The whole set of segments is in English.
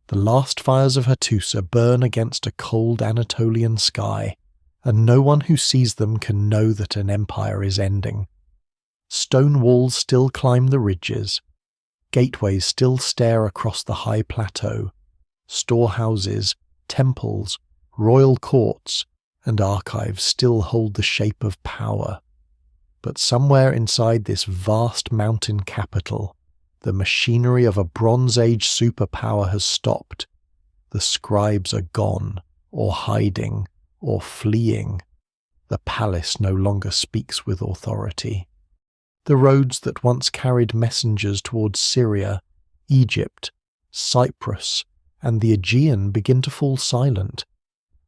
The last fires of Hattusa burn against a cold Anatolian sky, and no one who sees them can know that an empire is ending. Stone walls still climb the ridges. Gateways still stare across the high plateau. Storehouses, temples, royal courts, and archives still hold the shape of power. But somewhere inside this vast mountain capital, the machinery of a Bronze Age superpower has stopped. The scribes are gone, or hiding, or fleeing. The palace no longer speaks with authority. The roads that once carried messengers towards Syria, Egypt, Cyprus, and the Aegean begin to fall silent.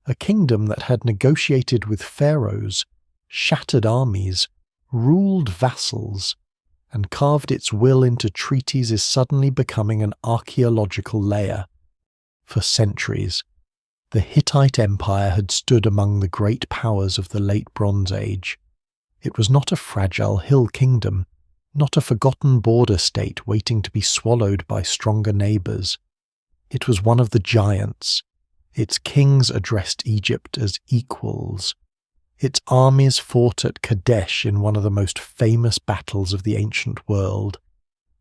A kingdom that had negotiated with pharaohs, shattered armies, ruled vassals, and carved its will into treaties is suddenly becoming an archaeological layer. For centuries, the Hittite Empire had stood among the great powers of the late Bronze Age. It was not a fragile hill kingdom, not a forgotten border state waiting to be swallowed by stronger neighbours. It was one of the giants. Its kings addressed Egypt as equals. Its armies fought at Kadesh in one of the most famous battles of the ancient world.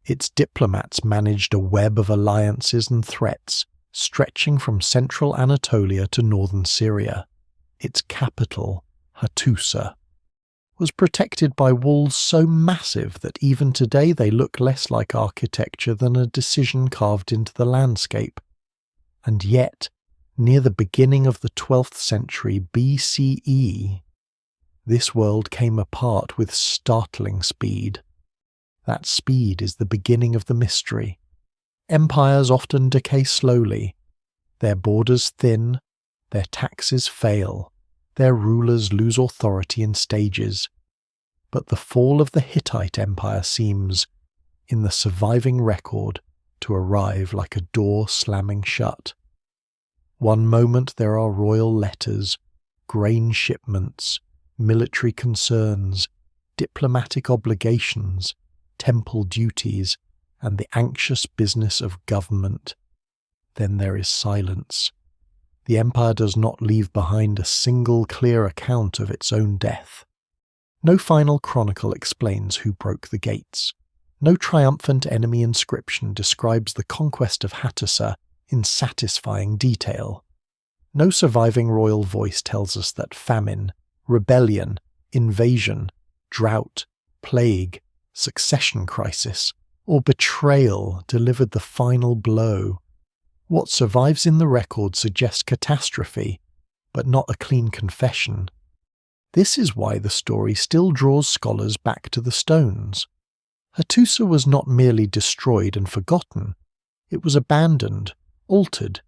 Its diplomats managed a web of alliances and threats, stretching from central Anatolia to northern Syria. Its capital, Hattusa, was protected by walls so massive that even today they look less like architecture than a decision carved into the landscape. And yet, near the beginning of the 12th century BCE, this world came apart with startling speed. That speed is the beginning of the mystery. Empires often decay slowly. Their borders thin, their taxes fail, their rulers lose authority in stages. But the fall of the Hittite Empire seems, in the surviving record, to arrive like a door slamming shut. One moment there are royal letters, grain shipments, military concerns, diplomatic obligations, temple duties, and the anxious business of government. Then there is silence. The empire does not leave behind a single clear account of its own death. No final chronicle explains who broke the gates. No triumphant enemy inscription describes the conquest of Hattusa in satisfying detail. No surviving royal voice tells us that famine, rebellion, invasion, drought, plague, succession crisis, or betrayal delivered the final blow. What survives in the record suggests catastrophe, but not a clean confession. This is why the story still draws scholars back to the stones. Hattusa was not merely destroyed and forgotten. It was abandoned, altered,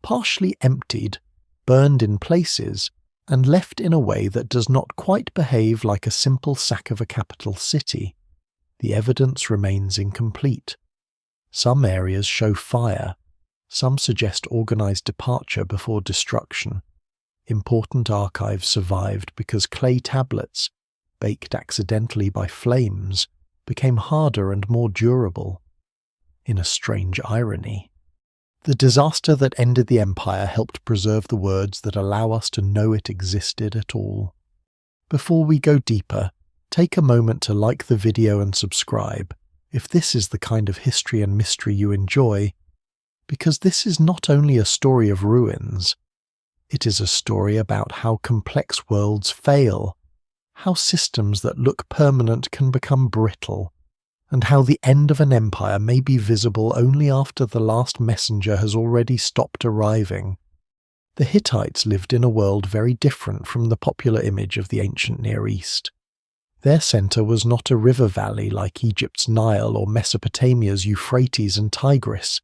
partially emptied, burned in places, and left in a way that does not quite behave like a simple sack of a capital city. The evidence remains incomplete. Some areas show fire, some suggest organized departure before destruction. Important archives survived because clay tablets, baked accidentally by flames, became harder and more durable. In a strange irony, the disaster that ended the empire helped preserve the words that allow us to know it existed at all. Before we go deeper, take a moment to like the video and subscribe if this is the kind of history and mystery you enjoy, because this is not only a story of ruins, it is a story about how complex worlds fail, how systems that look permanent can become brittle, and how the end of an empire may be visible only after the last messenger has already stopped arriving. The Hittites lived in a world very different from the popular image of the ancient Near East. Their centre was not a river valley like Egypt's Nile or Mesopotamia's Euphrates and Tigris.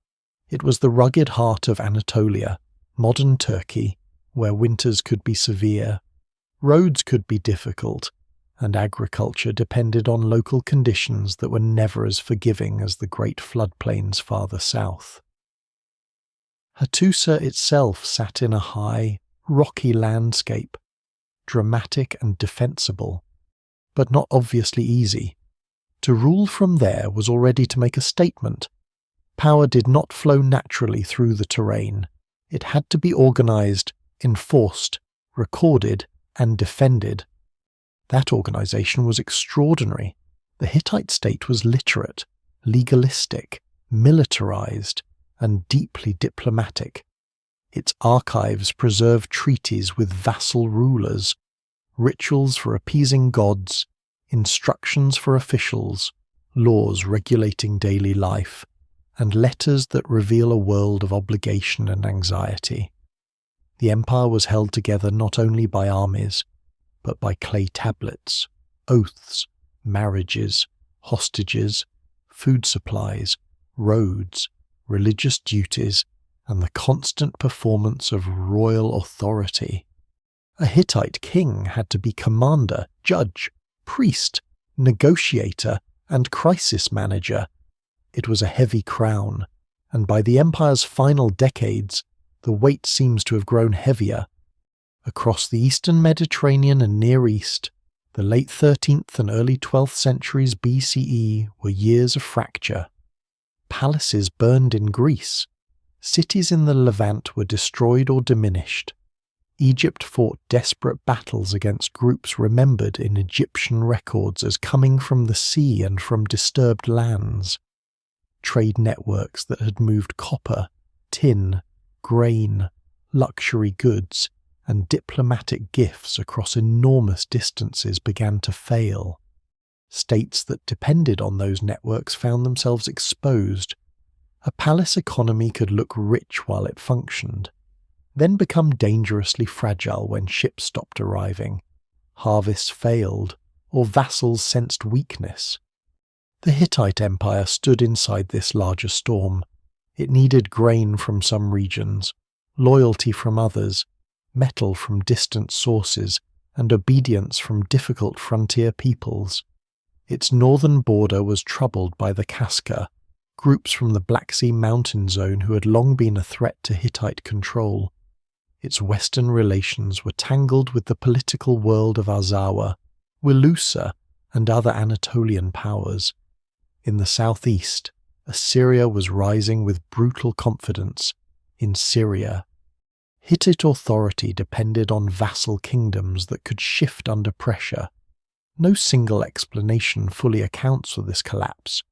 It was the rugged heart of Anatolia, modern Turkey, where winters could be severe, roads could be difficult, and agriculture depended on local conditions that were never as forgiving as the great floodplains farther south. Hattusa itself sat in a high, rocky landscape, dramatic and defensible, but not obviously easy. To rule from there was already to make a statement. power did not flow naturally through the terrain. It had to be organized, enforced, recorded, and defended. That organization was extraordinary. The Hittite state was literate, legalistic, militarized, and deeply diplomatic. Its archives preserve treaties with vassal rulers, rituals for appeasing gods, instructions for officials, laws regulating daily life, and letters that reveal a world of obligation and anxiety. The empire was held together not only by armies, but by clay tablets, oaths, marriages, hostages, food supplies, roads, religious duties, and the constant performance of royal authority. A Hittite king had to be commander, judge, priest, negotiator, and crisis manager. It was a heavy crown, and by the empire's final decades, the weight seems to have grown heavier. Across the eastern Mediterranean and Near East, the late 13th and early 12th centuries BCE were years of fracture. Palaces burned in Greece. Cities in the Levant were destroyed or diminished. Egypt fought desperate battles against groups remembered in Egyptian records as coming from the sea and from disturbed lands. Trade networks that had moved copper, tin, grain, luxury goods, and diplomatic gifts across enormous distances began to fail. States that depended on those networks found themselves exposed. A palace economy could look rich while it functioned, then become dangerously fragile when ships stopped arriving, harvests failed, or vassals sensed weakness. The Hittite Empire stood inside this larger storm. It needed grain from some regions, loyalty from others, metal from distant sources, and obedience from difficult frontier peoples. Its northern border was troubled by the Kaska, groups from the Black Sea mountain zone who had long been a threat to Hittite control. Its western relations were tangled with the political world of Azawa, Wilusa, and other Anatolian powers. In the southeast, Assyria was rising with brutal confidence. In Syria, Hittite authority depended on vassal kingdoms that could shift under pressure. No single explanation fully accounts for this collapse,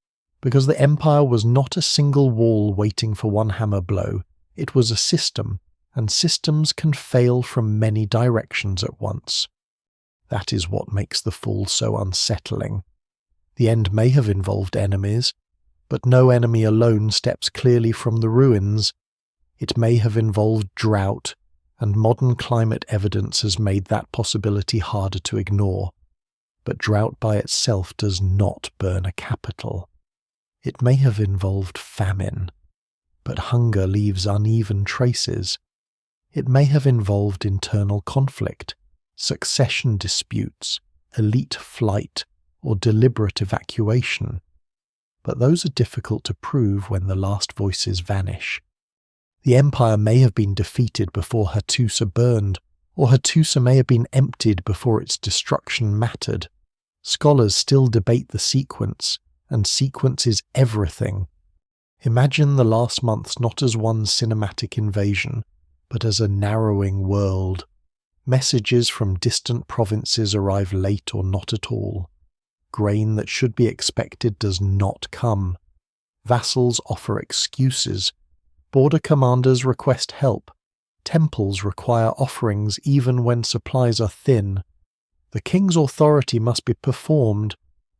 because the empire was not a single wall waiting for one hammer blow. It was a system, and systems can fail from many directions at once. That is what makes the fall so unsettling. The end may have involved enemies, but no enemy alone steps clearly from the ruins. It may have involved drought, and modern climate evidence has made that possibility harder to ignore. But drought by itself does not burn a capital. It may have involved famine, but hunger leaves uneven traces. It may have involved internal conflict, succession disputes, elite flight, or deliberate evacuation. But those are difficult to prove when the last voices vanish. The empire may have been defeated before Hattusa burned, or Hattusa may have been emptied before its destruction mattered. Scholars still debate the sequence, and sequence is everything. Imagine the last months not as one cinematic invasion, but as a narrowing world. Messages from distant provinces arrive late or not at all. Grain that should be expected does not come. Vassals offer excuses. Border commanders request help. Temples require offerings even when supplies are thin. The king's authority must be performed,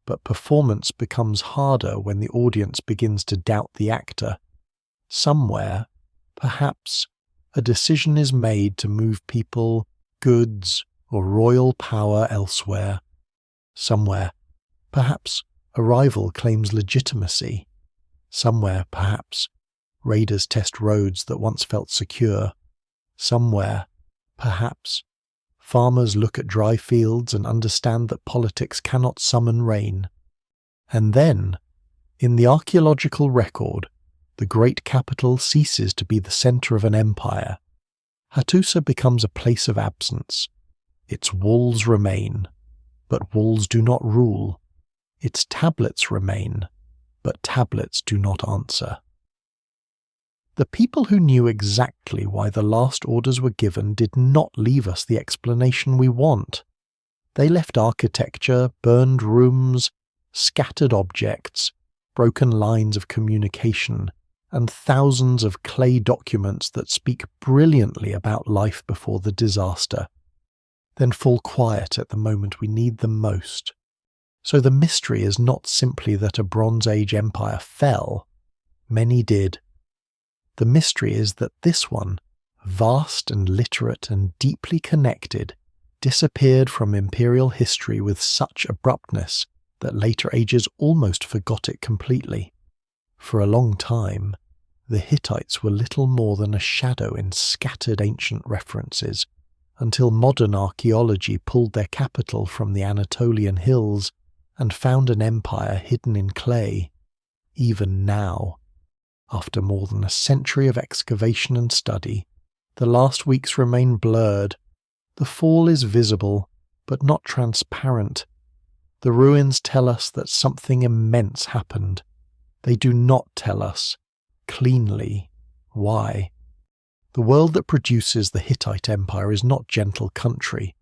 but performance becomes harder when the audience begins to doubt the actor. Somewhere, perhaps, a decision is made to move people, goods, or royal power elsewhere. Somewhere, perhaps, a rival claims legitimacy. Somewhere, perhaps, raiders test roads that once felt secure. Somewhere, perhaps, farmers look at dry fields and understand that politics cannot summon rain. And then, in the archaeological record, the great capital ceases to be the center of an empire. Hattusa becomes a place of absence. Its walls remain, but walls do not rule. Its tablets remain, but tablets do not answer. The people who knew exactly why the last orders were given did not leave us the explanation we want. They left architecture, burned rooms, scattered objects, broken lines of communication, and thousands of clay documents that speak brilliantly about life before the disaster, then fall quiet at the moment we need them most. So the mystery is not simply that a Bronze Age empire fell. Many did. The mystery is that this one, vast and literate and deeply connected, disappeared from imperial history with such abruptness that later ages almost forgot it completely. For a long time, the Hittites were little more than a shadow in scattered ancient references, until modern archaeology pulled their capital from the Anatolian hills and found an empire hidden in clay. Even now, after more than a century of excavation and study, the last weeks remain blurred. The fall is visible, but not transparent. The ruins tell us that something immense happened. They do not tell us, cleanly, why. The world that produces the Hittite Empire is not gentle country.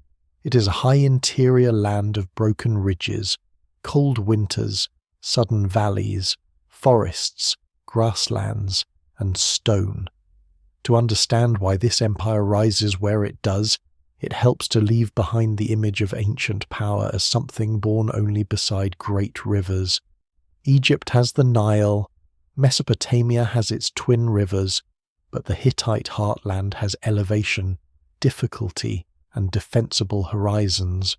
It is a high interior land of broken ridges, cold winters, sudden valleys, forests, grasslands, and stone. To understand why this empire rises where it does, it helps to leave behind the image of ancient power as something born only beside great rivers. Egypt has the Nile, Mesopotamia has its twin rivers, but the Hittite heartland has elevation, difficulty, and defensible horizons.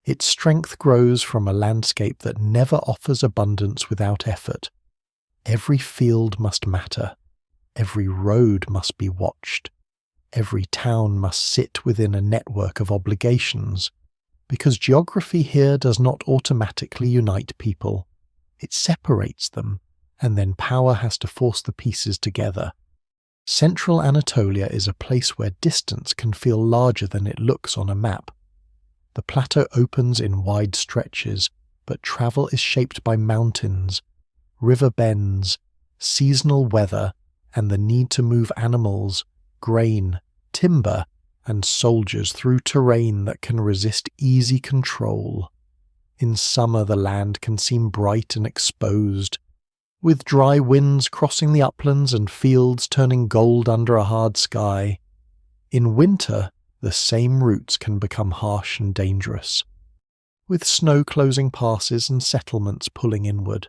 Its strength grows from a landscape that never offers abundance without effort. Every field must matter. Every road must be watched. Every town must sit within a network of obligations, because geography here does not automatically unite people. It separates them, and then power has to force the pieces together. Central Anatolia is a place where distance can feel larger than it looks on a map. The plateau opens in wide stretches, but travel is shaped by mountains, river bends, seasonal weather, and the need to move animals, grain, timber, and soldiers through terrain that can resist easy control. In summer the land can seem bright and exposed, with dry winds crossing the uplands and fields turning gold under a hard sky. In winter, the same routes can become harsh and dangerous, with snow closing passes and settlements pulling inward.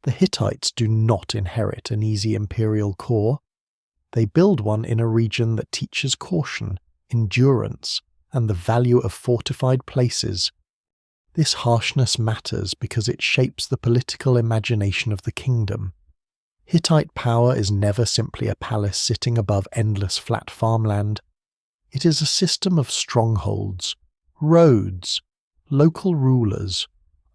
The Hittites do not inherit an easy imperial core. They build one in a region that teaches caution, endurance, and the value of fortified places. This harshness matters because it shapes the political imagination of the kingdom. Hittite power is never simply a palace sitting above endless flat farmland. It is a system of strongholds, roads, local rulers,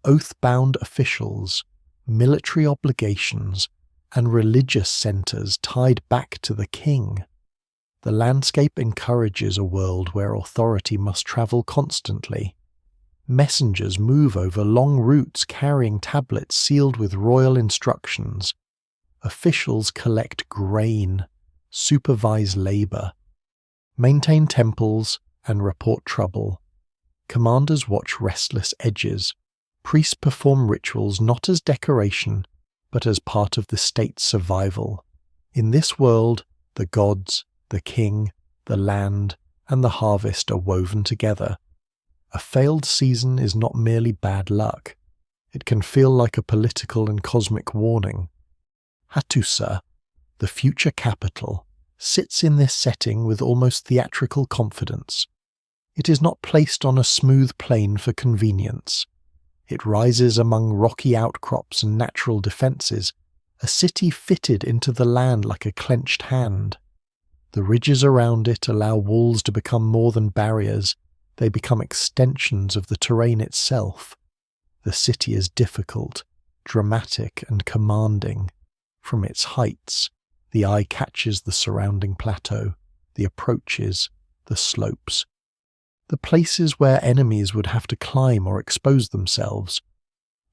oath-bound officials, military obligations, and religious centres tied back to the king. The landscape encourages a world where authority must travel constantly. Messengers move over long routes carrying tablets sealed with royal instructions. Officials collect grain, supervise labour, maintain temples, and report trouble. Commanders watch restless edges. Priests perform rituals not as decoration, but as part of the state's survival. In this world, the gods, the king, the land, and the harvest are woven together. A failed season is not merely bad luck. It can feel like a political and cosmic warning. Hattusa, the future capital, sits in this setting with almost theatrical confidence. It is not placed on a smooth plain for convenience. It rises among rocky outcrops and natural defences, a city fitted into the land like a clenched hand. The ridges around it allow walls to become more than barriers. They become extensions of the terrain itself. The city is difficult, dramatic, and commanding. From its heights, the eye catches the surrounding plateau, the approaches, the slopes, the places where enemies would have to climb or expose themselves.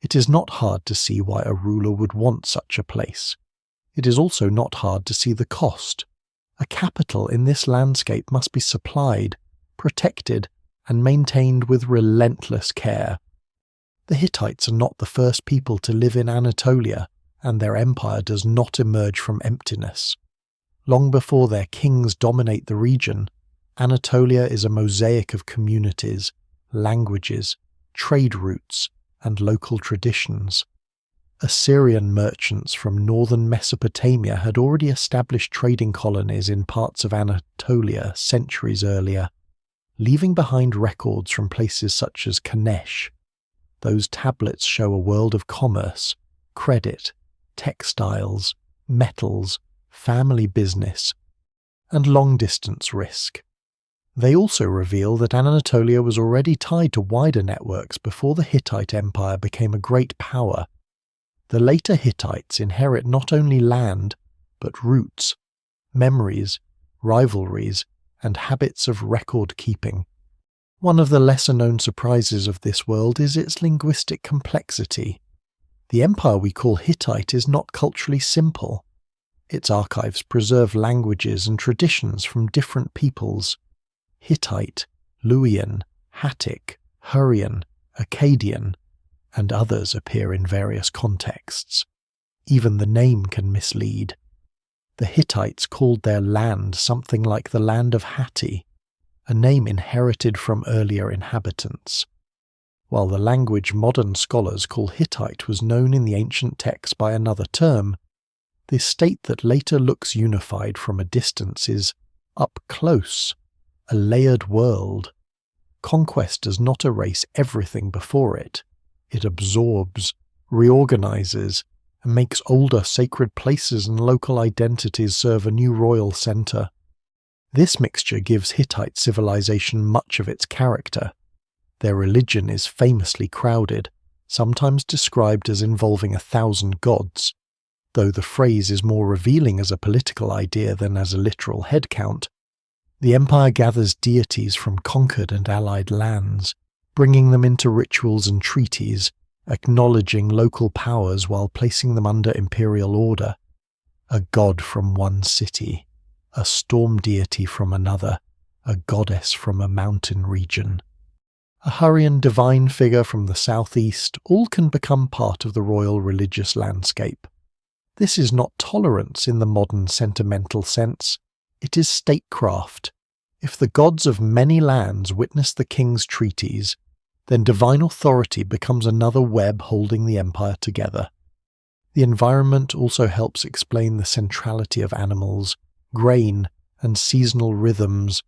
It is not hard to see why a ruler would want such a place. It is also not hard to see the cost. A capital in this landscape must be supplied, protected, and maintained with relentless care. The Hittites are not the first people to live in Anatolia, and their empire does not emerge from emptiness. Long before their kings dominate the region, Anatolia is a mosaic of communities, languages, trade routes, and local traditions. Assyrian merchants from northern Mesopotamia had already established trading colonies in parts of Anatolia centuries earlier, leaving behind records from places such as Kanesh. Those tablets show a world of commerce, credit, textiles, metals, family business, and long-distance risk. They also reveal that Anatolia was already tied to wider networks before the Hittite Empire became a great power. The later Hittites inherit not only land, but roots, memories, rivalries, and habits of record-keeping. One of the lesser-known surprises of this world is its linguistic complexity. The empire we call Hittite is not culturally simple. Its archives preserve languages and traditions from different peoples. Hittite, Luwian, Hattic, Hurrian, Akkadian, and others appear in various contexts. Even the name can mislead. The Hittites called their land something like the land of Hatti, a name inherited from earlier inhabitants. While the language modern scholars call Hittite was known in the ancient texts by another term, the state that later looks unified from a distance is up close, a layered world. Conquest does not erase everything before it. It absorbs, reorganizes, and makes older sacred places and local identities serve a new royal center. This mixture gives Hittite civilization much of its character. Their religion is famously crowded, sometimes described as involving 1,000 gods. Though the phrase is more revealing as a political idea than as a literal head count, the empire gathers deities from conquered and allied lands, bringing them into rituals and treaties, acknowledging local powers while placing them under imperial order. A god from one city, a storm deity from another, a goddess from a mountain region. A Hurrian divine figure from the southeast, all can become part of the royal religious landscape. This is not tolerance in the modern sentimental sense, it is statecraft. If the gods of many lands witness the king's treaties, then divine authority becomes another web holding the empire together. The environment also helps explain the centrality of animals, grain, and seasonal rhythms.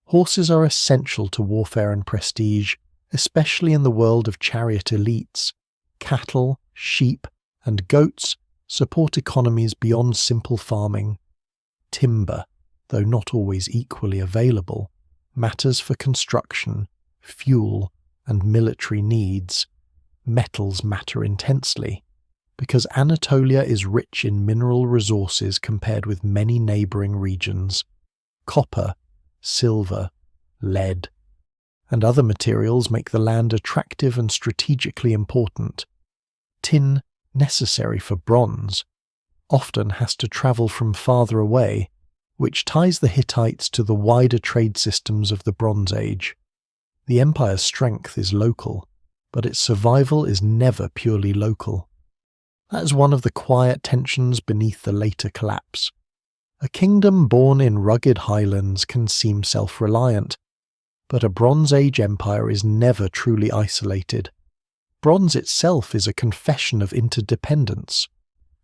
Horses are essential to warfare and prestige, especially in the world of chariot elites. Cattle, sheep, and goats support economies beyond simple farming. Timber, though not always equally available, matters for construction, fuel, and military needs. Metals matter intensely, because Anatolia is rich in mineral resources compared with many neighbouring regions. Copper, silver, lead, and other materials make the land attractive and strategically important. Tin, necessary for bronze, often has to travel from farther away, which ties the Hittites to the wider trade systems of the Bronze Age. The empire's strength is local, but its survival is never purely local. That is one of the quiet tensions beneath the later collapse. A kingdom born in rugged highlands can seem self-reliant, but a Bronze Age empire is never truly isolated. Bronze itself is a confession of interdependence.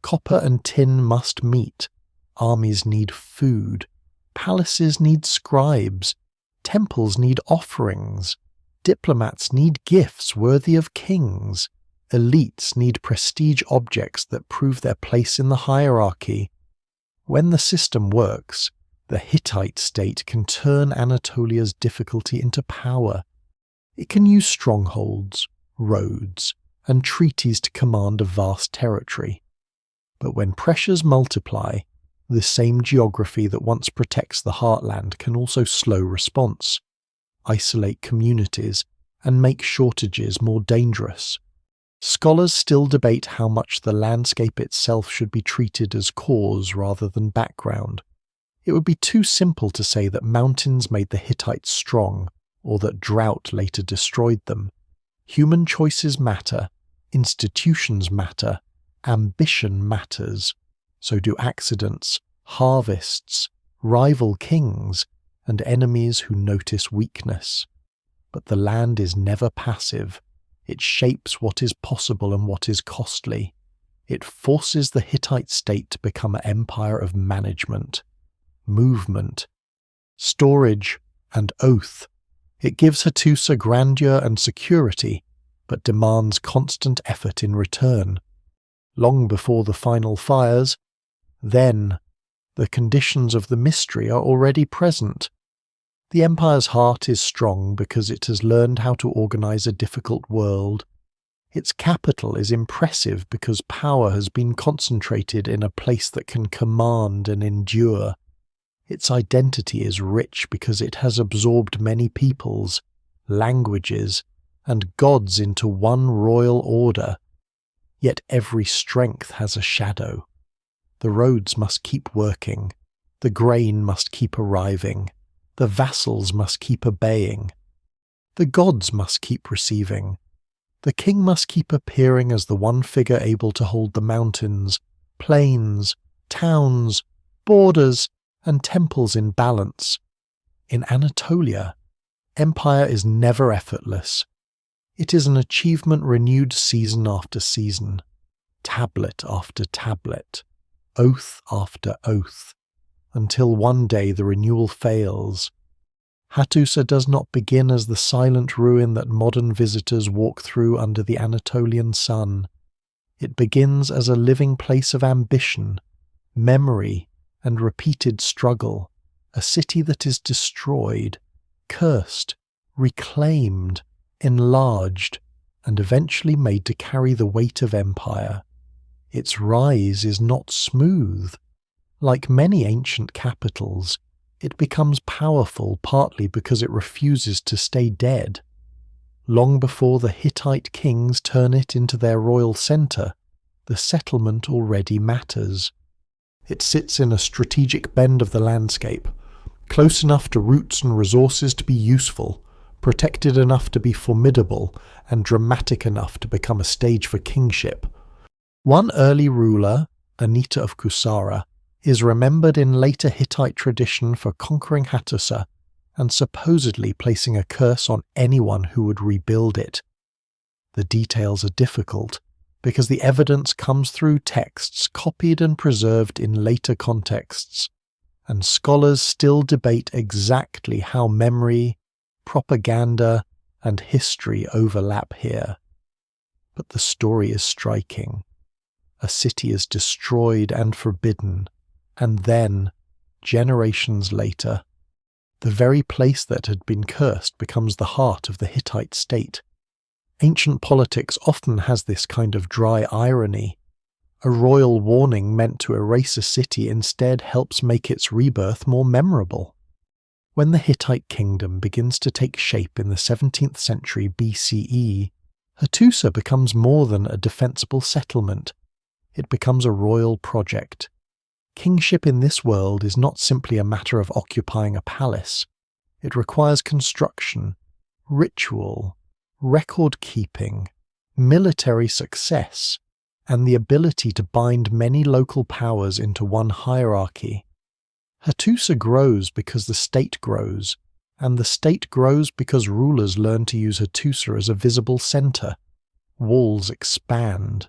Copper and tin must meet. Armies need food. Palaces need scribes. Temples need offerings. Diplomats need gifts worthy of kings. Elites need prestige objects that prove their place in the hierarchy. When the system works, the Hittite state can turn Anatolia's difficulty into power. It can use strongholds, roads, and treaties to command a vast territory. But when pressures multiply, the same geography that once protects the heartland can also slow response, isolate communities, and make shortages more dangerous. Scholars still debate how much the landscape itself should be treated as cause rather than background. It would be too simple to say that mountains made the Hittites strong, or that drought later destroyed them. Human choices matter, institutions matter, ambition matters. So do accidents, harvests, rival kings, and enemies who notice weakness. But the land is never passive. It shapes what is possible and what is costly. It forces the Hittite state to become an empire of management, movement, storage, and oath. It gives Hattusa grandeur and security, but demands constant effort in return. Long before the final fires, then, the conditions of the mystery are already present. The empire's heart is strong because it has learned how to organize a difficult world. Its capital is impressive because power has been concentrated in a place that can command and endure. Its identity is rich because it has absorbed many peoples, languages, and gods into one royal order. Yet every strength has a shadow. The roads must keep working, the grain must keep arriving, the vassals must keep obeying, the gods must keep receiving, the king must keep appearing as the one figure able to hold the mountains, plains, towns, borders, and temples in balance. In Anatolia, empire is never effortless. It is an achievement renewed season after season, tablet after tablet, oath after oath, until one day the renewal fails. Hattusa does not begin as the silent ruin that modern visitors walk through under the Anatolian sun. It begins as a living place of ambition, memory, and repeated struggle, a city that is destroyed, cursed, reclaimed, enlarged, and eventually made to carry the weight of empire. Its rise is not smooth. Like many ancient capitals, it becomes powerful partly because it refuses to stay dead. Long before the Hittite kings turn it into their royal centre, the settlement already matters. It sits in a strategic bend of the landscape, close enough to roots and resources to be useful, protected enough to be formidable, and dramatic enough to become a stage for kingship. One early ruler, Anita of Kusara, is remembered in later Hittite tradition for conquering Hattusa and supposedly placing a curse on anyone who would rebuild it. The details are difficult because the evidence comes through texts copied and preserved in later contexts, and scholars still debate exactly how memory, propaganda, and history overlap here. But the story is striking. A city is destroyed and forbidden, and then, generations later, the very place that had been cursed becomes the heart of the Hittite state. Ancient politics often has this kind of dry irony. A royal warning meant to erase a city instead helps make its rebirth more memorable. When the Hittite kingdom begins to take shape in the 17th century BCE, Hattusa becomes more than a defensible settlement. It becomes a royal project. Kingship in this world is not simply a matter of occupying a palace. It requires construction, ritual, record-keeping, military success, and the ability to bind many local powers into one hierarchy. Hattusa grows because the state grows, and the state grows because rulers learn to use Hattusa as a visible center. Walls expand.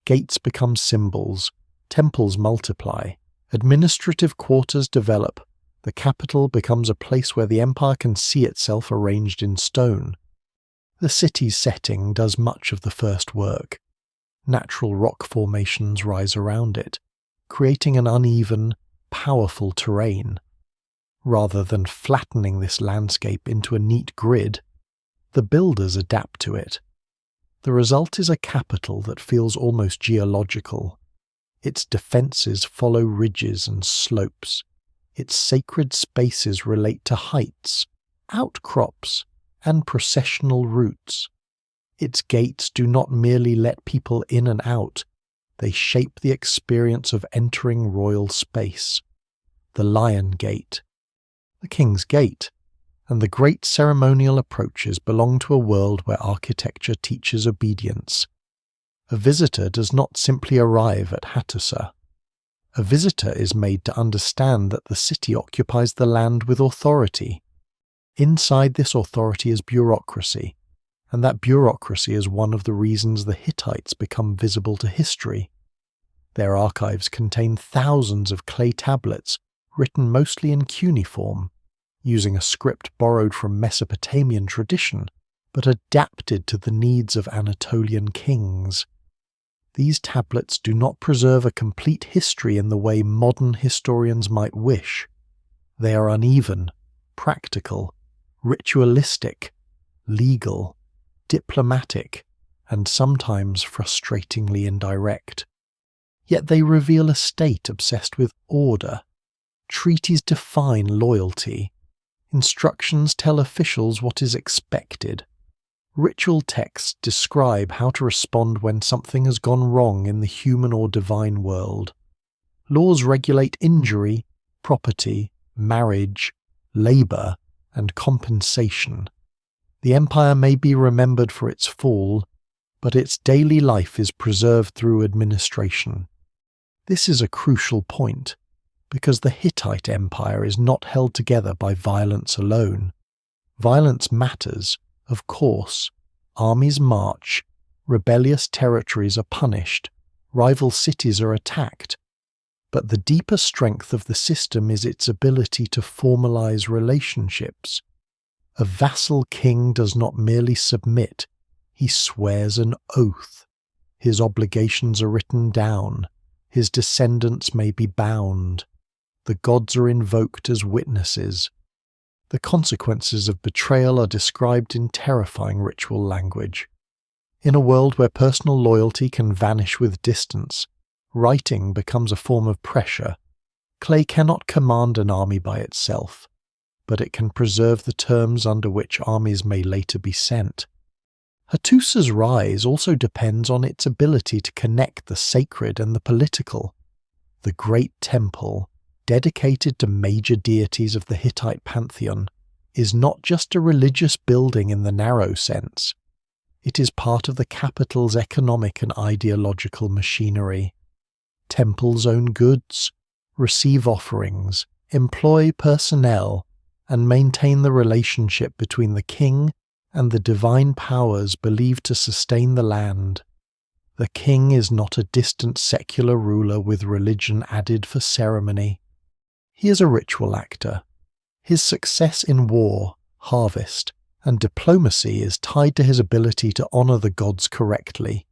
Gates become symbols, temples multiply, administrative quarters develop, the capital becomes a place where the empire can see itself arranged in stone. The city's setting does much of the first work. Natural rock formations rise around it, creating an uneven, powerful terrain. Rather than flattening this landscape into a neat grid, the builders adapt to it. The result is a capital that feels almost geological. Its defences follow ridges and slopes. Its sacred spaces relate to heights, outcrops, and processional routes. Its gates do not merely let people in and out, they shape the experience of entering royal space. The Lion Gate, the King's Gate, and the great ceremonial approaches belong to a world where architecture teaches obedience. A visitor does not simply arrive at Hattusa. A visitor is made to understand that the city occupies the land with authority. Inside this authority is bureaucracy, and that bureaucracy is one of the reasons the Hittites become visible to history. Their archives contain thousands of clay tablets written mostly in cuneiform, using a script borrowed from Mesopotamian tradition, but adapted to the needs of Anatolian kings. These tablets do not preserve a complete history in the way modern historians might wish. They are uneven, practical, ritualistic, legal, diplomatic, and sometimes frustratingly indirect. Yet they reveal a state obsessed with order. Treaties define loyalty. Instructions tell officials what is expected. Ritual texts describe how to respond when something has gone wrong in the human or divine world. Laws regulate injury, property, marriage, labor, and compensation. The empire may be remembered for its fall, but its daily life is preserved through administration. This is a crucial point, because the Hittite Empire is not held together by violence alone. Violence matters, of course. Armies march, rebellious territories are punished, rival cities are attacked. But the deeper strength of the system is its ability to formalize relationships. A vassal king does not merely submit, he swears an oath. His obligations are written down, his descendants may be bound. The gods are invoked as witnesses. The consequences of betrayal are described in terrifying ritual language. In a world where personal loyalty can vanish with distance, writing becomes a form of pressure. Clay cannot command an army by itself, but it can preserve the terms under which armies may later be sent. Hattusa's rise also depends on its ability to connect the sacred and the political. The Great Temple, dedicated to major deities of the Hittite pantheon, is not just a religious building in the narrow sense. It is part of the capital's economic and ideological machinery. Temples own goods, receive offerings, employ personnel, and maintain the relationship between the king and the divine powers believed to sustain the land. The king is not a distant secular ruler with religion added for ceremony. He is a ritual actor. His success in war, harvest, and diplomacy is tied to his ability to honor the gods correctly.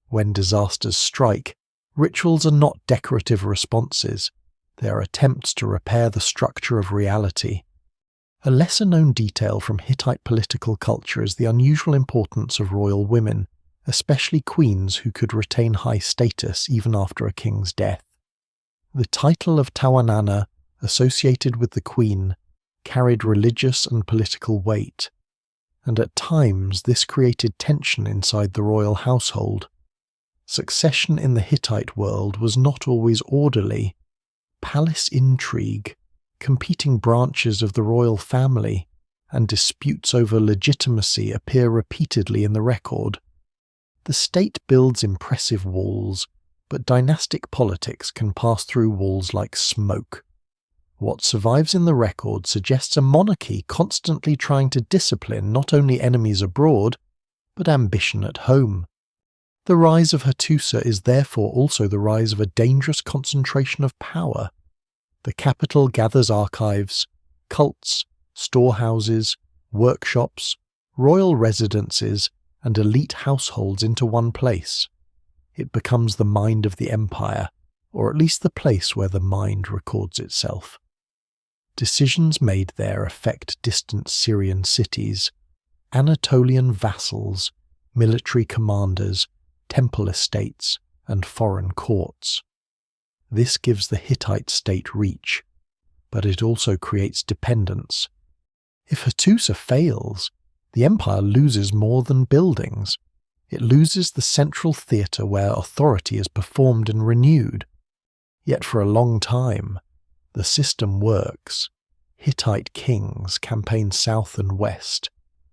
When disasters strike, rituals are not decorative responses. They are attempts to repair the structure of reality. A lesser-known detail from Hittite political culture is the unusual importance of royal women, especially queens who could retain high status even after a king's death. The title of Tawananna, associated with the queen, carried religious and political weight, and at times this created tension inside the royal household. Succession in the Hittite world was not always orderly. Palace intrigue, competing branches of the royal family, and disputes over legitimacy appear repeatedly in the record. The state builds impressive walls, but dynastic politics can pass through walls like smoke. What survives in the record suggests a monarchy constantly trying to discipline not only enemies abroad, but ambition at home. The rise of Hattusa is therefore also the rise of a dangerous concentration of power. The capital gathers archives, cults, storehouses, workshops, royal residences, and elite households into one place. It becomes the mind of the empire, or at least the place where the mind records itself. Decisions made there affect distant Syrian cities, Anatolian vassals, military commanders, temple estates, and foreign courts. This gives the Hittite state reach, but it also creates dependence. If Hattusa fails, The empire loses more than buildings. It loses the central theatre where authority is performed and renewed. Yet for a long time, the system works. Hittite kings campaign south and west.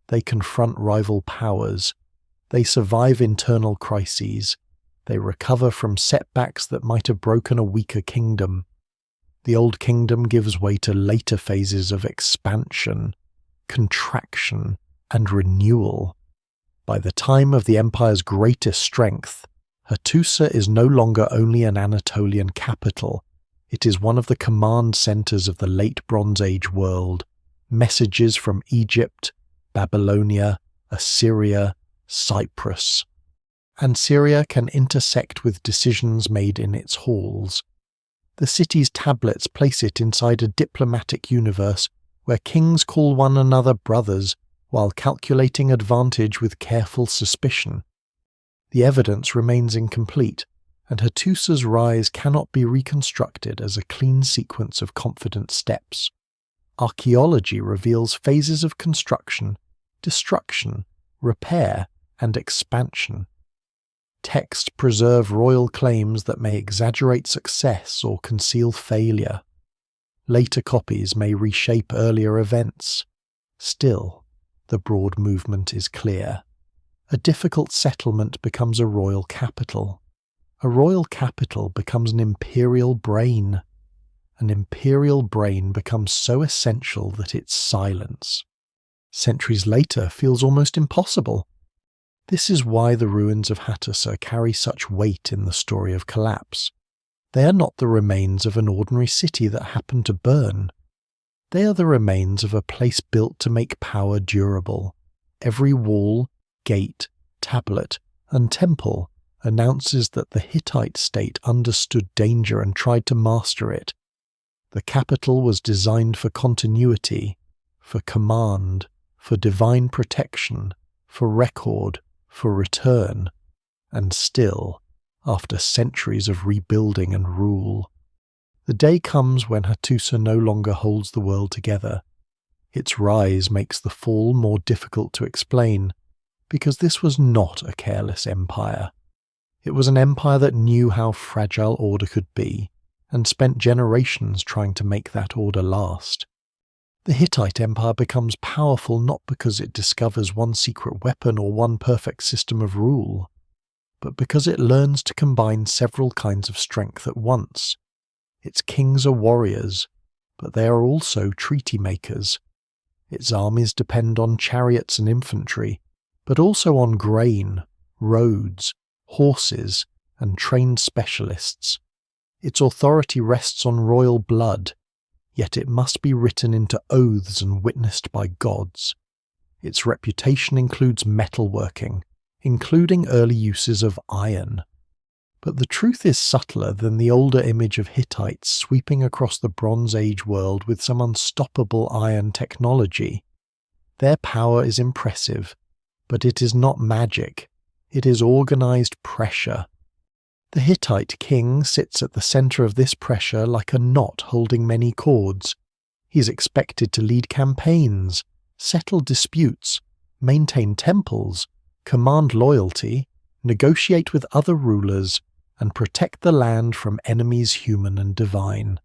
They confront rival powers. They survive internal crises. They recover from setbacks that might have broken a weaker kingdom. The old kingdom gives way to later phases of expansion, contraction, and renewal. By the time of the empire's greatest strength, Hattusa is no longer only an Anatolian capital. It is one of the command centers of the late Bronze Age world. Messages from Egypt, Babylonia, Assyria, Cyprus. And Syria can intersect with decisions made in its halls. The city's tablets place it inside a diplomatic universe where kings call one another brothers while calculating advantage with careful suspicion. The evidence remains incomplete, and Hattusa's rise cannot be reconstructed as a clean sequence of confident steps. Archaeology reveals phases of construction, destruction, repair, and expansion. Texts preserve royal claims that may exaggerate success or conceal failure. Later copies may reshape earlier events. Still, the broad movement is clear. A difficult settlement becomes a royal capital. A royal capital becomes an imperial brain. An imperial brain becomes so essential that its silence, centuries later, feels almost impossible. This is why the ruins of Hattusa carry such weight in the story of collapse. They are not the remains of an ordinary city that happened to burn. They are the remains of a place built to make power durable. Every wall, gate, tablet, and temple announces that the Hittite state understood danger and tried to master it. The capital was designed for continuity, for command, for divine protection, for record, for return, and still, after centuries of rebuilding and rule, the day comes when Hattusa no longer holds the world together. Its rise makes the fall more difficult to explain, because this was not a careless empire. It was an empire that knew how fragile order could be, and spent generations trying to make that order last. The Hittite Empire becomes powerful not because it discovers one secret weapon or one perfect system of rule, but because it learns to combine several kinds of strength at once. Its kings are warriors, but they are also treaty makers. Its armies depend on chariots and infantry, but also on grain, roads, horses, and trained specialists. Its authority rests on royal blood, yet it must be written into oaths and witnessed by gods. Its reputation includes metalworking, including early uses of iron. But the truth is subtler than the older image of Hittites sweeping across the Bronze Age world with some unstoppable iron technology. Their power is impressive, but it is not magic. It is organized pressure. The Hittite king sits at the center of this pressure like a knot holding many cords. He is expected to lead campaigns, settle disputes, maintain temples, command loyalty, negotiate with other rulers, and protect the land from enemies human and divine.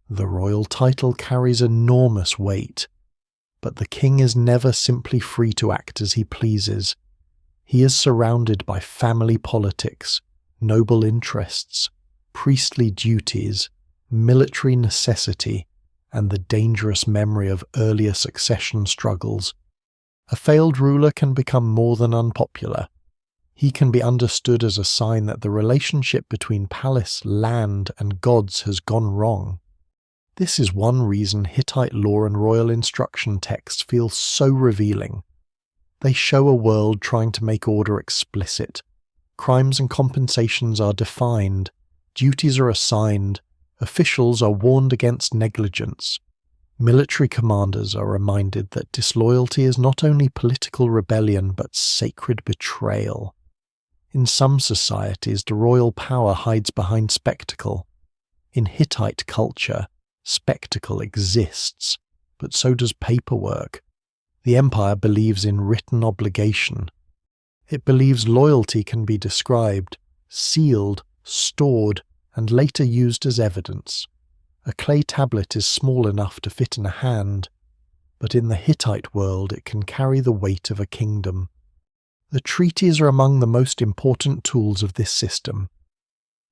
The royal title carries enormous weight, but the king is never simply free to act as he pleases. He is surrounded by family politics, noble interests, priestly duties, military necessity, and the dangerous memory of earlier succession struggles. A failed ruler can become more than unpopular. He can be understood as a sign that the relationship between palace, land, and gods has gone wrong. This is one reason Hittite law and royal instruction texts feel so revealing. They show a world trying to make order explicit. Crimes and compensations are defined, duties are assigned, officials are warned against negligence. Military commanders are reminded that disloyalty is not only political rebellion but sacred betrayal. In some societies, the royal power hides behind spectacle. In Hittite culture, spectacle exists, but so does paperwork. The empire believes in written obligation. It believes loyalty can be described, sealed, stored, and later used as evidence. A clay tablet is small enough to fit in a hand, but in the Hittite world it can carry the weight of a kingdom. The treaties are among the most important tools of this system.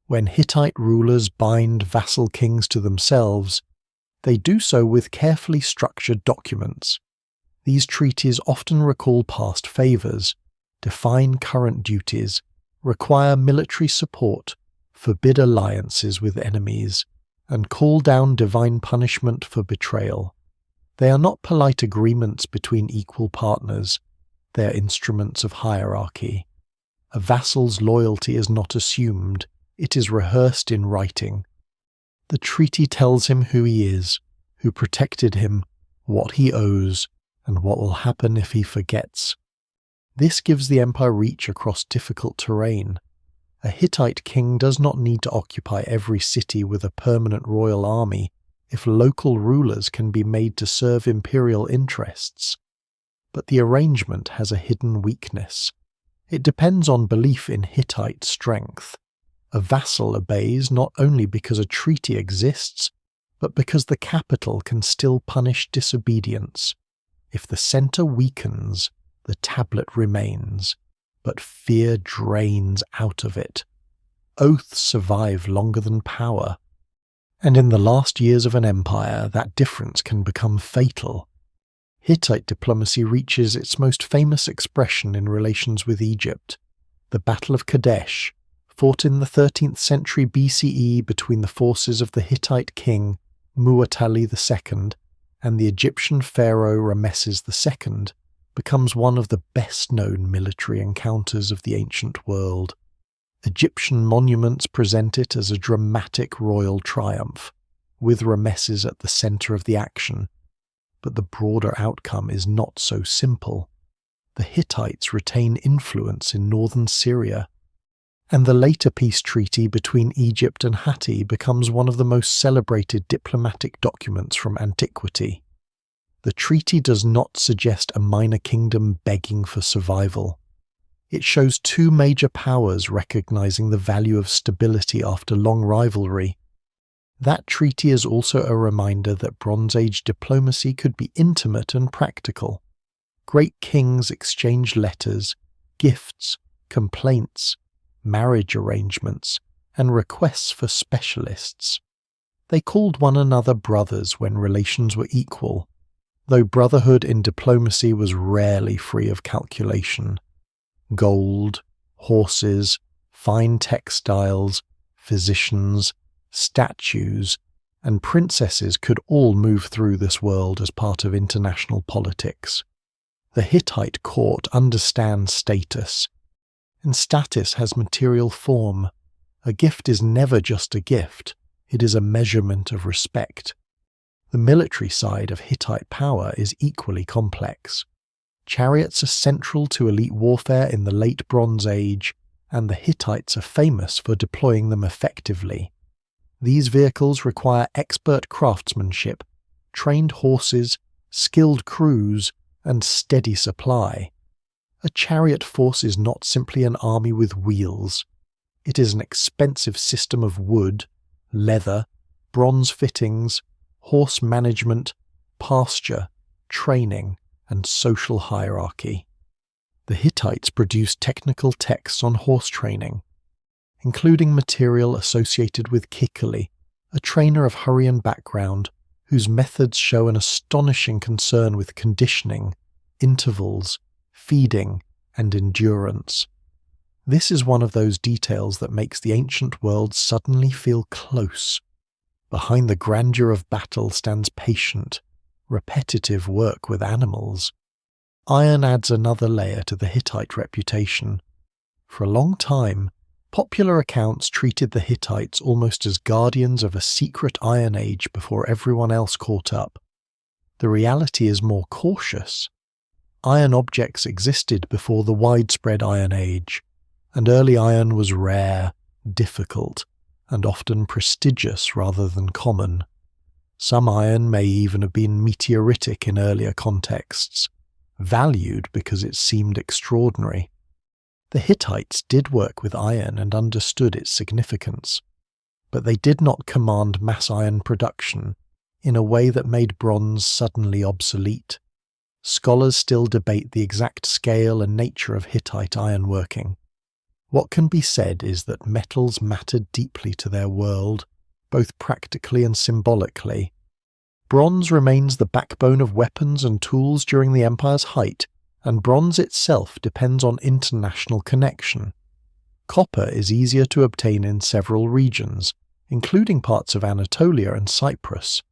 When Hittite rulers bind vassal kings to themselves, they do so with carefully structured documents. These treaties often recall past favours, define current duties, require military support, forbid alliances with enemies, and call down divine punishment for betrayal. They are not polite agreements between equal partners, they are instruments of hierarchy. A vassal's loyalty is not assumed, it is rehearsed in writing. The treaty tells him who he is, who protected him, what he owes, and what will happen if he forgets. This gives the empire reach across difficult terrain. A Hittite king does not need to occupy every city with a permanent royal army if local rulers can be made to serve imperial interests. But the arrangement has a hidden weakness. It depends on belief in Hittite strength. A vassal obeys not only because a treaty exists, but because the capital can still punish disobedience. If the centre weakens, the tablet remains, but fear drains out of it. Oaths survive longer than power. And in the last years of an empire, that difference can become fatal. Hittite diplomacy reaches its most famous expression in relations with Egypt. The Battle of Kadesh, fought in the 13th century BCE between the forces of the Hittite king Muwatalli II and the Egyptian pharaoh Ramesses II, becomes one of the best-known military encounters of the ancient world. Egyptian monuments present it as a dramatic royal triumph, with Ramesses at the centre of the action. But the broader outcome is not so simple. The Hittites retain influence in northern Syria, and the later peace treaty between Egypt and Hatti becomes one of the most celebrated diplomatic documents from antiquity. The treaty does not suggest a minor kingdom begging for survival. It shows two major powers recognizing the value of stability after long rivalry. That treaty is also a reminder that Bronze Age diplomacy could be intimate and practical. Great kings exchanged letters, gifts, complaints, marriage arrangements, and requests for specialists. They called one another brothers when relations were equal, though brotherhood in diplomacy was rarely free of calculation. Gold, horses, fine textiles, physicians, statues, and princesses could all move through this world as part of international politics. The Hittite court understands status, and status has material form. A gift is never just a gift, it is a measurement of respect. The military side of Hittite power is equally complex. Chariots are central to elite warfare in the late Bronze Age, and the Hittites are famous for deploying them effectively. These vehicles require expert craftsmanship, trained horses, skilled crews, and steady supply. A chariot force is not simply an army with wheels. It is an expensive system of wood, leather, bronze fittings, horse management, pasture, training, and social hierarchy. The Hittites produced technical texts on horse training, including material associated with Kikali, a trainer of Hurrian background whose methods show an astonishing concern with conditioning, intervals, feeding, and endurance. This is one of those details that makes the ancient world suddenly feel close. Behind the grandeur of battle stands patient, repetitive work with animals. Iron adds another layer to the Hittite reputation. For a long time, popular accounts treated the Hittites almost as guardians of a secret Iron Age before everyone else caught up. The reality is more cautious. Iron objects existed before the widespread Iron Age, and early iron was rare, difficult, and often prestigious rather than common. Some iron may even have been meteoritic in earlier contexts, valued because it seemed extraordinary. The Hittites did work with iron and understood its significance, but they did not command mass iron production in a way that made bronze suddenly obsolete. Scholars still debate the exact scale and nature of Hittite ironworking. What can be said is that metals mattered deeply to their world, both practically and symbolically. Bronze remains the backbone of weapons and tools during the empire's height, and bronze itself depends on international connection. Copper is easier to obtain in several regions, including parts of Anatolia and Cyprus,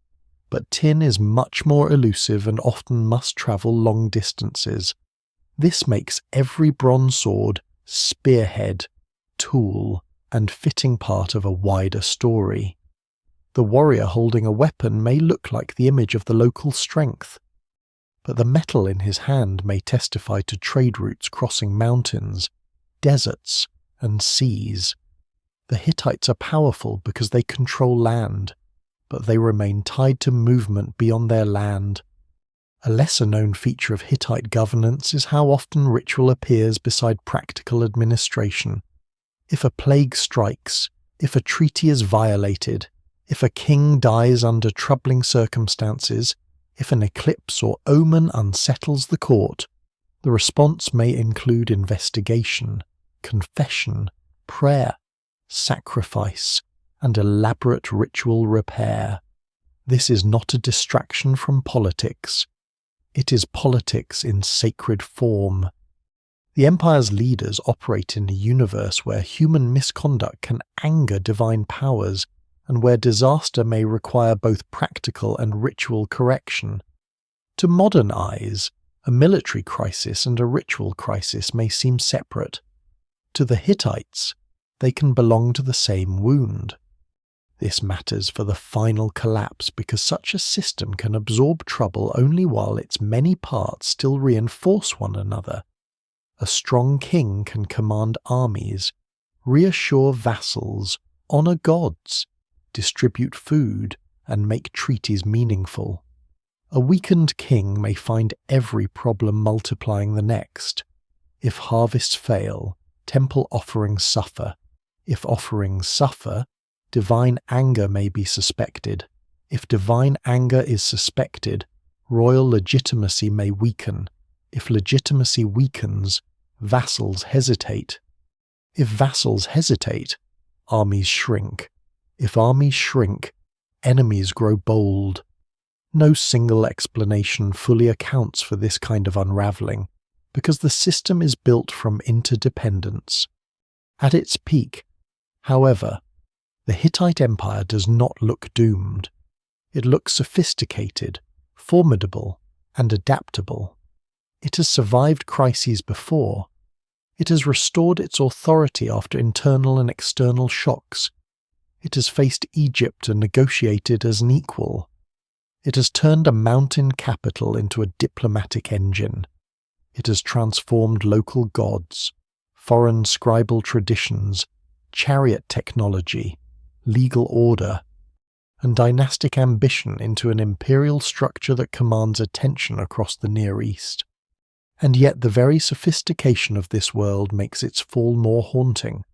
but tin is much more elusive and often must travel long distances. This makes every bronze sword spearhead, tool, and fitting part of a wider story. The warrior holding a weapon may look like the image of the local strength, but the metal in his hand may testify to trade routes crossing mountains, deserts, and seas. The Hittites are powerful because they control land, but they remain tied to movement beyond their land. A lesser-known feature of Hittite governance is how often ritual appears beside practical administration. If a plague strikes, if a treaty is violated, if a king dies under troubling circumstances, if an eclipse or omen unsettles the court, the response may include investigation, confession, prayer, sacrifice, and elaborate ritual repair. This is not a distraction from politics. It is politics in sacred form. The empire's leaders operate in a universe where human misconduct can anger divine powers and where disaster may require both practical and ritual correction. To modern eyes, a military crisis and a ritual crisis may seem separate. To the Hittites, they can belong to the same wound. This matters for the final collapse because such a system can absorb trouble only while its many parts still reinforce one another. A strong king can command armies, reassure vassals, honor gods, distribute food, and make treaties meaningful. A weakened king may find every problem multiplying the next. If harvests fail, temple offerings suffer. If offerings suffer, divine anger may be suspected. If divine anger is suspected, royal legitimacy may weaken. If legitimacy weakens, vassals hesitate. If vassals hesitate, armies shrink. If armies shrink, enemies grow bold. No single explanation fully accounts for this kind of unraveling, because the system is built from interdependence. At its peak, however, the Hittite Empire does not look doomed. It looks sophisticated, formidable, and adaptable. It has survived crises before. It has restored its authority after internal and external shocks. It has faced Egypt and negotiated as an equal. It has turned a mountain capital into a diplomatic engine. It has transformed local gods, foreign scribal traditions, chariot technology, legal order, and dynastic ambition into an imperial structure that commands attention across the Near East. And yet the very sophistication of this world makes its fall more haunting.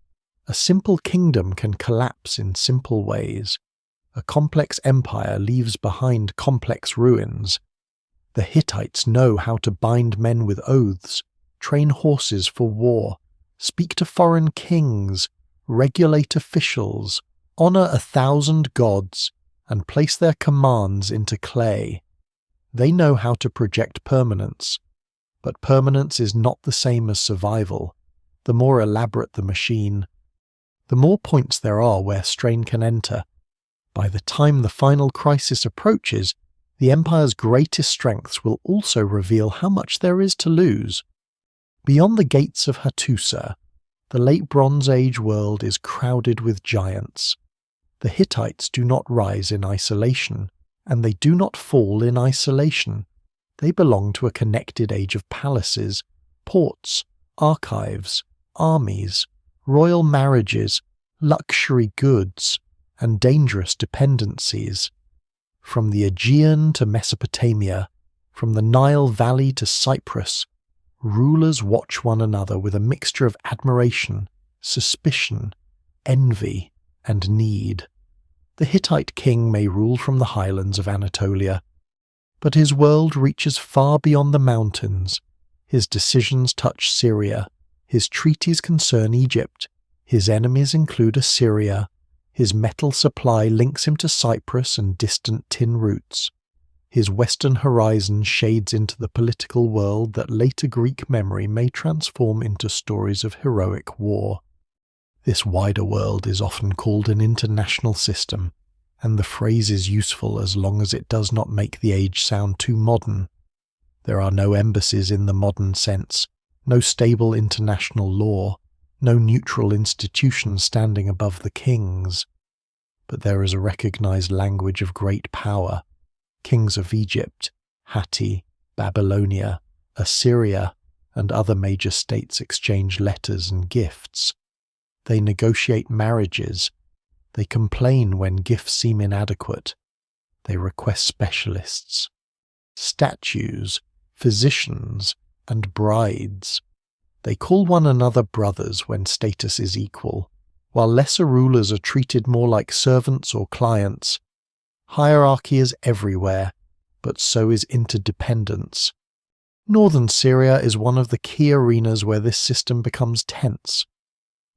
A simple kingdom can collapse in simple ways. A complex empire leaves behind complex ruins. The Hittites know how to bind men with oaths, train horses for war, speak to foreign kings, regulate officials, honor 1,000 gods, and place their commands into clay. They know how to project permanence, but permanence is not the same as survival. The more elaborate the machine, the more points there are where strain can enter. By the time the final crisis approaches, the Empire's greatest strengths will also reveal how much there is to lose. Beyond the gates of Hattusa, the Late Bronze Age world is crowded with giants. The Hittites do not rise in isolation, and they do not fall in isolation. They belong to a connected age of palaces, ports, archives, armies, royal marriages, luxury goods, and dangerous dependencies. From the Aegean to Mesopotamia, From the Nile Valley to Cyprus, rulers watch one another with a mixture of admiration, suspicion, envy, and need. The Hittite king may rule from the highlands of Anatolia, but his world reaches far beyond the mountains. His decisions touch Syria, his treaties concern Egypt, his enemies include Assyria, his metal supply links him to Cyprus and distant tin routes. His western horizon shades into the political world that later Greek memory may transform into stories of heroic war. This wider world is often called an international system, and the phrase is useful as long as it does not make the age sound too modern. There are no embassies in the modern sense, no stable international law, no neutral institution standing above the kings. But there is a recognized language of great power. Kings of Egypt, Hatti, Babylonia, Assyria, and other major states exchange letters and gifts. They negotiate marriages. They complain when gifts seem inadequate. They request specialists, statues, physicians, and brides. They call one another brothers when status is equal, while lesser rulers are treated more like servants or clients. Hierarchy is everywhere, but so is interdependence. Northern Syria is one of the key arenas where this system becomes tense.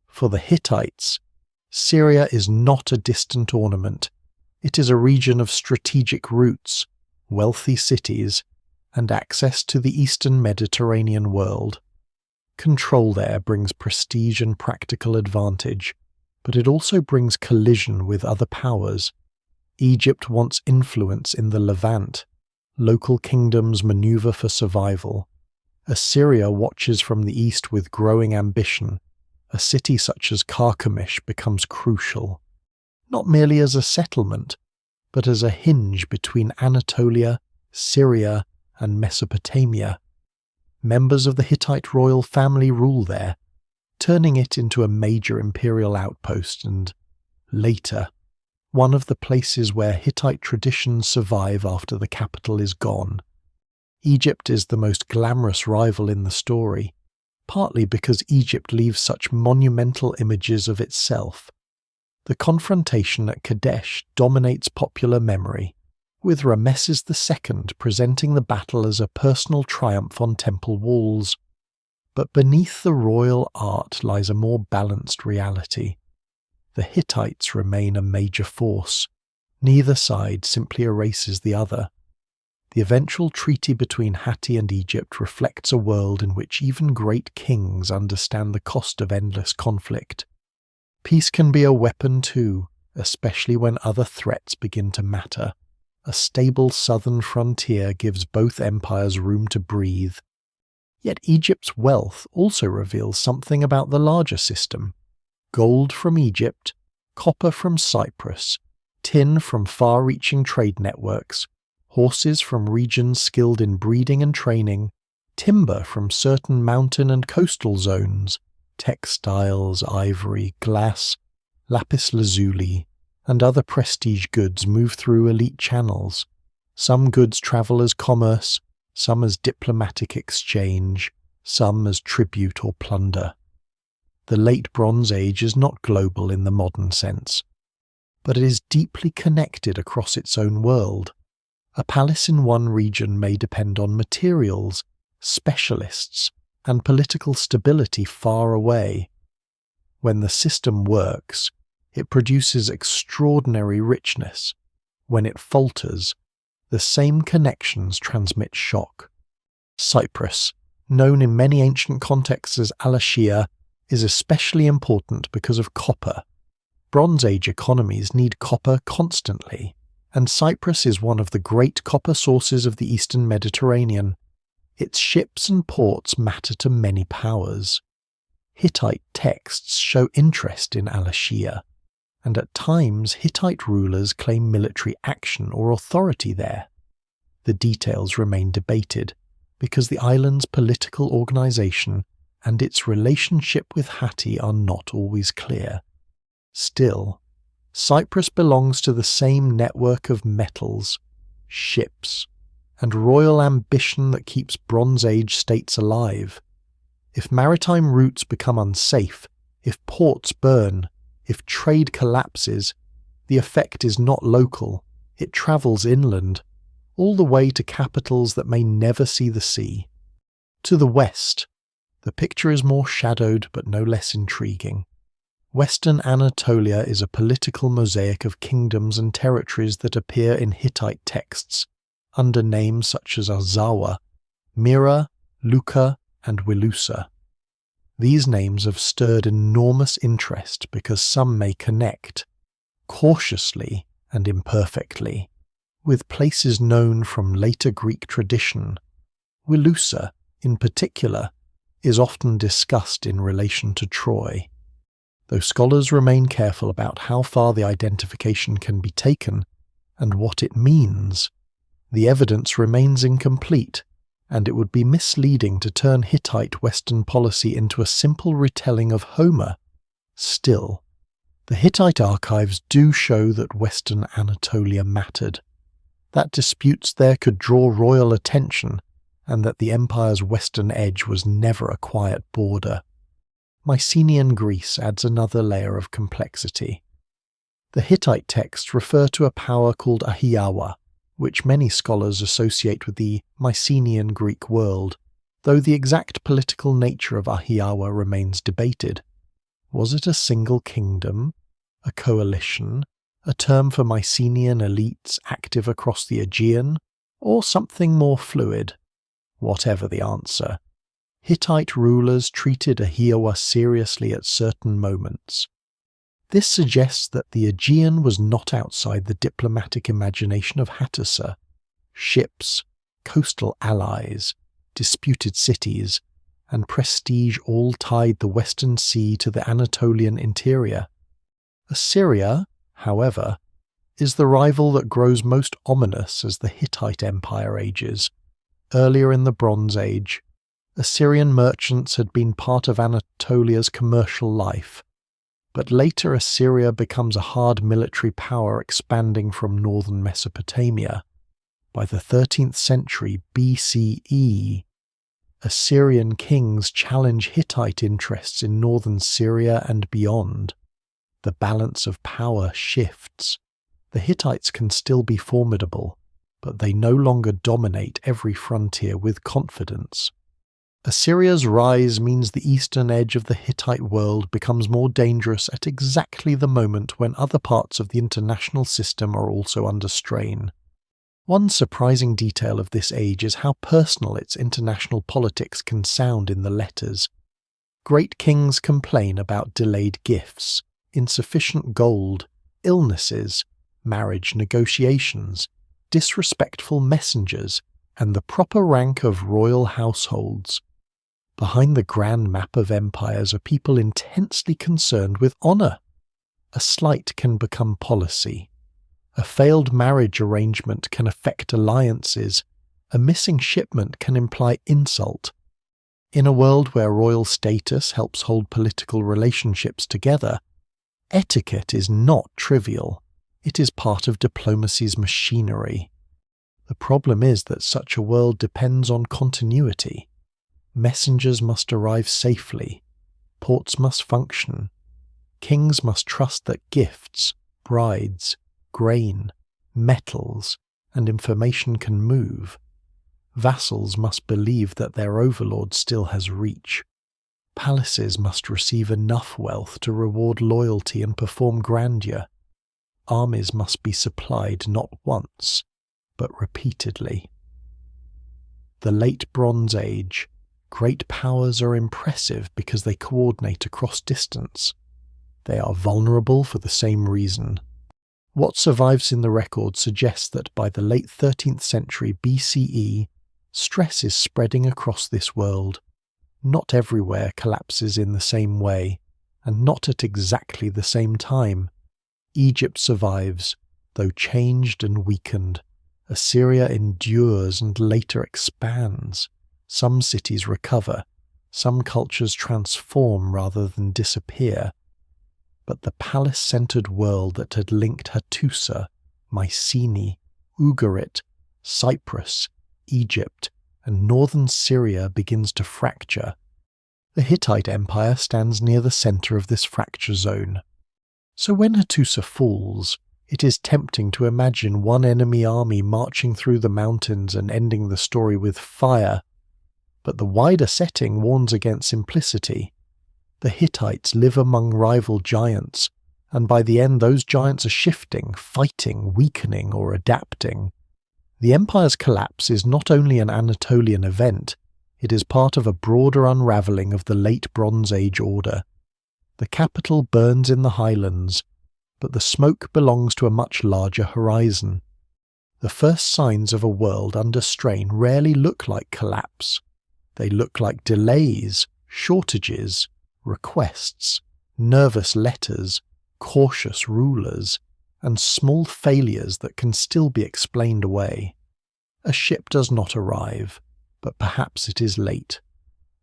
For the Hittites, Syria is not a distant ornament. It is a region of strategic routes, wealthy cities, and access to the eastern Mediterranean world. Control there brings prestige and practical advantage, but it also brings collision with other powers. Egypt wants influence in the Levant. Local kingdoms maneuver for survival. Assyria watches from the east with growing ambition. A city such as Carchemish becomes crucial, not merely as a settlement, but as a hinge between Anatolia, Syria, and Mesopotamia. Members of the Hittite royal family rule there, turning it into a major imperial outpost and, later, one of the places where Hittite traditions survive after the capital is gone. Egypt is the most glamorous rival in the story, partly because Egypt leaves such monumental images of itself. The confrontation at Kadesh dominates popular memory, with Rameses II presenting the battle as a personal triumph on temple walls. But beneath the royal art lies a more balanced reality. The Hittites remain a major force. Neither side simply erases the other. The eventual treaty between Hatti and Egypt reflects a world in which even great kings understand the cost of endless conflict. Peace can be a weapon too, especially when other threats begin to matter. A stable southern frontier gives both empires room to breathe. Yet Egypt's wealth also reveals something about the larger system. Gold from Egypt, copper from Cyprus, tin from far-reaching trade networks, horses from regions skilled in breeding and training, timber from certain mountain and coastal zones, textiles, ivory, glass, lapis lazuli, and other prestige goods move through elite channels. Some goods travel as commerce, some as diplomatic exchange, some as tribute or plunder. The Late Bronze Age is not global in the modern sense, but it is deeply connected across its own world. A palace in one region may depend on materials, specialists, and political stability far away. When the system works, it produces extraordinary richness. When it falters, the same connections transmit shock. Cyprus, known in many ancient contexts as Al-Ashir, is especially important because of copper. Bronze Age economies need copper constantly, and Cyprus is one of the great copper sources of the eastern Mediterranean. Its ships and ports matter to many powers. Hittite texts show interest in Al-Ashir, and at times Hittite rulers claim military action or authority there. The details remain debated, because the island's political organization and its relationship with Hatti are not always clear. Still, Cyprus belongs to the same network of metals, ships, and royal ambition that keeps Bronze Age states alive. If maritime routes become unsafe, if ports burn, if trade collapses, the effect is not local, it travels inland, all the way to capitals that may never see the sea. To the west, the picture is more shadowed but no less intriguing. Western Anatolia is a political mosaic of kingdoms and territories that appear in Hittite texts, under names such as Arzawa, Mira, Luka, and Wilusa. These names have stirred enormous interest because some may connect, cautiously and imperfectly, with places known from later Greek tradition. Wilusa, in particular, is often discussed in relation to Troy. Though scholars remain careful about how far the identification can be taken and what it means, the evidence remains incomplete, and it would be misleading to turn Hittite Western policy into a simple retelling of Homer. Still, the Hittite archives do show that Western Anatolia mattered, that disputes there could draw royal attention, and that the empire's western edge was never a quiet border. Mycenaean Greece adds another layer of complexity. The Hittite texts refer to a power called Ahiawa, which many scholars associate with the Mycenaean Greek world, though the exact political nature of Ahiawa remains debated. Was it a single kingdom, a coalition, a term for Mycenaean elites active across the Aegean, or something more fluid? Whatever the answer, Hittite rulers treated Ahiawa seriously at certain moments. This suggests that the Aegean was not outside the diplomatic imagination of Hattusa. Ships, coastal allies, disputed cities, and prestige all tied the Western Sea to the Anatolian interior. Assyria, however, is the rival that grows most ominous as the Hittite Empire ages. Earlier in the Bronze Age, Assyrian merchants had been part of Anatolia's commercial life, but later Assyria becomes a hard military power expanding from northern Mesopotamia. By the 13th century BCE, Assyrian kings challenge Hittite interests in northern Syria and beyond. The balance of power shifts. The Hittites can still be formidable, but they no longer dominate every frontier with confidence. Assyria's rise means the eastern edge of the Hittite world becomes more dangerous at exactly the moment when other parts of the international system are also under strain. One surprising detail of this age is how personal its international politics can sound in the letters. Great kings complain about delayed gifts, insufficient gold, illnesses, marriage negotiations, disrespectful messengers, and the proper rank of royal households. Behind the grand map of empires are people intensely concerned with honour. A slight can become policy. A failed marriage arrangement can affect alliances. A missing shipment can imply insult. In a world where royal status helps hold political relationships together, etiquette is not trivial. It is part of diplomacy's machinery. The problem is that such a world depends on continuity. Messengers must arrive safely. Ports must function. Kings must trust that gifts, brides, grain, metals, and information can move. Vassals must believe that their overlord still has reach. Palaces must receive enough wealth to reward loyalty and perform grandeur. Armies must be supplied not once, but repeatedly. The Late Bronze Age. Great powers are impressive because they coordinate across distance. They are vulnerable for the same reason. What survives in the record suggests that by the late 13th century BCE, stress is spreading across this world. Not everywhere collapses in the same way, and not at exactly the same time. Egypt survives, though changed and weakened. Assyria endures and later expands. Some cities recover, some cultures transform rather than disappear. But the palace-centered world that had linked Hattusa, Mycenae, Ugarit, Cyprus, Egypt, and northern Syria begins to fracture. The Hittite Empire stands near the center of this fracture zone. So when Hattusa falls, it is tempting to imagine one enemy army marching through the mountains and ending the story with fire. But the wider setting warns against simplicity. The Hittites live among rival giants, and by the end those giants are shifting, fighting, weakening, or adapting. The empire's collapse is not only an Anatolian event, it is part of a broader unravelling of the late Bronze Age order. The capital burns in the highlands, but the smoke belongs to a much larger horizon. The first signs of a world under strain rarely look like collapse. They look like delays, shortages, requests, nervous letters, cautious rulers, and small failures that can still be explained away. A ship does not arrive, but perhaps it is late.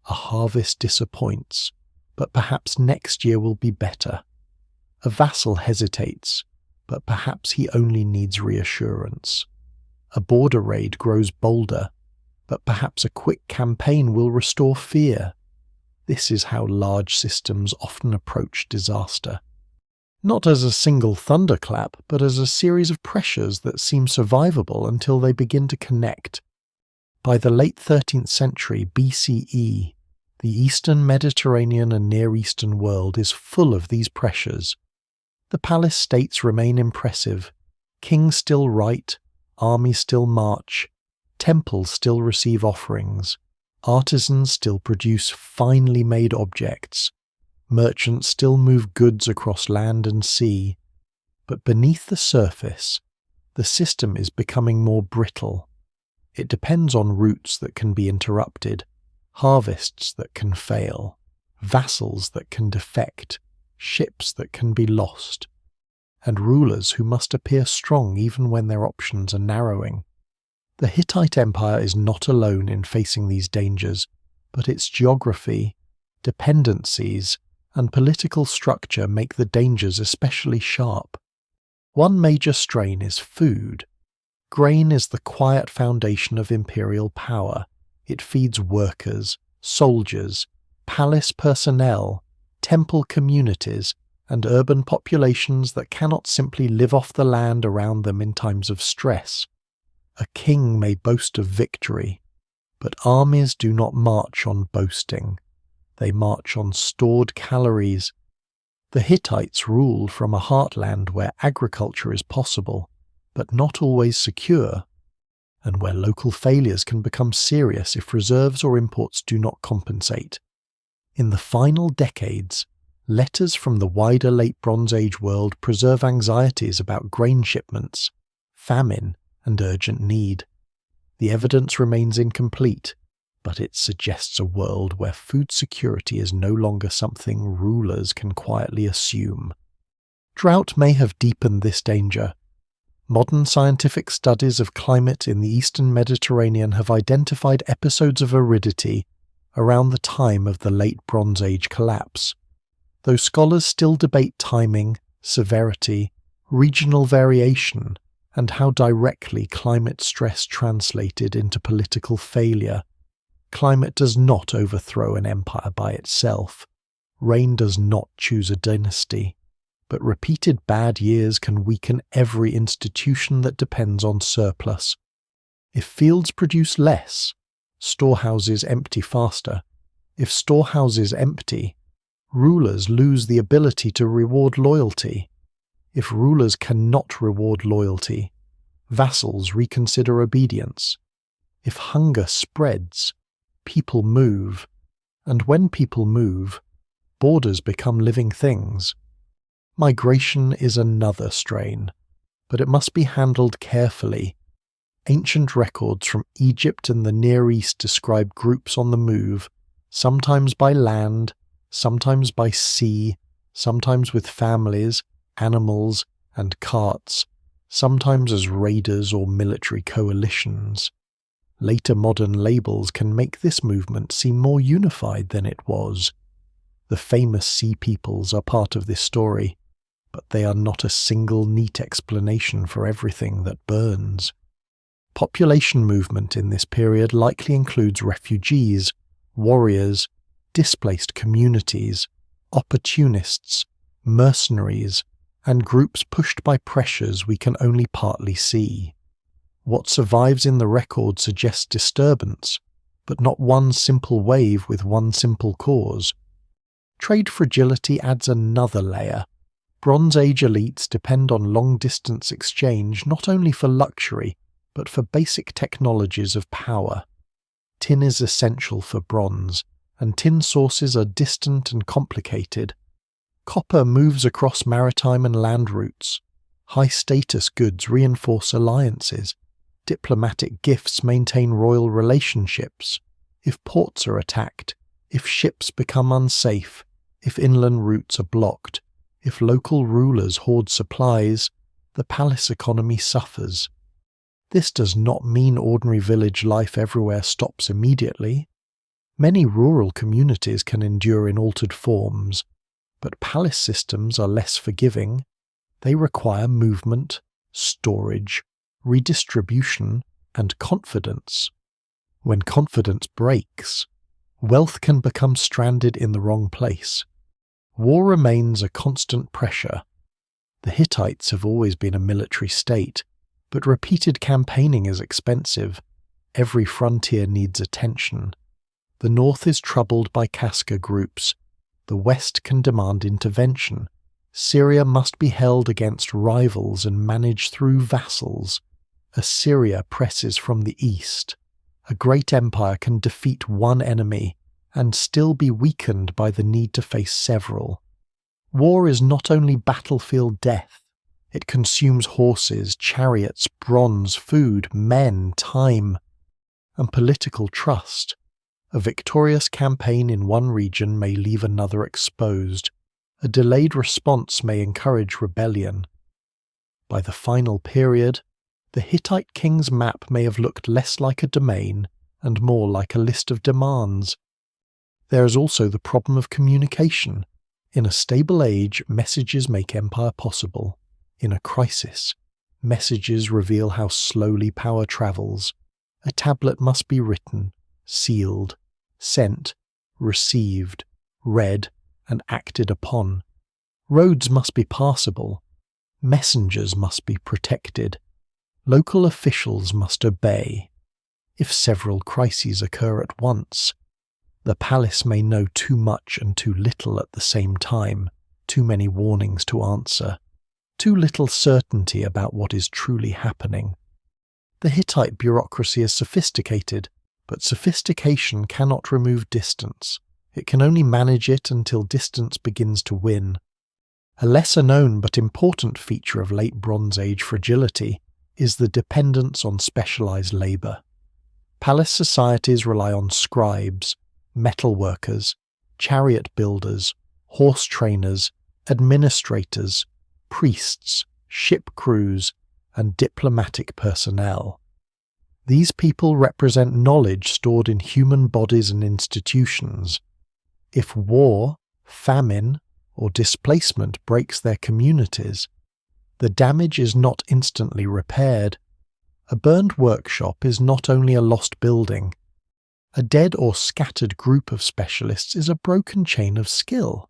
A harvest disappoints, but perhaps next year will be better. A vassal hesitates, but perhaps he only needs reassurance. A border raid grows bolder, but perhaps a quick campaign will restore fear. This is how large systems often approach disaster. Not as a single thunderclap, but as a series of pressures that seem survivable until they begin to connect. By the late 13th century BCE, the Eastern Mediterranean and Near Eastern world is full of these pressures. The palace states remain impressive, kings still write, armies still march, temples still receive offerings, artisans still produce finely made objects, merchants still move goods across land and sea, but beneath the surface, the system is becoming more brittle. It depends on routes that can be interrupted, harvests that can fail, vassals that can defect, ships that can be lost, and rulers who must appear strong even when their options are narrowing. The Hittite Empire is not alone in facing these dangers, but its geography, dependencies, and political structure make the dangers especially sharp. One major strain is food. Grain is the quiet foundation of imperial power. It feeds workers, soldiers, palace personnel, temple communities, and urban populations that cannot simply live off the land around them in times of stress. A king may boast of victory, but armies do not march on boasting. They march on stored calories. The Hittites ruled from a heartland where agriculture is possible, but not always secure, and where local failures can become serious if reserves or imports do not compensate. In the final decades, letters from the wider Late Bronze Age world preserve anxieties about grain shipments, famine, and urgent need. The evidence remains incomplete, but it suggests a world where food security is no longer something rulers can quietly assume. Drought may have deepened this danger. Modern scientific studies of climate in the Eastern Mediterranean have identified episodes of aridity around the time of the Late Bronze Age collapse. Though scholars still debate timing, severity, regional variation, and how directly climate stress translated into political failure, climate does not overthrow an empire by itself. Rain does not choose a dynasty, but repeated bad years can weaken every institution that depends on surplus. If fields produce less, storehouses empty faster. If storehouses empty, rulers lose the ability to reward loyalty. If rulers cannot reward loyalty, vassals reconsider obedience. If hunger spreads, people move, and when people move, borders become living things. Migration is another strain, but it must be handled carefully. Ancient records from Egypt and the Near East describe groups on the move, sometimes by land, sometimes by sea, sometimes with families, animals, and carts, sometimes as raiders or military coalitions. Later modern labels can make this movement seem more unified than it was. The famous sea peoples are part of this story, but they are not a single neat explanation for everything that burns. Population movement in this period likely includes refugees, warriors, displaced communities, opportunists, mercenaries, and groups pushed by pressures we can only partly see. What survives in the record suggests disturbance, but not one simple wave with one simple cause. Trade fragility adds another layer. Bronze Age elites depend on long-distance exchange not only for luxury, but for basic technologies of power. Tin is essential for bronze, and tin sources are distant and complicated. Copper moves across maritime and land routes. High-status goods reinforce alliances. Diplomatic gifts maintain royal relationships. If ports are attacked, if ships become unsafe, if inland routes are blocked, if local rulers hoard supplies, the palace economy suffers. This does not mean ordinary village life everywhere stops immediately. Many rural communities can endure in altered forms, but palace systems are less forgiving. They require movement, storage, redistribution, and confidence. When confidence breaks, wealth can become stranded in the wrong place. War remains a constant pressure. The Hittites have always been a military state, but repeated campaigning is expensive. Every frontier needs attention. The north is troubled by Kaska groups. The west can demand intervention. Syria must be held against rivals and managed through vassals. Assyria presses from the east. A great empire can defeat one enemy and still be weakened by the need to face several. War is not only battlefield death. It consumes horses, chariots, bronze, food, men, time, and political trust. A victorious campaign in one region may leave another exposed. A delayed response may encourage rebellion. By the final period, the Hittite king's map may have looked less like a domain and more like a list of demands. There is also the problem of communication. In a stable age, messages make empire possible. In a crisis, messages reveal how slowly power travels. A tablet must be written, sealed, sent, received, read, and acted upon. Roads must be passable. Messengers must be protected. Local officials must obey. If several crises occur at once, the palace may know too much and too little at the same time, too many warnings to answer, too little certainty about what is truly happening. The Hittite bureaucracy is sophisticated, but sophistication cannot remove distance. It can only manage it until distance begins to win. A lesser-known but important feature of late Bronze Age fragility is the dependence on specialized labor. Palace societies rely on scribes, metal workers, chariot builders, horse trainers, administrators, priests, ship crews, and diplomatic personnel. These people represent knowledge stored in human bodies and institutions. If war, famine, or displacement breaks their communities, the damage is not instantly repaired. A burned workshop is not only a lost building. A dead or scattered group of specialists is a broken chain of skill.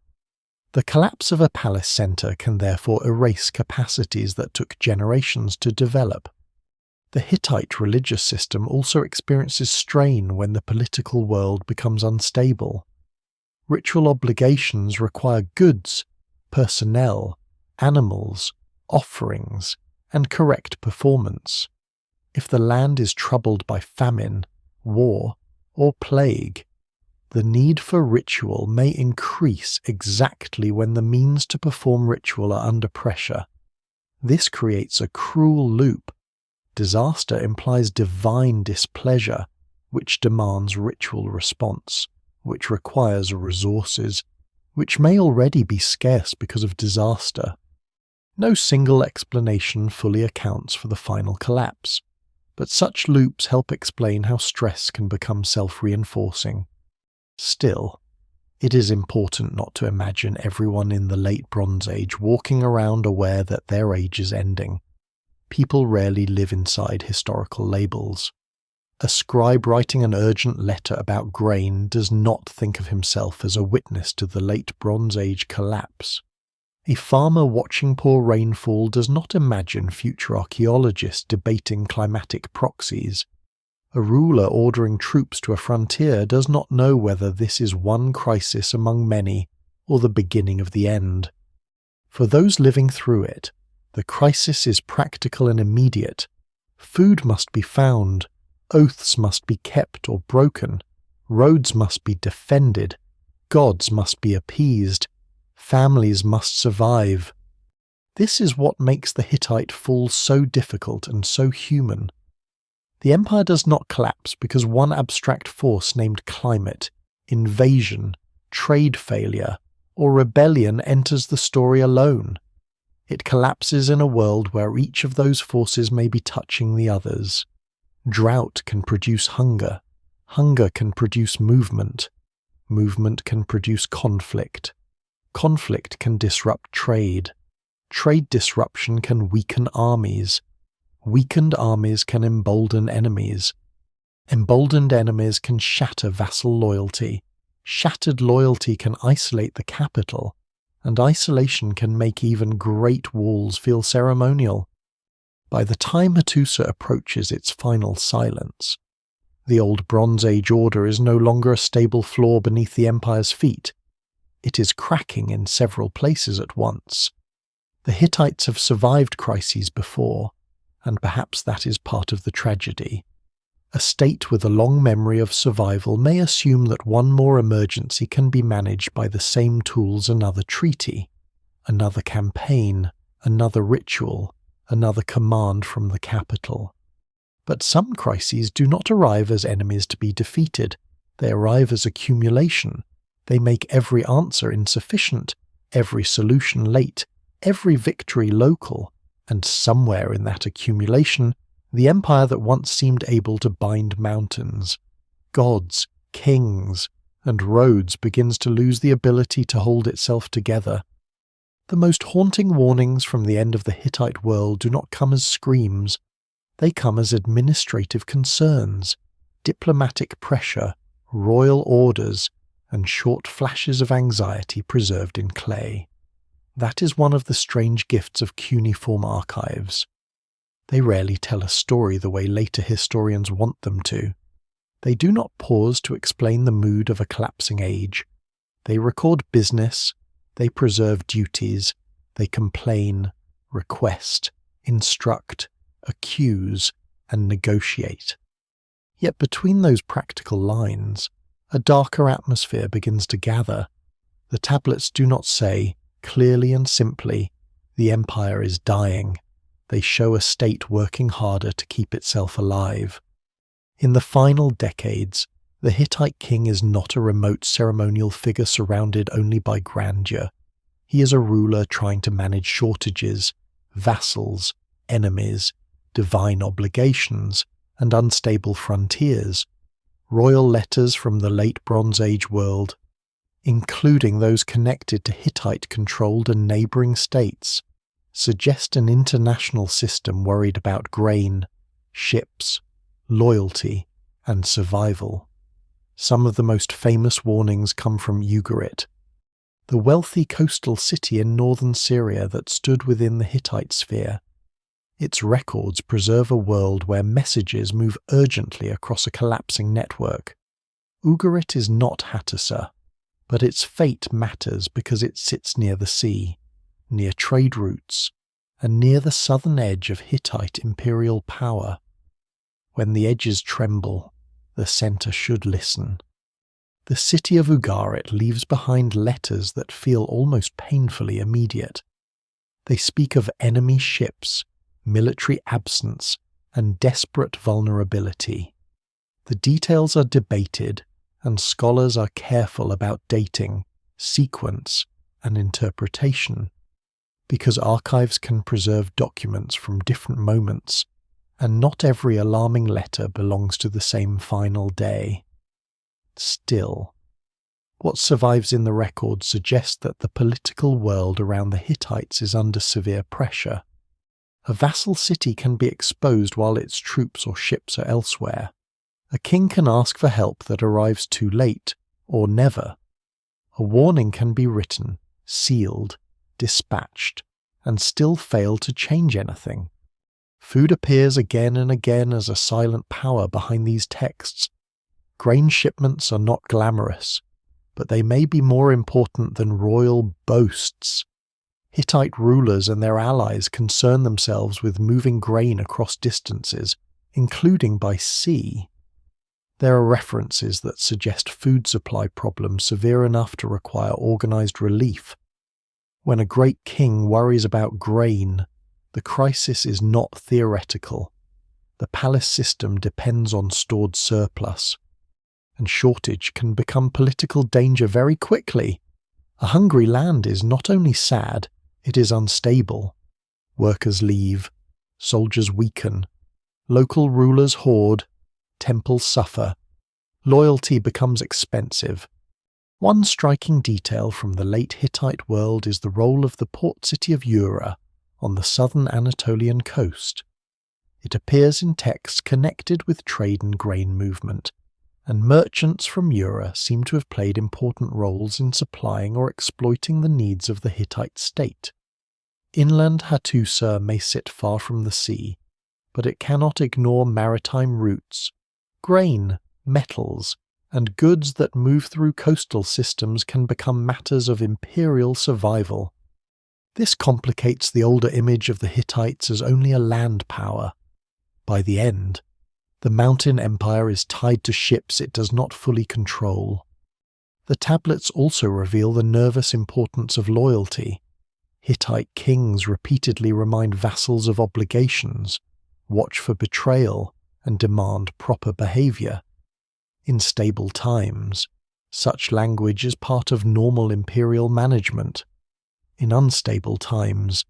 The collapse of a palace centre can therefore erase capacities that took generations to develop. The Hittite religious system also experiences strain when the political world becomes unstable. Ritual obligations require goods, personnel, animals, offerings, and correct performance. If the land is troubled by famine, war, or plague, the need for ritual may increase exactly when the means to perform ritual are under pressure. This creates a cruel loop. Disaster implies divine displeasure, which demands ritual response, which requires resources, which may already be scarce because of disaster. No single explanation fully accounts for the final collapse, but such loops help explain how stress can become self-reinforcing. Still, it is important not to imagine everyone in the late Bronze Age walking around aware that their age is ending. people rarely live inside historical labels. A scribe writing an urgent letter about grain does not think of himself as a witness to the late Bronze Age collapse. A farmer watching poor rainfall does not imagine future archaeologists debating climatic proxies. A ruler ordering troops to a frontier does not know whether this is one crisis among many or the beginning of the end. For those living through it, the crisis is practical and immediate. Food must be found, oaths must be kept or broken, roads must be defended, gods must be appeased, families must survive. This is what makes the Hittite fall so difficult and so human. The empire does not collapse because one abstract force named climate, invasion, trade failure, or rebellion enters the story alone. It collapses in a world where each of those forces may be touching the others. Drought can produce hunger. Hunger can produce movement. Movement can produce conflict. Conflict can disrupt trade. Trade disruption can weaken armies. Weakened armies can embolden enemies. Emboldened enemies can shatter vassal loyalty. Shattered loyalty can isolate the capital, and isolation can make even great walls feel ceremonial. By the time Hattusa approaches its final silence, the old Bronze Age order is no longer a stable floor beneath the empire's feet. It is cracking in several places at once. The Hittites have survived crises before, and perhaps that is part of the tragedy. A state with a long memory of survival may assume that one more emergency can be managed by the same tools another treaty, another campaign, another ritual, another command from the capital. But some crises do not arrive as enemies to be defeated. They arrive as accumulation. They make every answer insufficient, every solution late, every victory local, and somewhere in that accumulation, the empire that once seemed able to bind mountains, gods, kings, and roads begins to lose the ability to hold itself together. The most haunting warnings from the end of the Hittite world do not come as screams. They come as administrative concerns, diplomatic pressure, royal orders, and short flashes of anxiety preserved in clay. That is one of the strange gifts of cuneiform archives. They rarely tell a story the way later historians want them to. They do not pause to explain the mood of a collapsing age. They record business, they preserve duties, they complain, request, instruct, accuse, and negotiate. Yet between those practical lines, a darker atmosphere begins to gather. The tablets do not say, clearly and simply, the empire is dying. They show a state working harder to keep itself alive. In the final decades, the Hittite king is not a remote ceremonial figure surrounded only by grandeur. He is a ruler trying to manage shortages, vassals, enemies, divine obligations, and unstable frontiers. Royal letters from the late Bronze Age world, including those connected to Hittite-controlled and neighbouring states, suggest an international system worried about grain, ships, loyalty, and survival. Some of the most famous warnings come from Ugarit, the wealthy coastal city in northern Syria that stood within the Hittite sphere. Its records preserve a world where messages move urgently across a collapsing network. Ugarit is not Hattusa, but its fate matters because it sits near the sea, near trade routes, and near the southern edge of Hittite imperial power. When the edges tremble, the centre should listen. The city of Ugarit leaves behind letters that feel almost painfully immediate. They speak of enemy ships, military absence, and desperate vulnerability. The details are debated, and scholars are careful about dating, sequence, and interpretation, because archives can preserve documents from different moments, and not every alarming letter belongs to the same final day. Still, what survives in the record suggests that the political world around the Hittites is under severe pressure. A vassal city can be exposed while its troops or ships are elsewhere. A king can ask for help that arrives too late, or never. A warning can be written, sealed, dispatched, and still fail to change anything. Food appears again and again as a silent power behind these texts. Grain shipments are not glamorous, but they may be more important than royal boasts. Hittite rulers and their allies concern themselves with moving grain across distances, including by sea. There are references that suggest food supply problems severe enough to require organized relief. When a great king worries about grain, the crisis is not theoretical. The palace system depends on stored surplus, and shortage can become political danger very quickly. A hungry land is not only sad, it is unstable. Workers leave, soldiers weaken, local rulers hoard, temples suffer, loyalty becomes expensive. One striking detail from the late Hittite world is the role of the port city of Ura on the southern Anatolian coast. It appears in texts connected with trade and grain movement, and merchants from Ura seem to have played important roles in supplying or exploiting the needs of the Hittite state. Inland Hattusa may sit far from the sea, but it cannot ignore maritime routes. Grain, metals, and goods that move through coastal systems can become matters of imperial survival. This complicates the older image of the Hittites as only a land power. By the end, the mountain empire is tied to ships it does not fully control. The tablets also reveal the nervous importance of loyalty. Hittite kings repeatedly remind vassals of obligations, watch for betrayal, and demand proper behavior. In stable times, such language is part of normal imperial management. In unstable times,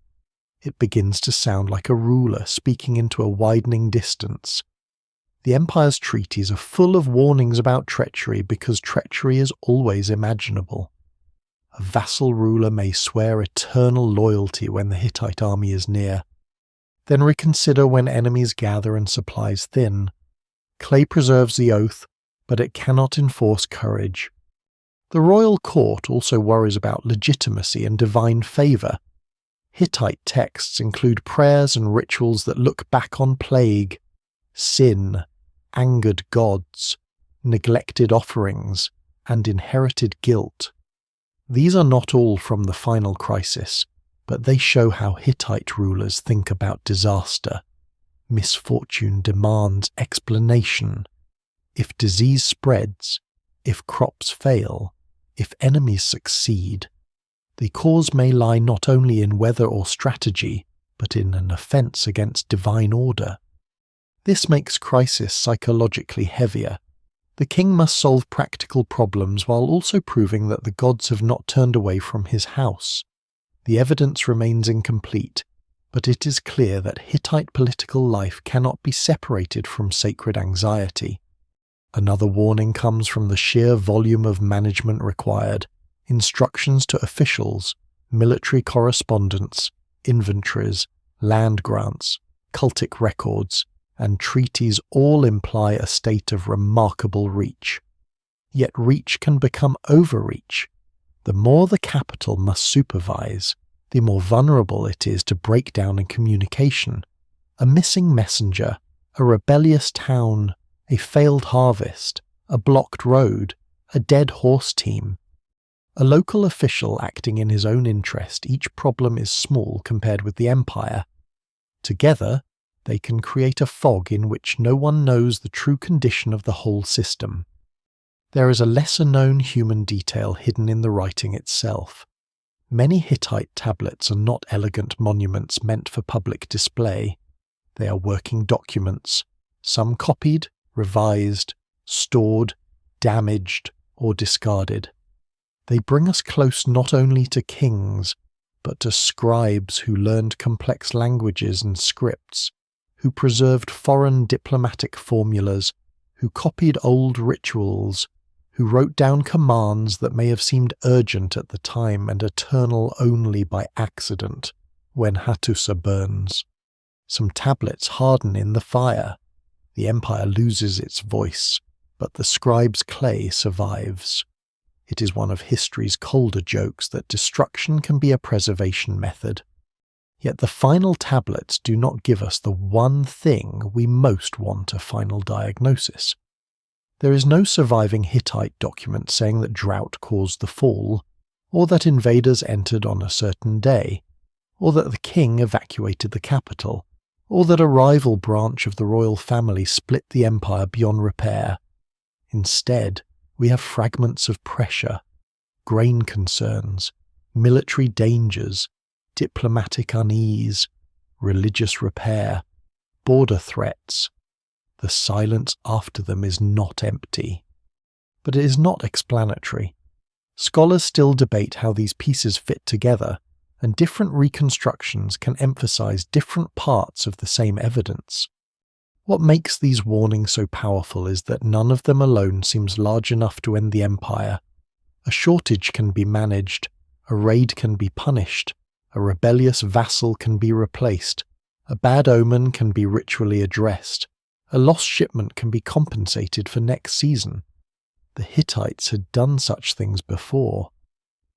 it begins to sound like a ruler speaking into a widening distance. The empire's treaties are full of warnings about treachery because treachery is always imaginable. A vassal ruler may swear eternal loyalty when the Hittite army is near, then reconsider when enemies gather and supplies thin. Clay preserves the oath, but it cannot enforce courage. The royal court also worries about legitimacy and divine favour. Hittite texts include prayers and rituals that look back on plague, sin, angered gods, neglected offerings, and inherited guilt. These are not all from the final crisis, but they show how Hittite rulers think about disaster. Misfortune demands explanation. If disease spreads, if crops fail, if enemies succeed, the cause may lie not only in weather or strategy, but in an offence against divine order. This makes crisis psychologically heavier. The king must solve practical problems while also proving that the gods have not turned away from his house. The evidence remains incomplete, but it is clear that Hittite political life cannot be separated from sacred anxiety. Another warning comes from the sheer volume of management required. Instructions to officials, military correspondence, inventories, land grants, cultic records, and treaties all imply a state of remarkable reach. Yet reach can become overreach. The more the capital must supervise, the more vulnerable it is to breakdown in communication. A missing messenger, a rebellious town, a failed harvest, a blocked road, a dead horse team. A local official acting in his own interest, each problem is small compared with the empire. Together, they can create a fog in which no one knows the true condition of the whole system. There is a lesser-known human detail hidden in the writing itself. Many Hittite tablets are not elegant monuments meant for public display. They are working documents, some copied, revised, stored, damaged, or discarded. They bring us close not only to kings, but to scribes who learned complex languages and scripts, who preserved foreign diplomatic formulas, who copied old rituals, who wrote down commands that may have seemed urgent at the time and eternal only by accident when Hattusa burns. Some tablets harden in the fire. The empire loses its voice, but the scribe's clay survives. It is one of history's colder jokes that destruction can be a preservation method. Yet the final tablets do not give us the one thing we most want: a final diagnosis. There is no surviving Hittite document saying that drought caused the fall, or that invaders entered on a certain day, or that the king evacuated the capital, or that a rival branch of the royal family split the empire beyond repair. Instead, we have fragments of pressure, grain concerns, military dangers, diplomatic unease, religious repair, border threats. The silence after them is not empty. But it is not explanatory. Scholars still debate how these pieces fit together, and different reconstructions can emphasize different parts of the same evidence. What makes these warnings so powerful is that none of them alone seems large enough to end the empire. A shortage can be managed, a raid can be punished, a rebellious vassal can be replaced, a bad omen can be ritually addressed, a lost shipment can be compensated for next season. The Hittites had done such things before,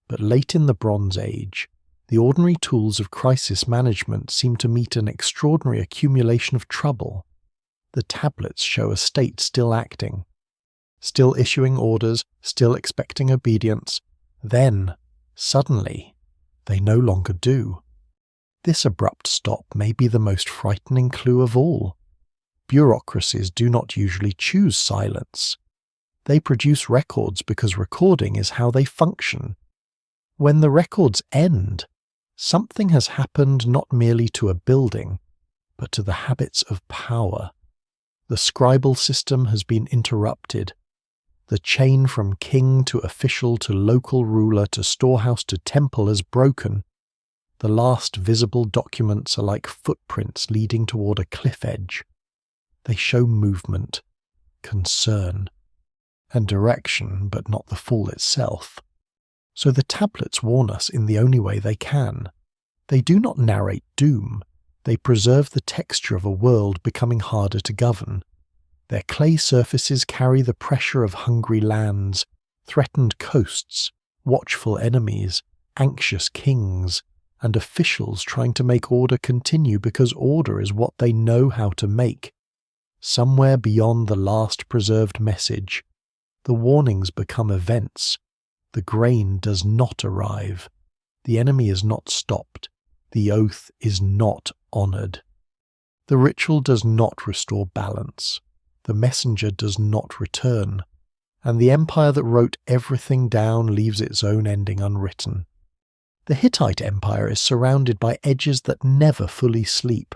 but late in the Bronze Age, the ordinary tools of crisis management seem to meet an extraordinary accumulation of trouble. The tablets show a state still acting, still issuing orders, still expecting obedience. Then, suddenly, they no longer do. This abrupt stop may be the most frightening clue of all. Bureaucracies do not usually choose silence. They produce records because recording is how they function. When the records end, something has happened not merely to a building, but to the habits of power. The scribal system has been interrupted. The chain from king to official to local ruler to storehouse to temple is broken. The last visible documents are like footprints leading toward a cliff edge. They show movement, concern, and direction, but not the fall itself. So the tablets warn us in the only way they can. They do not narrate doom. They preserve the texture of a world becoming harder to govern. Their clay surfaces carry the pressure of hungry lands, threatened coasts, watchful enemies, anxious kings, and officials trying to make order continue because order is what they know how to make. Somewhere beyond the last preserved message, the warnings become events. The grain does not arrive. The enemy is not stopped. The oath is not honored. The ritual does not restore balance. The messenger does not return. And the empire that wrote everything down leaves its own ending unwritten. The Hittite Empire is surrounded by edges that never fully sleep.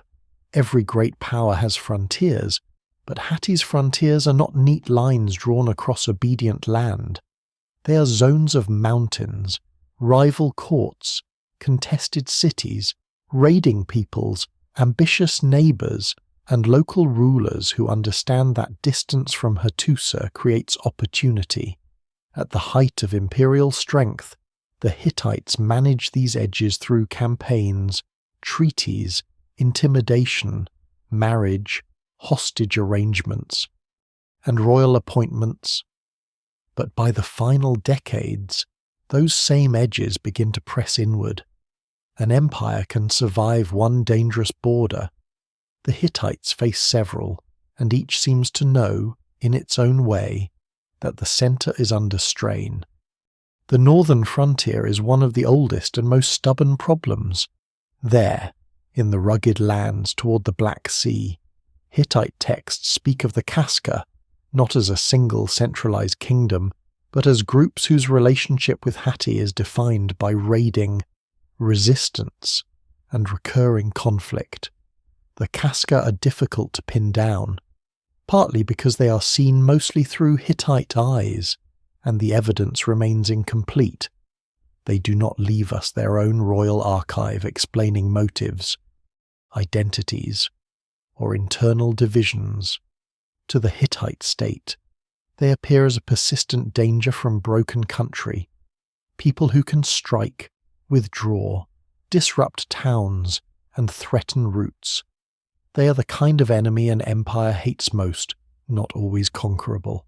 Every great power has frontiers, but Hatti's frontiers are not neat lines drawn across obedient land. They are zones of mountains, rival courts, contested cities, raiding peoples, ambitious neighbors, and local rulers who understand that distance from Hattusa creates opportunity. At the height of imperial strength, the Hittites manage these edges through campaigns, treaties, intimidation, marriage, hostage arrangements, and royal appointments. But by the final decades, those same edges begin to press inward. An empire can survive one dangerous border. The Hittites face several, and each seems to know, in its own way, that the center is under strain. The northern frontier is one of the oldest and most stubborn problems. There, in the rugged lands toward the Black Sea, Hittite texts speak of the Casca, not as a single centralized kingdom, but as groups whose relationship with Hatti is defined by raiding, resistance, and recurring conflict. The Casca are difficult to pin down, partly because they are seen mostly through Hittite eyes, and the evidence remains incomplete. They do not leave us their own royal archive explaining motives, identities, or internal divisions. To the Hittite state, they appear as a persistent danger from broken country, people who can strike, withdraw, disrupt towns, and threaten routes. They are the kind of enemy an empire hates most, not always conquerable,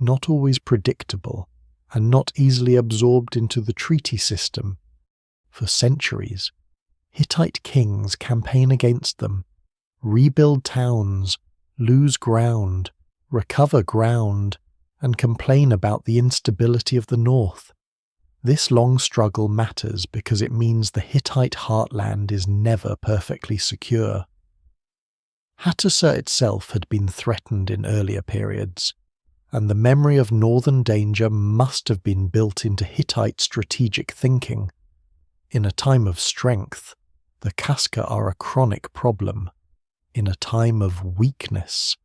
not always predictable, and not easily absorbed into the treaty system. For centuries, Hittite kings campaign against them, rebuild towns, lose ground, recover ground, and complain about the instability of the north. This long struggle matters because it means the Hittite heartland is never perfectly secure. Hattusa itself had been threatened in earlier periods, and the memory of northern danger must have been built into Hittite strategic thinking. In a time of strength, the Kaska are a chronic problem. In a time of weakness,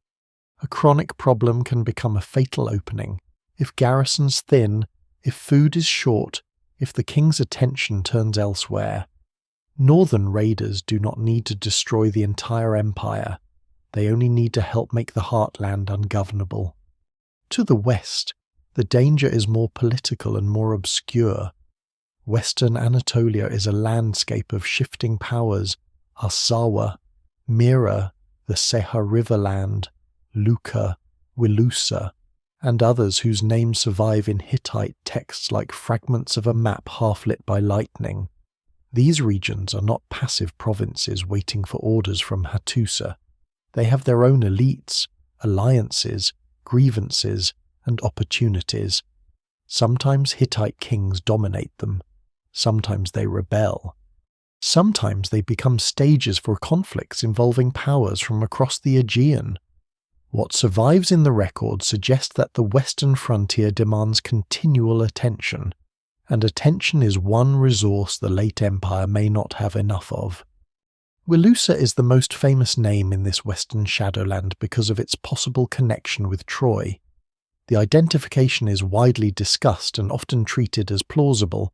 a chronic problem can become a fatal opening if garrisons thin, if food is short, if the king's attention turns elsewhere. Northern raiders do not need to destroy the entire empire. They only need to help make the heartland ungovernable. To the west, the danger is more political and more obscure. Western Anatolia is a landscape of shifting powers: Arsawa, Mira, the Seha Riverland, Luka, Wilusa, and others whose names survive in Hittite texts like fragments of a map half-lit by lightning. These regions are not passive provinces waiting for orders from Hattusa. They have their own elites, alliances, grievances, and opportunities. Sometimes Hittite kings dominate them. Sometimes they rebel. Sometimes they become stages for conflicts involving powers from across the Aegean. What survives in the record suggests that the western frontier demands continual attention, and attention is one resource the late empire may not have enough of. Wilusa is the most famous name in this western shadowland because of its possible connection with Troy. The identification is widely discussed and often treated as plausible,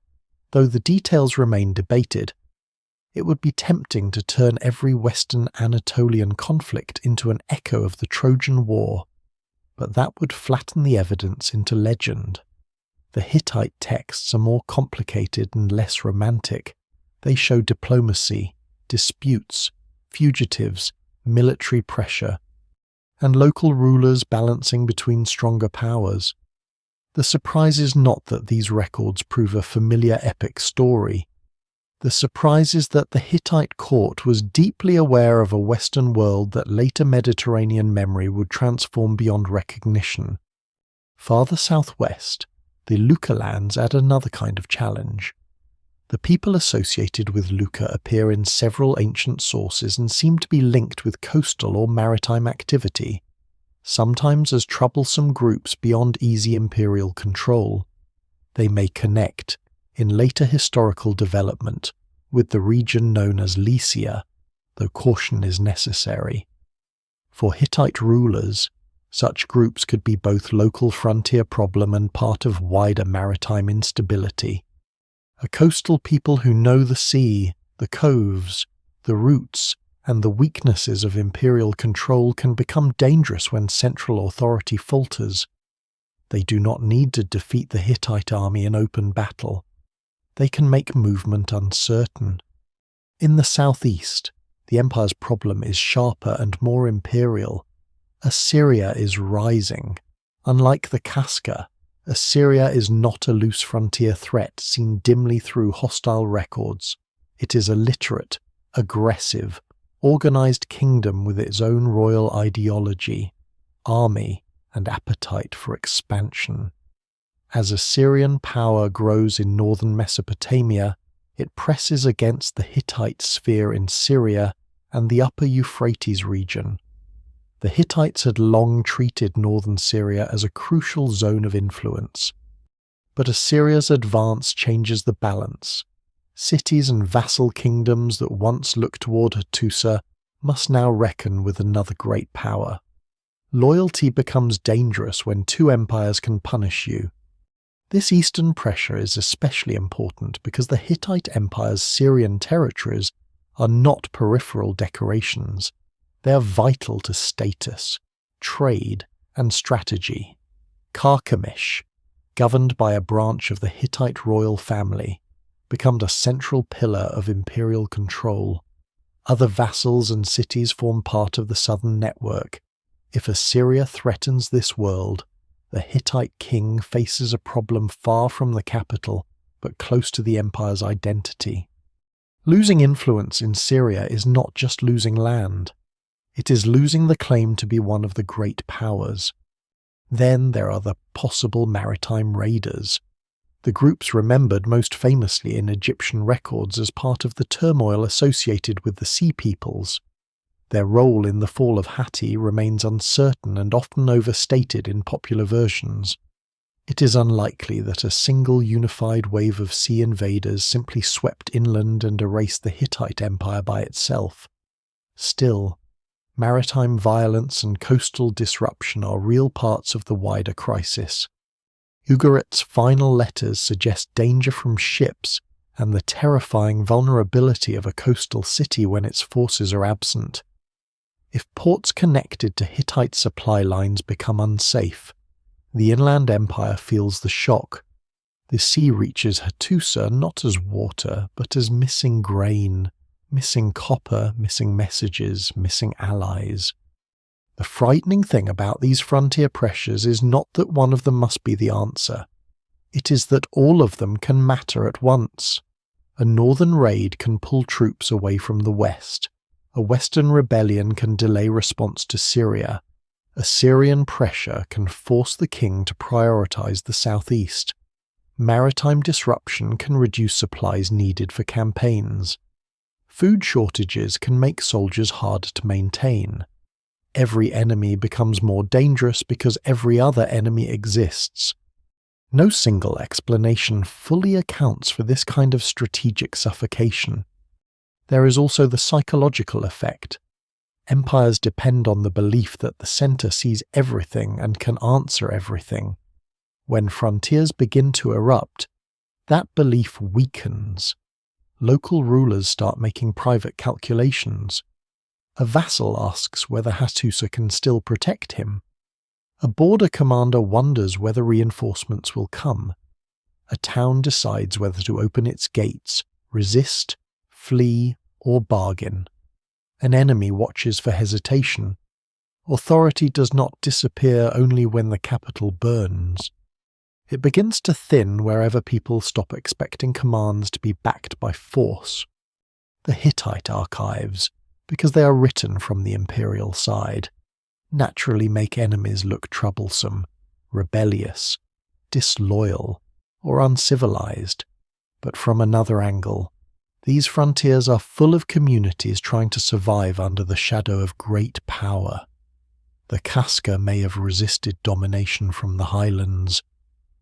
though the details remain debated. It would be tempting to turn every Western Anatolian conflict into an echo of the Trojan War, but that would flatten the evidence into legend. The Hittite texts are more complicated and less romantic. They show diplomacy, disputes, fugitives, military pressure, and local rulers balancing between stronger powers. The surprise is not that these records prove a familiar epic story. The surprise is that the Hittite court was deeply aware of a Western world that later Mediterranean memory would transform beyond recognition. Farther southwest, the Luka lands add another kind of challenge. The people associated with Luka appear in several ancient sources and seem to be linked with coastal or maritime activity, sometimes as troublesome groups beyond easy imperial control. They may connect, in later historical development, with the region known as Lycia, though caution is necessary. For Hittite rulers, such groups could be both local frontier problem and part of wider maritime instability. A coastal people who know the sea, the coves, the routes, and the weaknesses of imperial control can become dangerous when central authority falters. They do not need to defeat the Hittite army in open battle. They can make movement uncertain. In the southeast, the empire's problem is sharper and more imperial. Assyria is rising. Unlike the Kaska, Assyria is not a loose frontier threat seen dimly through hostile records. It is a literate, aggressive, organized kingdom with its own royal ideology, army, and appetite for expansion. As Assyrian power grows in northern Mesopotamia, it presses against the Hittite sphere in Syria and the upper Euphrates region. The Hittites had long treated northern Syria as a crucial zone of influence. But Assyria's advance changes the balance. Cities and vassal kingdoms that once looked toward Hattusa must now reckon with another great power. Loyalty becomes dangerous when two empires can punish you. This eastern pressure is especially important because the Hittite Empire's Syrian territories are not peripheral decorations. They are vital to status, trade, and strategy. Carchemish, governed by a branch of the Hittite royal family, became a central pillar of imperial control. Other vassals and cities form part of the southern network. If Assyria threatens this world, the Hittite king faces a problem far from the capital, but close to the empire's identity. Losing influence in Syria is not just losing land. It is losing the claim to be one of the great powers. Then there are the possible maritime raiders. The groups remembered most famously in Egyptian records as part of the turmoil associated with the Sea Peoples. Their role in the fall of Hatti remains uncertain and often overstated in popular versions. It is unlikely that a single unified wave of sea invaders simply swept inland and erased the Hittite Empire by itself. Still, maritime violence and coastal disruption are real parts of the wider crisis. Ugarit's final letters suggest danger from ships and the terrifying vulnerability of a coastal city when its forces are absent. If ports connected to Hittite supply lines become unsafe, the inland empire feels the shock. The sea reaches Hattusa not as water, but as missing grain, missing copper, missing messages, missing allies. The frightening thing about these frontier pressures is not that one of them must be the answer. It is that all of them can matter at once. A northern raid can pull troops away from the west. A western rebellion can delay response to Syria. Assyrian pressure can force the king to prioritize the southeast. Maritime disruption can reduce supplies needed for campaigns. Food shortages can make soldiers harder to maintain. Every enemy becomes more dangerous because every other enemy exists. No single explanation fully accounts for this kind of strategic suffocation. There is also the psychological effect. Empires depend on the belief that the center sees everything and can answer everything. When frontiers begin to erupt, that belief weakens. Local rulers start making private calculations. A vassal asks whether Hattusa can still protect him. A border commander wonders whether reinforcements will come. A town decides whether to open its gates, resist, flee, or bargain. An enemy watches for hesitation. Authority does not disappear only when the capital burns. It begins to thin wherever people stop expecting commands to be backed by force. The Hittite archives, because they are written from the imperial side, naturally make enemies look troublesome, rebellious, disloyal, or uncivilized. But from another angle, these frontiers are full of communities trying to survive under the shadow of great power. The Kaska may have resisted domination from the highlands.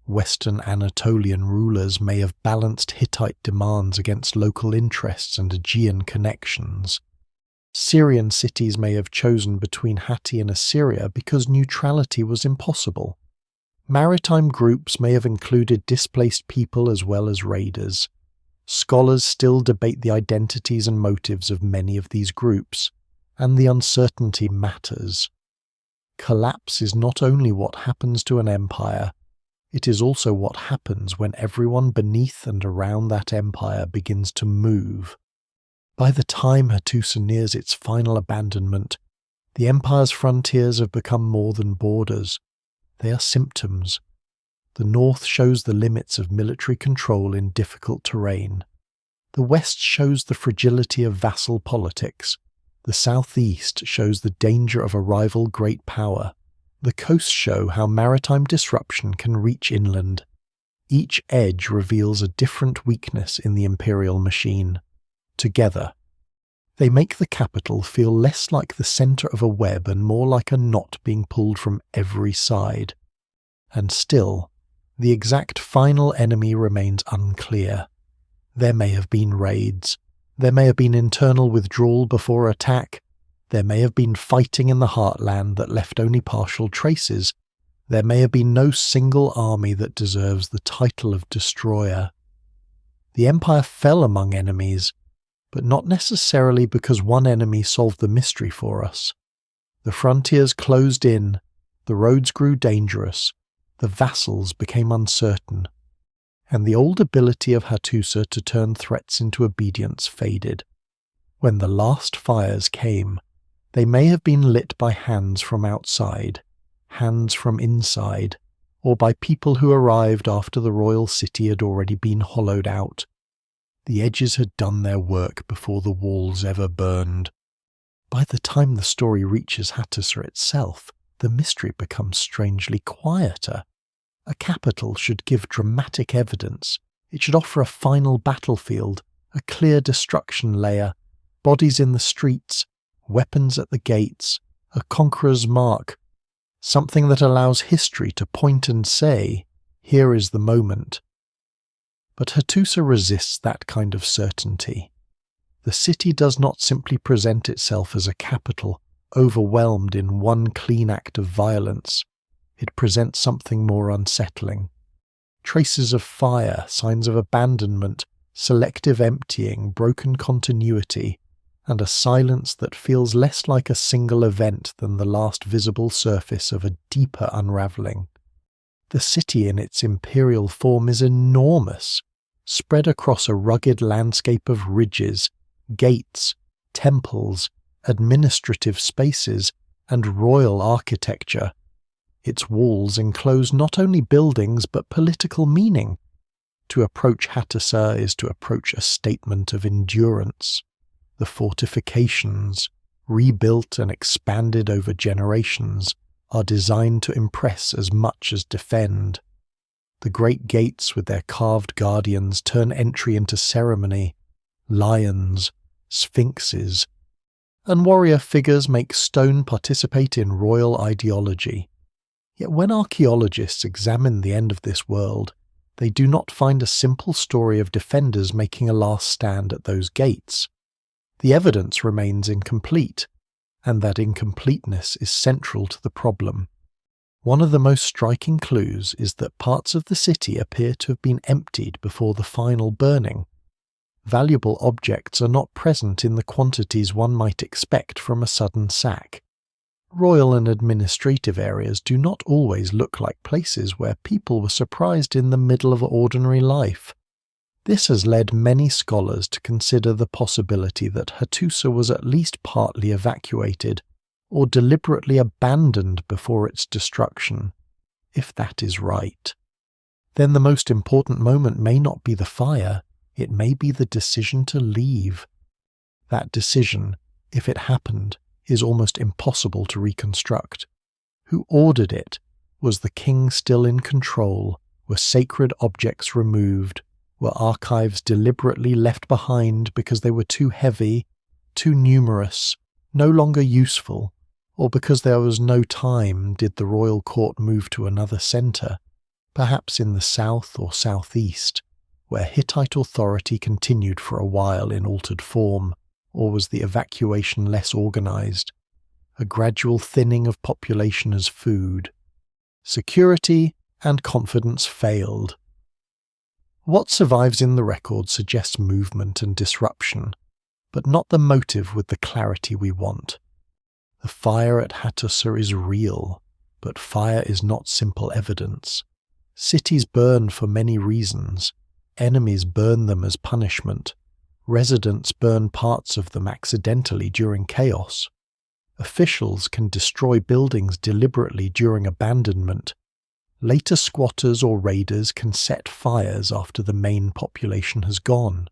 Western Anatolian rulers may have balanced Hittite demands against local interests and Aegean connections. Syrian cities may have chosen between Hatti and Assyria because neutrality was impossible. Maritime groups may have included displaced people as well as raiders. Scholars still debate the identities and motives of many of these groups, and the uncertainty matters. Collapse is not only what happens to an empire, it is also what happens when everyone beneath and around that empire begins to move. By the time Hattusa nears its final abandonment, the empire's frontiers have become more than borders. They are symptoms. The north shows the limits of military control in difficult terrain. The west shows the fragility of vassal politics. The southeast shows the danger of a rival great power. The coasts show how maritime disruption can reach inland. Each edge reveals a different weakness in the imperial machine. Together, they make the capital feel less like the center of a web and more like a knot being pulled from every side. And still, the exact final enemy remains unclear. There may have been raids. There may have been internal withdrawal before attack. There may have been fighting in the heartland that left only partial traces. There may have been no single army that deserves the title of destroyer. The empire fell among enemies, but not necessarily because one enemy solved the mystery for us. The frontiers closed in, the roads grew dangerous, the vassals became uncertain, and the old ability of Hattusa to turn threats into obedience faded. When the last fires came, they may have been lit by hands from outside, hands from inside, or by people who arrived after the royal city had already been hollowed out. The edges had done their work before the walls ever burned. By the time the story reaches Hattusa itself, the mystery becomes strangely quieter. A capital should give dramatic evidence. It should offer a final battlefield, a clear destruction layer, bodies in the streets, weapons at the gates, a conqueror's mark, something that allows history to point and say, here is the moment. But Hattusa resists that kind of certainty. The city does not simply present itself as a capital, overwhelmed in one clean act of violence. It presents something more unsettling. Traces of fire, signs of abandonment, selective emptying, broken continuity, and a silence that feels less like a single event than the last visible surface of a deeper unravelling. The city in its imperial form is enormous, spread across a rugged landscape of ridges, gates, temples, administrative spaces, and royal architecture. Its walls enclose not only buildings but political meaning. To approach Hattusa is to approach a statement of endurance. The fortifications, rebuilt and expanded over generations, are designed to impress as much as defend. The great gates with their carved guardians turn entry into ceremony. Lions, sphinxes, and warrior figures make stone participate in royal ideology. Yet when archaeologists examine the end of this world, they do not find a simple story of defenders making a last stand at those gates. The evidence remains incomplete, and that incompleteness is central to the problem. One of the most striking clues is that parts of the city appear to have been emptied before the final burning. Valuable objects are not present in the quantities one might expect from a sudden sack. Royal and administrative areas do not always look like places where people were surprised in the middle of ordinary life. This has led many scholars to consider the possibility that Hattusa was at least partly evacuated, or deliberately abandoned before its destruction. If that is right, then the most important moment may not be the fire, it may be the decision to leave. That decision, if it happened, is almost impossible to reconstruct. Who ordered it? Was the king still in control? Were sacred objects removed? Were archives deliberately left behind because they were too heavy, too numerous, no longer useful? Or because there was no time, did the royal court move to another centre, perhaps in the south or southeast, where Hittite authority continued for a while in altered form? Or was the evacuation less organised? A gradual thinning of population as food. Security and confidence failed. What survives in the record suggests movement and disruption, but not the motive with the clarity we want. The fire at Hattusa is real, but fire is not simple evidence. Cities burn for many reasons. Enemies burn them as punishment. Residents burn parts of them accidentally during chaos. Officials can destroy buildings deliberately during abandonment. Later squatters or raiders can set fires after the main population has gone.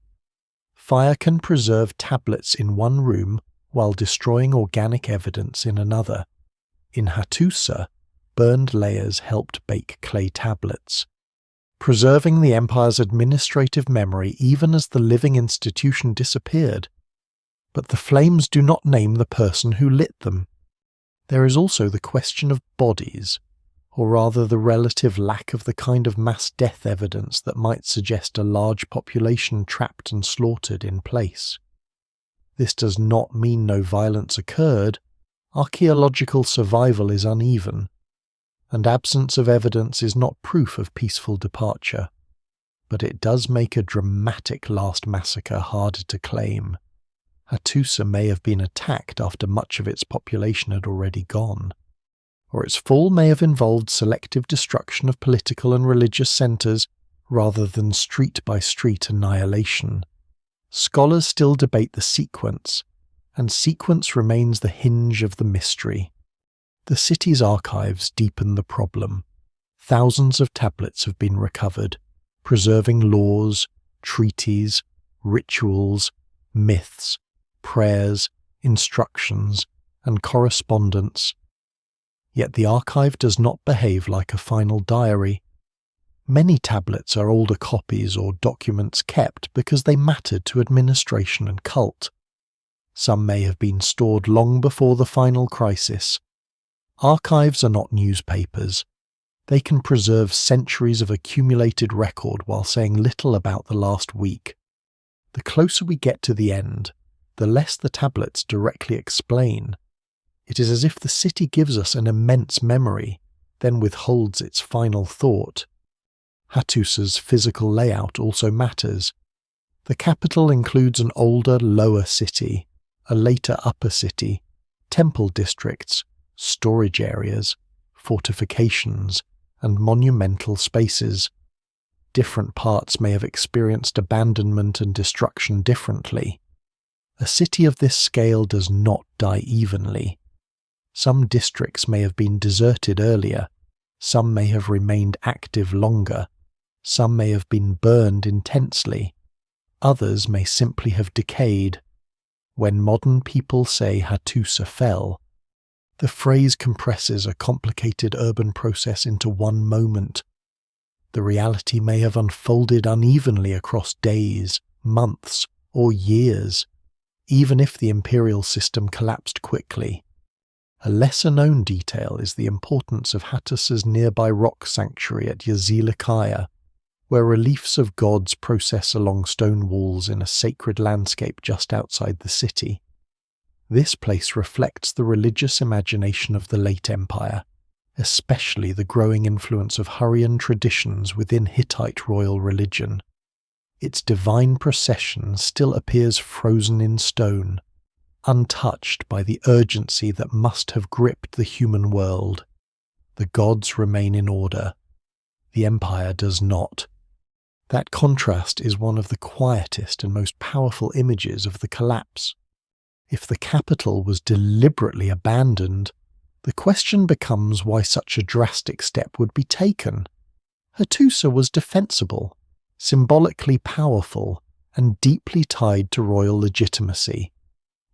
Fire can preserve tablets in one room while destroying organic evidence in another. In Hattusa, burned layers helped bake clay tablets, preserving the empire's administrative memory even as the living institution disappeared. But the flames do not name the person who lit them. There is also the question of bodies, or rather the relative lack of the kind of mass death evidence that might suggest a large population trapped and slaughtered in place. This does not mean no violence occurred. Archaeological survival is uneven, and absence of evidence is not proof of peaceful departure. But it does make a dramatic last massacre harder to claim. Hattusa may have been attacked after much of its population had already gone, or its fall may have involved selective destruction of political and religious centres rather than street-by-street annihilation. Scholars still debate the sequence, and sequence remains the hinge of the mystery. The city's archives deepen the problem. Thousands of tablets have been recovered, preserving laws, treaties, rituals, myths, prayers, instructions, and correspondence. Yet the archive does not behave like a final diary. Many tablets are older copies or documents kept because they mattered to administration and cult. Some may have been stored long before the final crisis. Archives are not newspapers. They can preserve centuries of accumulated record while saying little about the last week. The closer we get to the end, the less the tablets directly explain. It is as if the city gives us an immense memory, then withholds its final thought. Hattusa's physical layout also matters. The capital includes an older, lower city, a later upper city, temple districts, storage areas, fortifications, and monumental spaces. Different parts may have experienced abandonment and destruction differently. A city of this scale does not die evenly. Some districts may have been deserted earlier, some may have remained active longer, some may have been burned intensely, others may simply have decayed. When modern people say Hattusa fell, the phrase compresses a complicated urban process into one moment. The reality may have unfolded unevenly across days, months, or years, even if the imperial system collapsed quickly. A lesser-known detail is the importance of Hattusa's nearby rock sanctuary at Yazilikaya, where reliefs of gods process along stone walls in a sacred landscape just outside the city. This place reflects the religious imagination of the late empire, especially the growing influence of Hurrian traditions within Hittite royal religion. Its divine procession still appears frozen in stone, untouched by the urgency that must have gripped the human world. The gods remain in order. The empire does not. That contrast is one of the quietest and most powerful images of the collapse. If the capital was deliberately abandoned, the question becomes why such a drastic step would be taken. Hattusa was defensible, symbolically powerful, and deeply tied to royal legitimacy.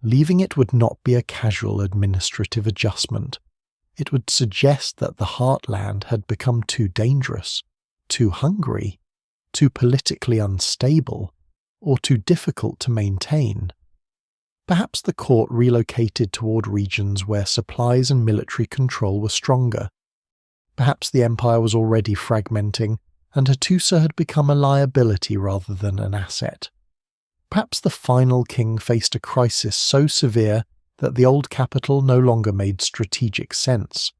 Leaving it would not be a casual administrative adjustment. It would suggest that the heartland had become too dangerous, too hungry, too politically unstable, or too difficult to maintain. Perhaps the court relocated toward regions where supplies and military control were stronger. Perhaps the empire was already fragmenting, and Hattusa had become a liability rather than an asset. Perhaps the final king faced a crisis so severe that the old capital no longer made strategic sense.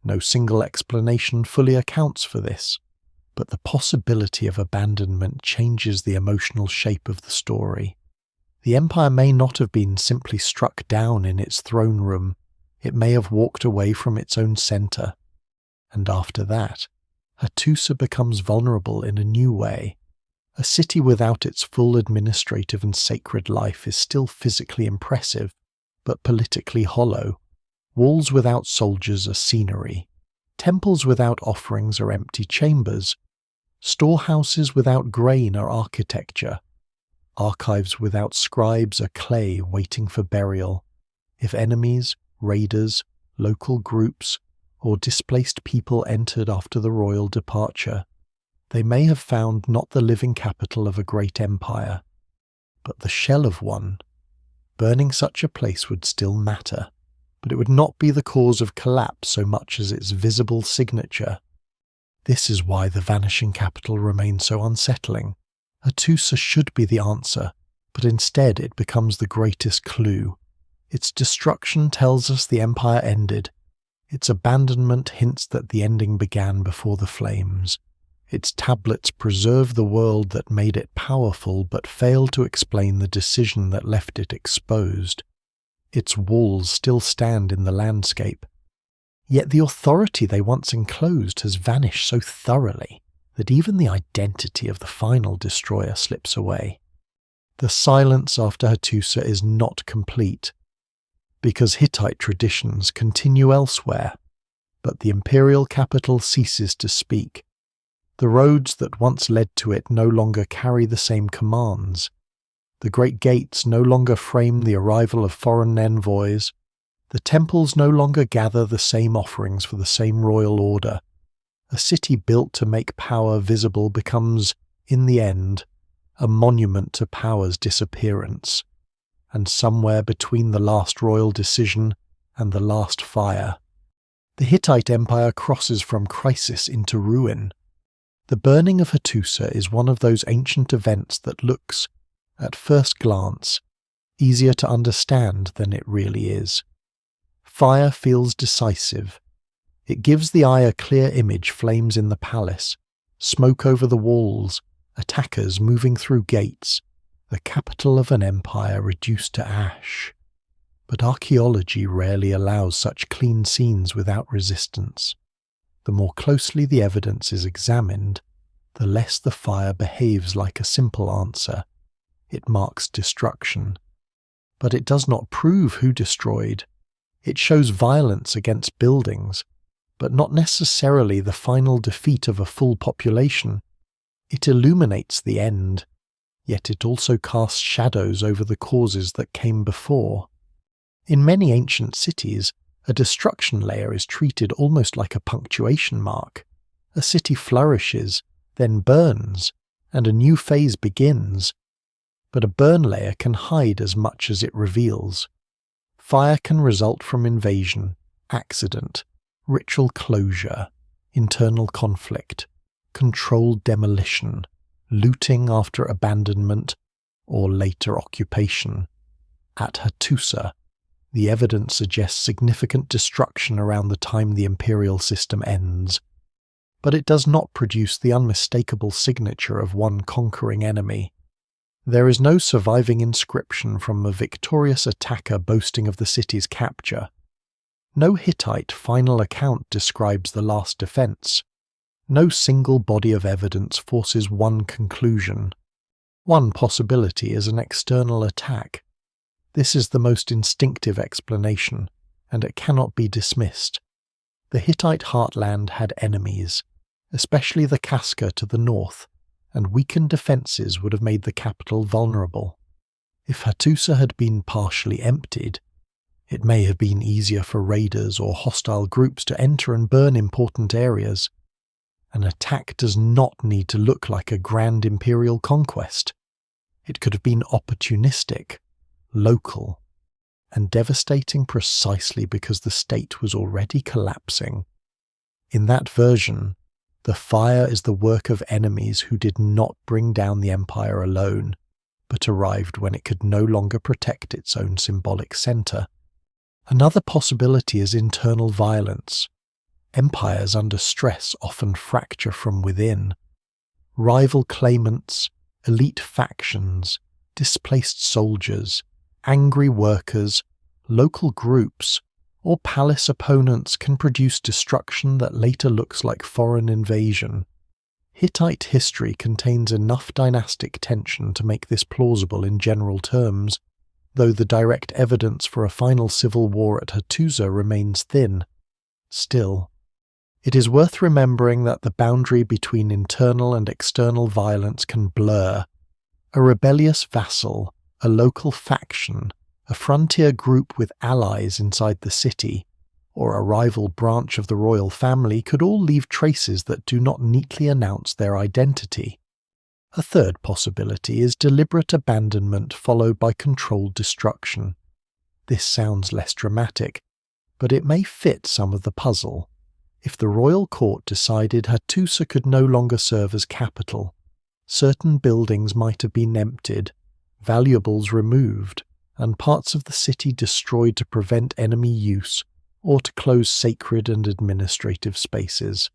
No single explanation fully accounts for this, but the possibility of abandonment changes the emotional shape of the story. The empire may not have been simply struck down in its throne room, it may have walked away from its own centre. And after that, Hattusa becomes vulnerable in a new way. A city without its full administrative and sacred life is still physically impressive, but politically hollow. Walls without soldiers are scenery. Temples without offerings are empty chambers. Storehouses without grain are architecture. Archives without scribes are clay waiting for burial. If enemies, raiders, local groups, or displaced people entered after the royal departure, they may have found not the living capital of a great empire, but the shell of one. Burning such a place would still matter, but it would not be the cause of collapse so much as its visible signature. This is why the vanishing capital remains so unsettling. Hattusa should be the answer, but instead it becomes the greatest clue. Its destruction tells us the empire ended. Its abandonment hints that the ending began before the flames. Its tablets preserve the world that made it powerful but fail to explain the decision that left it exposed. Its walls still stand in the landscape. Yet the authority they once enclosed has vanished so thoroughly that even the identity of the final destroyer slips away. The silence after Hattusa is not complete, because Hittite traditions continue elsewhere, but the imperial capital ceases to speak. The roads that once led to it no longer carry the same commands. The great gates no longer frame the arrival of foreign envoys. The temples no longer gather the same offerings for the same royal order. A city built to make power visible becomes, in the end, a monument to power's disappearance. And somewhere between the last royal decision and the last fire, the Hittite Empire crosses from crisis into ruin. The burning of Hattusa is one of those ancient events that looks, at first glance, easier to understand than it really is. Fire feels decisive. It gives the eye a clear image: flames in the palace, smoke over the walls, attackers moving through gates, the capital of an empire reduced to ash. But archaeology rarely allows such clean scenes without resistance. The more closely the evidence is examined, the less the fire behaves like a simple answer. It marks destruction. But it does not prove who destroyed. It shows violence against buildings, but not necessarily the final defeat of a full population. It illuminates the end, yet it also casts shadows over the causes that came before. In many ancient cities, a destruction layer is treated almost like a punctuation mark. A city flourishes, then burns, and a new phase begins. But a burn layer can hide as much as it reveals. Fire can result from invasion, accident, ritual closure, internal conflict, controlled demolition, looting after abandonment, or later occupation. At Hattusa, the evidence suggests significant destruction around the time the imperial system ends, but it does not produce the unmistakable signature of one conquering enemy. There is no surviving inscription from a victorious attacker boasting of the city's capture. No Hittite final account describes the last defense. No single body of evidence forces one conclusion. One possibility is an external attack. This is the most instinctive explanation, and it cannot be dismissed. The Hittite heartland had enemies, especially the Kaska to the north, and weakened defences would have made the capital vulnerable. If Hattusa had been partially emptied, it may have been easier for raiders or hostile groups to enter and burn important areas. An attack does not need to look like a grand imperial conquest. It could have been opportunistic, local, and devastating precisely because the state was already collapsing. In that version, the fire is the work of enemies who did not bring down the empire alone, but arrived when it could no longer protect its own symbolic centre. Another possibility is internal violence. Empires under stress often fracture from within. Rival claimants, elite factions, displaced soldiers, angry workers, local groups, or palace opponents can produce destruction that later looks like foreign invasion. Hittite history contains enough dynastic tension to make this plausible in general terms, though the direct evidence for a final civil war at Hattusa remains thin. Still, it is worth remembering that the boundary between internal and external violence can blur. A rebellious vassal, a local faction, a frontier group with allies inside the city, or a rival branch of the royal family could all leave traces that do not neatly announce their identity. A third possibility is deliberate abandonment followed by controlled destruction. This sounds less dramatic, but it may fit some of the puzzle. If the royal court decided Hattusa could no longer serve as capital, certain buildings might have been emptied, valuables removed, and parts of the city destroyed to prevent enemy use or to close sacred and administrative spaces.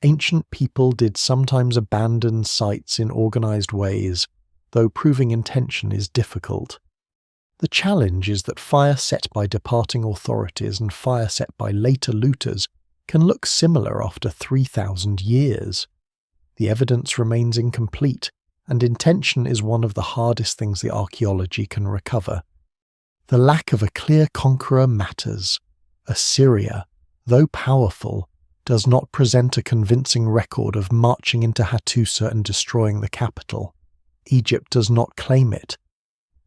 Ancient people did sometimes abandon sites in organized ways, though proving intention is difficult. The challenge is that fire set by departing authorities and fire set by later looters can look similar after 3,000 years. The evidence remains incomplete, and intention is one of the hardest things the archaeology can recover. The lack of a clear conqueror matters. Assyria, though powerful, does not present a convincing record of marching into Hattusa and destroying the capital. Egypt does not claim it.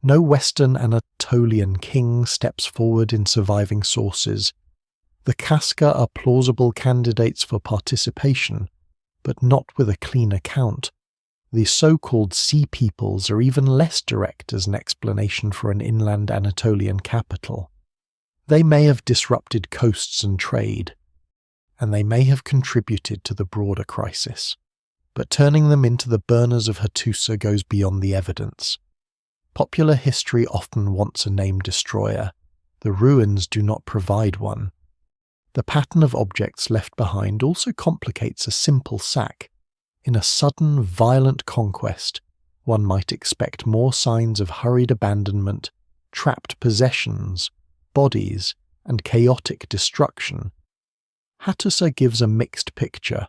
No Western Anatolian king steps forward in surviving sources. The Kaska are plausible candidates for participation, but not with a clean account. The so-called Sea Peoples are even less direct as an explanation for an inland Anatolian capital. They may have disrupted coasts and trade, and they may have contributed to the broader crisis. But turning them into the burners of Hattusa goes beyond the evidence. Popular history often wants a named destroyer. The ruins do not provide one. The pattern of objects left behind also complicates a simple sack. In a sudden, violent conquest, one might expect more signs of hurried abandonment, trapped possessions, bodies, and chaotic destruction. Hattusa gives a mixed picture.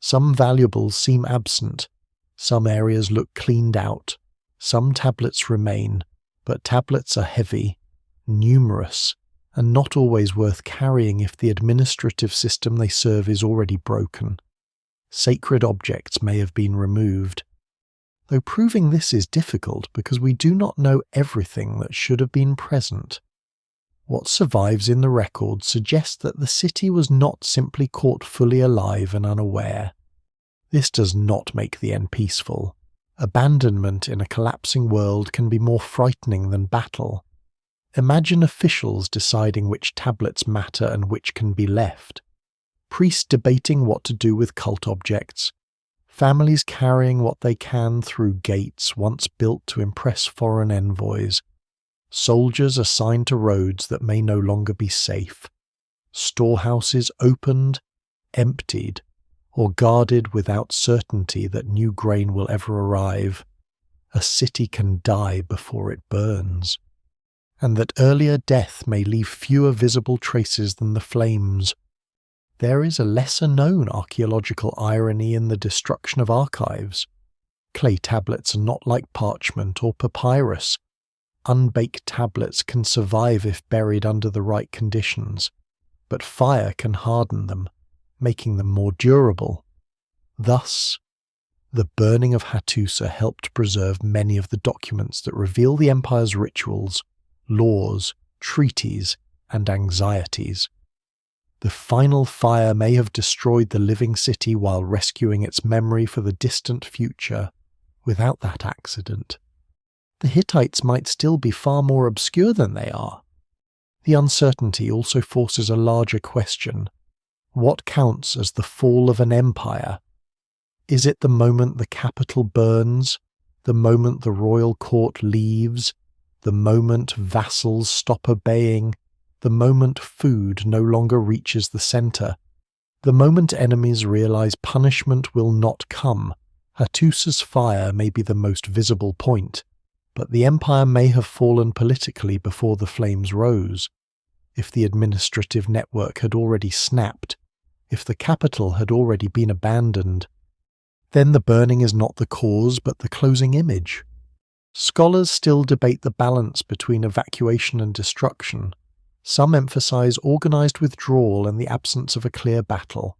Some valuables seem absent, some areas look cleaned out, some tablets remain, but tablets are heavy, numerous, and not always worth carrying if the administrative system they serve is already broken. Sacred objects may have been removed, though proving this is difficult because we do not know everything that should have been present. What survives in the record suggests that the city was not simply caught fully alive and unaware. This does not make the end peaceful. Abandonment in a collapsing world can be more frightening than battle. Imagine officials deciding which tablets matter and which can be left. Priests debating what to do with cult objects. Families carrying what they can through gates once built to impress foreign envoys. Soldiers assigned to roads that may no longer be safe. Storehouses opened, emptied, or guarded without certainty that new grain will ever arrive. A city can die before it burns. And that earlier death may leave fewer visible traces than the flames. There is a lesser-known archaeological irony in the destruction of archives. Clay tablets are not like parchment or papyrus. Unbaked tablets can survive if buried under the right conditions, but fire can harden them, making them more durable. Thus, the burning of Hattusa helped preserve many of the documents that reveal the empire's rituals, laws, treaties, and anxieties. The final fire may have destroyed the living city while rescuing its memory for the distant future. Without that accident, the Hittites might still be far more obscure than they are. The uncertainty also forces a larger question. What counts as the fall of an empire? Is it the moment the capital burns, the moment the royal court leaves, the moment vassals stop obeying, the moment food no longer reaches the center, the moment enemies realize punishment will not come? Hattusa's fire may be the most visible point, but the empire may have fallen politically before the flames rose. If the administrative network had already snapped, if the capital had already been abandoned, then the burning is not the cause but the closing image. Scholars still debate the balance between evacuation and destruction. Some emphasize organized withdrawal and the absence of a clear battle.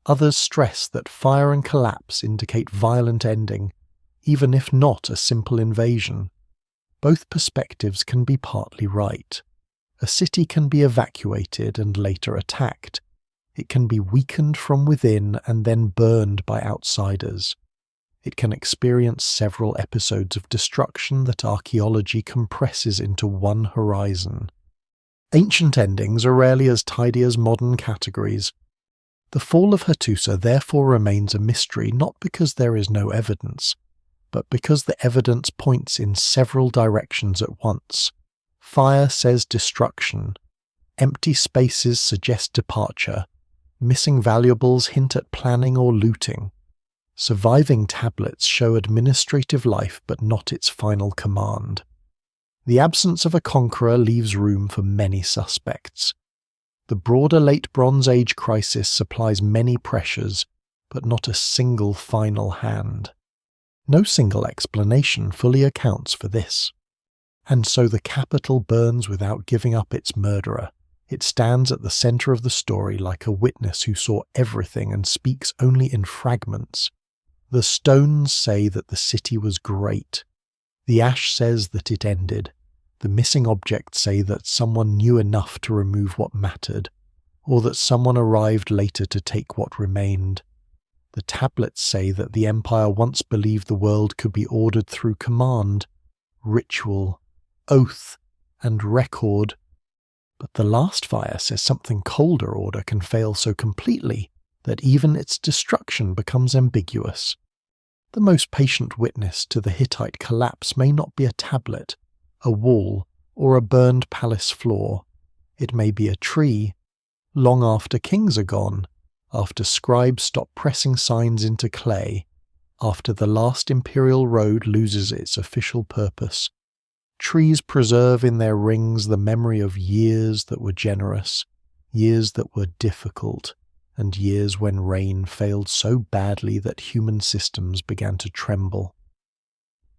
Others stress that fire and collapse indicate violent ending, even if not a simple invasion. Both perspectives can be partly right. A city can be evacuated and later attacked. It can be weakened from within and then burned by outsiders. It can experience several episodes of destruction that archaeology compresses into one horizon. Ancient endings are rarely as tidy as modern categories. The fall of Hattusa therefore remains a mystery not because there is no evidence, but because the evidence points in several directions at once. Fire says destruction. Empty spaces suggest departure. Missing valuables hint at planning or looting. Surviving tablets show administrative life but not its final command. The absence of a conqueror leaves room for many suspects. The broader Late Bronze Age crisis supplies many pressures, but not a single final hand. No single explanation fully accounts for this. And so the capital burns without giving up its murderer. It stands at the center of the story like a witness who saw everything and speaks only in fragments. The stones say that the city was great. The ash says that it ended. The missing objects say that someone knew enough to remove what mattered, or that someone arrived later to take what remained. The tablets say that the Empire once believed the world could be ordered through command, ritual, oath, and record. But the last fire says something colder order can fail so completely that even its destruction becomes ambiguous. The most patient witness to the Hittite collapse may not be a tablet, a wall, or a burned palace floor. It may be a tree, long after kings are gone, after scribes stop pressing signs into clay, after the last imperial road loses its official purpose. Trees preserve in their rings the memory of years that were generous, years that were difficult, and years when rain failed so badly that human systems began to tremble.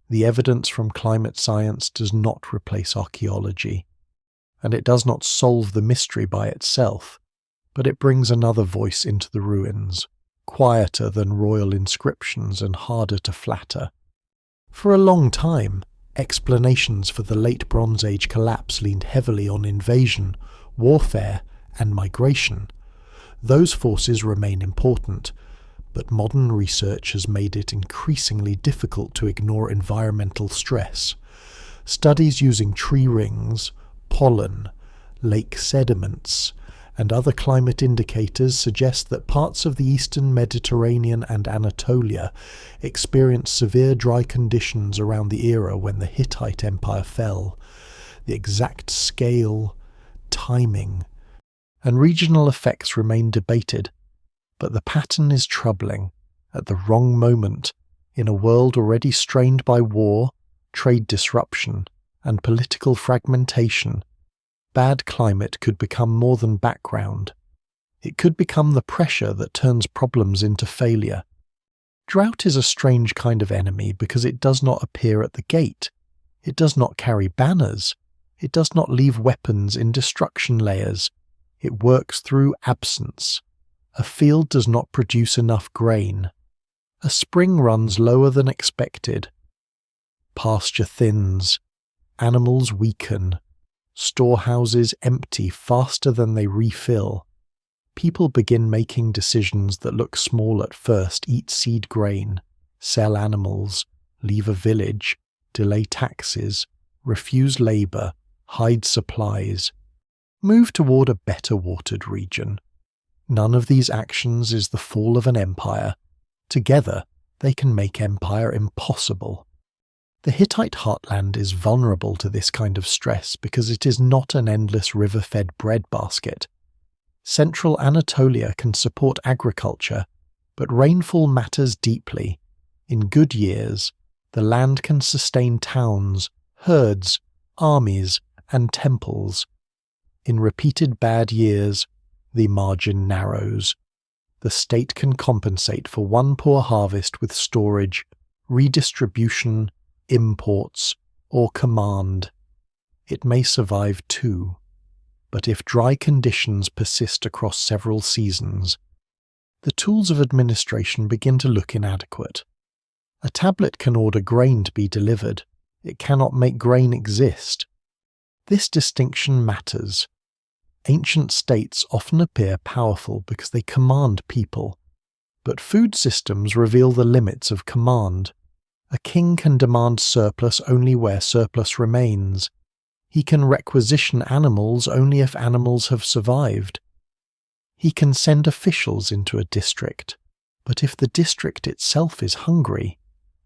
The evidence from climate science does not replace archaeology, and it does not solve the mystery by itself, but it brings another voice into the ruins, quieter than royal inscriptions and harder to flatter. For a long time, explanations for the late Bronze Age collapse leaned heavily on invasion, warfare, and migration. Those forces remain important, but modern research has made it increasingly difficult to ignore environmental stress. Studies using tree rings, pollen, lake sediments, and other climate indicators suggest that parts of the eastern Mediterranean and Anatolia experienced severe dry conditions around the era when the Hittite Empire fell. The exact scale, timing, and regional effects remain debated, but the pattern is troubling. At the wrong moment, in a world already strained by war, trade disruption, and political fragmentation, bad climate could become more than background. It could become the pressure that turns problems into failure. Drought is a strange kind of enemy because it does not appear at the gate. It does not carry banners. It does not leave weapons in destruction layers. It works through absence. A field does not produce enough grain. A spring runs lower than expected. Pasture thins. Animals weaken. Storehouses empty faster than they refill. People begin making decisions that look small at first: eat seed grain, sell animals, leave a village, delay taxes, refuse labour, hide supplies, move toward a better watered region. None of these actions is the fall of an empire. Together, they can make empire impossible. The Hittite heartland is vulnerable to this kind of stress because it is not an endless river-fed breadbasket. Central Anatolia can support agriculture, but rainfall matters deeply. In good years, the land can sustain towns, herds, armies, and temples. In repeated bad years, the margin narrows. The state can compensate for one poor harvest with storage, redistribution, imports, or command. It may survive too, but if dry conditions persist across several seasons, the tools of administration begin to look inadequate. A tablet can order grain to be delivered. It cannot make grain exist. This distinction matters. Ancient states often appear powerful because they command people, but food systems reveal the limits of command. A king can demand surplus only where surplus remains. He can requisition animals only if animals have survived. He can send officials into a district, but if the district itself is hungry,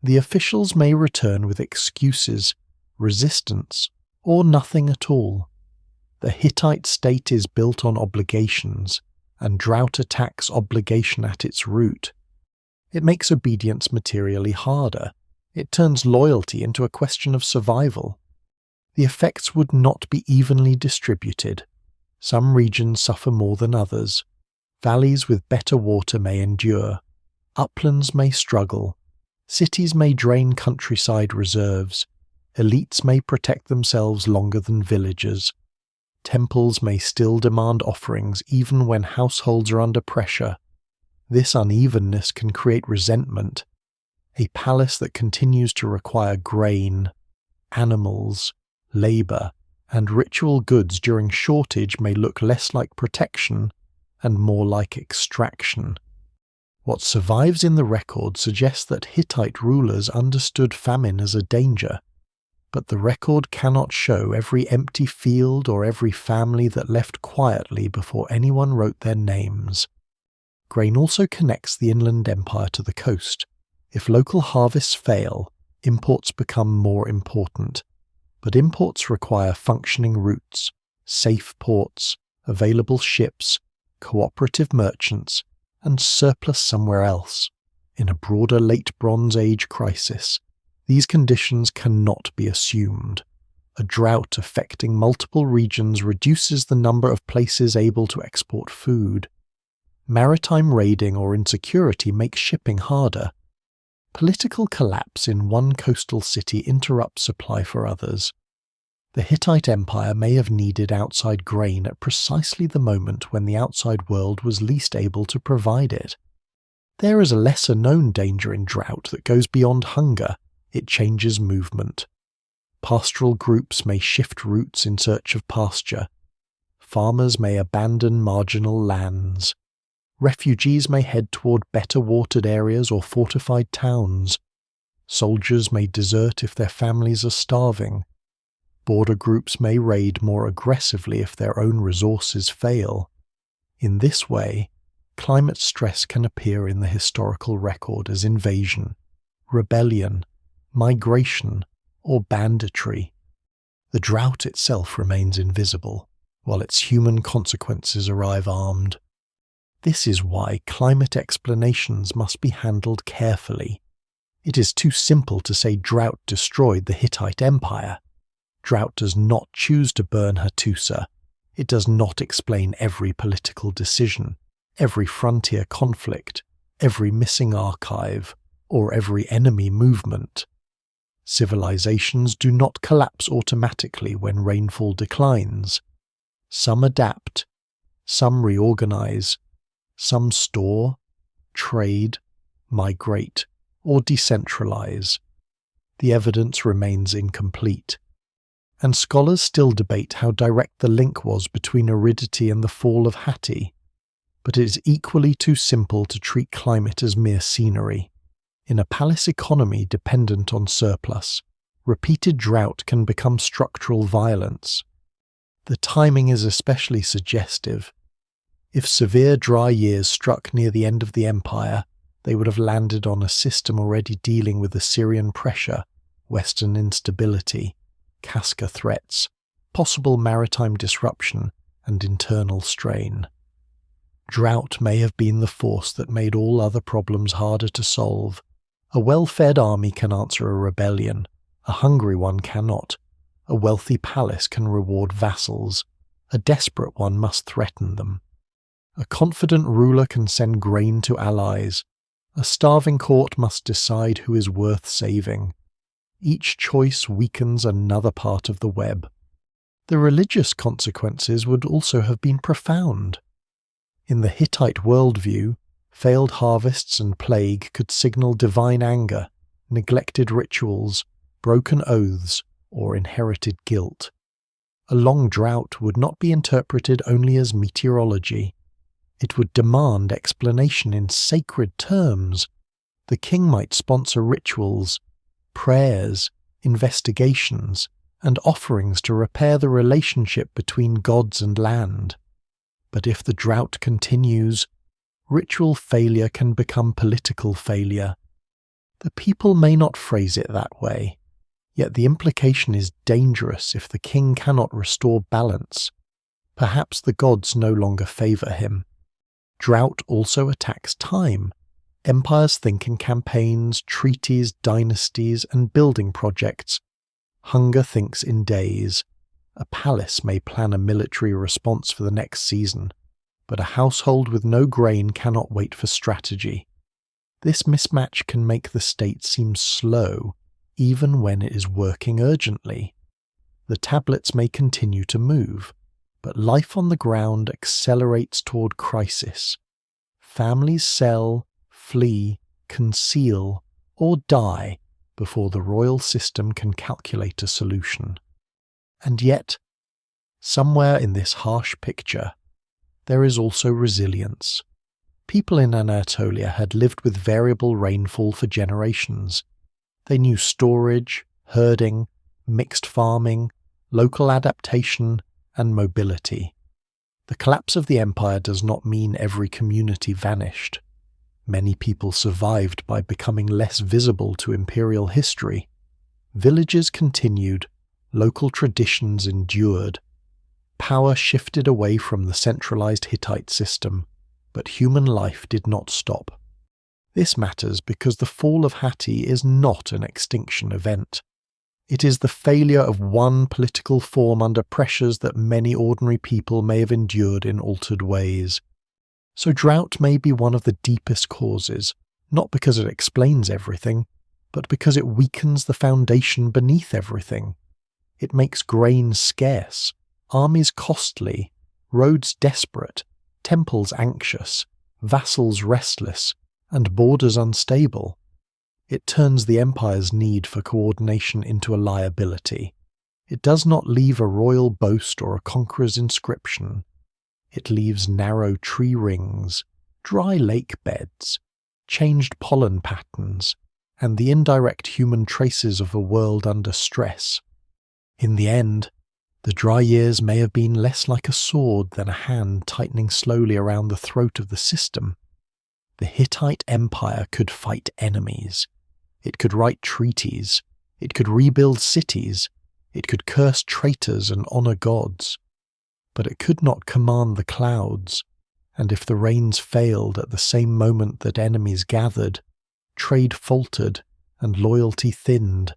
the officials may return with excuses, resistance, or nothing at all. The Hittite state is built on obligations, and drought attacks obligation at its root. It makes obedience materially harder. It turns loyalty into a question of survival. The effects would not be evenly distributed. Some regions suffer more than others. Valleys with better water may endure. Uplands may struggle. Cities may drain countryside reserves. Elites may protect themselves longer than villagers. Temples may still demand offerings even when households are under pressure. This unevenness can create resentment. A palace that continues to require grain, animals, labor, and ritual goods during shortage may look less like protection and more like extraction. What survives in the record suggests that Hittite rulers understood famine as a danger, but the record cannot show every empty field or every family that left quietly before anyone wrote their names. Grain also connects the inland empire to the coast. If local harvests fail, imports become more important. But imports require functioning routes, safe ports, available ships, cooperative merchants, and surplus somewhere else. In a broader Late Bronze Age crisis, these conditions cannot be assumed. A drought affecting multiple regions reduces the number of places able to export food. Maritime raiding or insecurity makes shipping harder. Political collapse in one coastal city interrupts supply for others. The Hittite Empire may have needed outside grain at precisely the moment when the outside world was least able to provide it. There is a lesser-known danger in drought that goes beyond hunger. It changes movement. Pastoral groups may shift routes in search of pasture. Farmers may abandon marginal lands. Refugees may head toward better watered areas or fortified towns. Soldiers may desert if their families are starving. Border groups may raid more aggressively if their own resources fail. In this way, climate stress can appear in the historical record as invasion, rebellion, migration, or banditry. The drought itself remains invisible, while its human consequences arrive armed. This is why climate explanations must be handled carefully. It is too simple to say drought destroyed the Hittite Empire. Drought does not choose to burn Hattusa. It does not explain every political decision, every frontier conflict, every missing archive, or every enemy movement. Civilizations do not collapse automatically when rainfall declines. Some adapt, some reorganize, some store, trade, migrate, or decentralize. The evidence remains incomplete, and scholars still debate how direct the link was between aridity and the fall of Hatti, but it is equally too simple to treat climate as mere scenery. In a palace economy dependent on surplus, repeated drought can become structural violence. The timing is especially suggestive. If severe dry years struck near the end of the empire, they would have landed on a system already dealing with Assyrian pressure, Western instability, Casca threats, possible maritime disruption, and internal strain. Drought may have been the force that made all other problems harder to solve. A well-fed army can answer a rebellion, a hungry one cannot. A wealthy palace can reward vassals, a desperate one must threaten them. A confident ruler can send grain to allies. A starving court must decide who is worth saving. Each choice weakens another part of the web. The religious consequences would also have been profound. In the Hittite worldview, failed harvests and plague could signal divine anger, neglected rituals, broken oaths, or inherited guilt. A long drought would not be interpreted only as meteorology. It would demand explanation in sacred terms. The king might sponsor rituals, prayers, investigations, and offerings to repair the relationship between gods and land. But if the drought continues, ritual failure can become political failure. The people may not phrase it that way, yet the implication is dangerous if the king cannot restore balance. Perhaps the gods no longer favor him. Drought also attacks time. Empires think in campaigns, treaties, dynasties, and building projects. Hunger thinks in days. A palace may plan a military response for the next season, but a household with no grain cannot wait for strategy. This mismatch can make the state seem slow, even when it is working urgently. The tablets may continue to move, but life on the ground accelerates toward crisis. Families sell, flee, conceal, or die before the royal system can calculate a solution. And yet, somewhere in this harsh picture, there is also resilience. People in Anatolia had lived with variable rainfall for generations. They knew storage, herding, mixed farming, local adaptation, and mobility. The collapse of the empire does not mean every community vanished. Many people survived by becoming less visible to imperial history. Villages continued, local traditions endured. Power shifted away from the centralized Hittite system, but human life did not stop. This matters because the fall of Hatti is not an extinction event. It is the failure of one political form under pressures that many ordinary people may have endured in altered ways. So drought may be one of the deepest causes, not because it explains everything, but because it weakens the foundation beneath everything. It makes grain scarce, armies costly, roads desperate, temples anxious, vassals restless, and borders unstable. It turns the empire's need for coordination into a liability. It does not leave a royal boast or a conqueror's inscription. It leaves narrow tree rings, dry lake beds, changed pollen patterns, and the indirect human traces of a world under stress. In the end, the dry years may have been less like a sword than a hand tightening slowly around the throat of the system. The Hittite Empire could fight enemies. It could write treaties. It could rebuild cities. It could curse traitors and honor gods. But it could not command the clouds, and if the rains failed at the same moment that enemies gathered, trade faltered and loyalty thinned,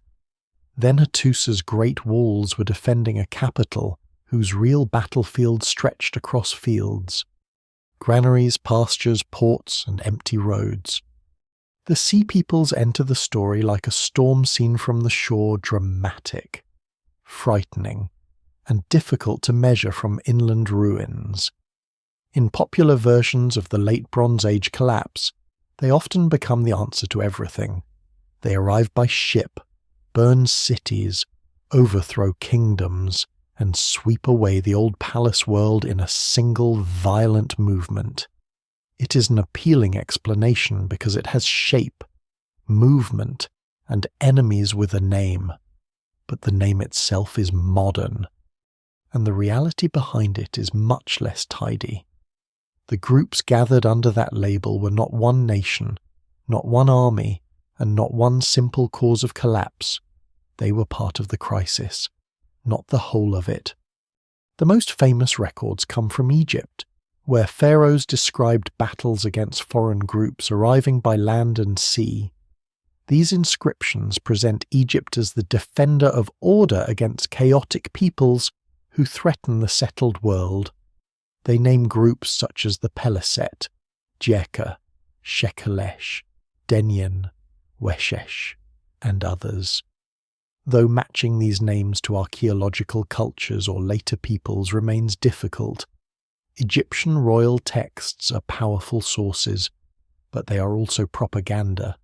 then Hattusa's great walls were defending a capital whose real battlefield stretched across fields. Granaries, pastures, ports, and empty roads. The Sea Peoples enter the story like a storm seen from the shore, dramatic, frightening, and difficult to measure from inland ruins. In popular versions of the Late Bronze Age collapse, they often become the answer to everything. They arrive by ship, burn cities, overthrow kingdoms, and sweep away the old palace world in a single violent movement. It is an appealing explanation because it has shape, movement, and enemies with a name. But the name itself is modern, and the reality behind it is much less tidy. The groups gathered under that label were not one nation, not one army, and not one simple cause of collapse. They were part of the crisis, not the whole of it. The most famous records come from Egypt, where pharaohs described battles against foreign groups arriving by land and sea. These inscriptions present Egypt as the defender of order against chaotic peoples who threaten the settled world. They name groups such as the Peleset, Jeka, Shekelesh, Denyen, Weshesh, and others. Though matching these names to archaeological cultures or later peoples remains difficult, Egyptian royal texts are powerful sources, but they are also propaganda.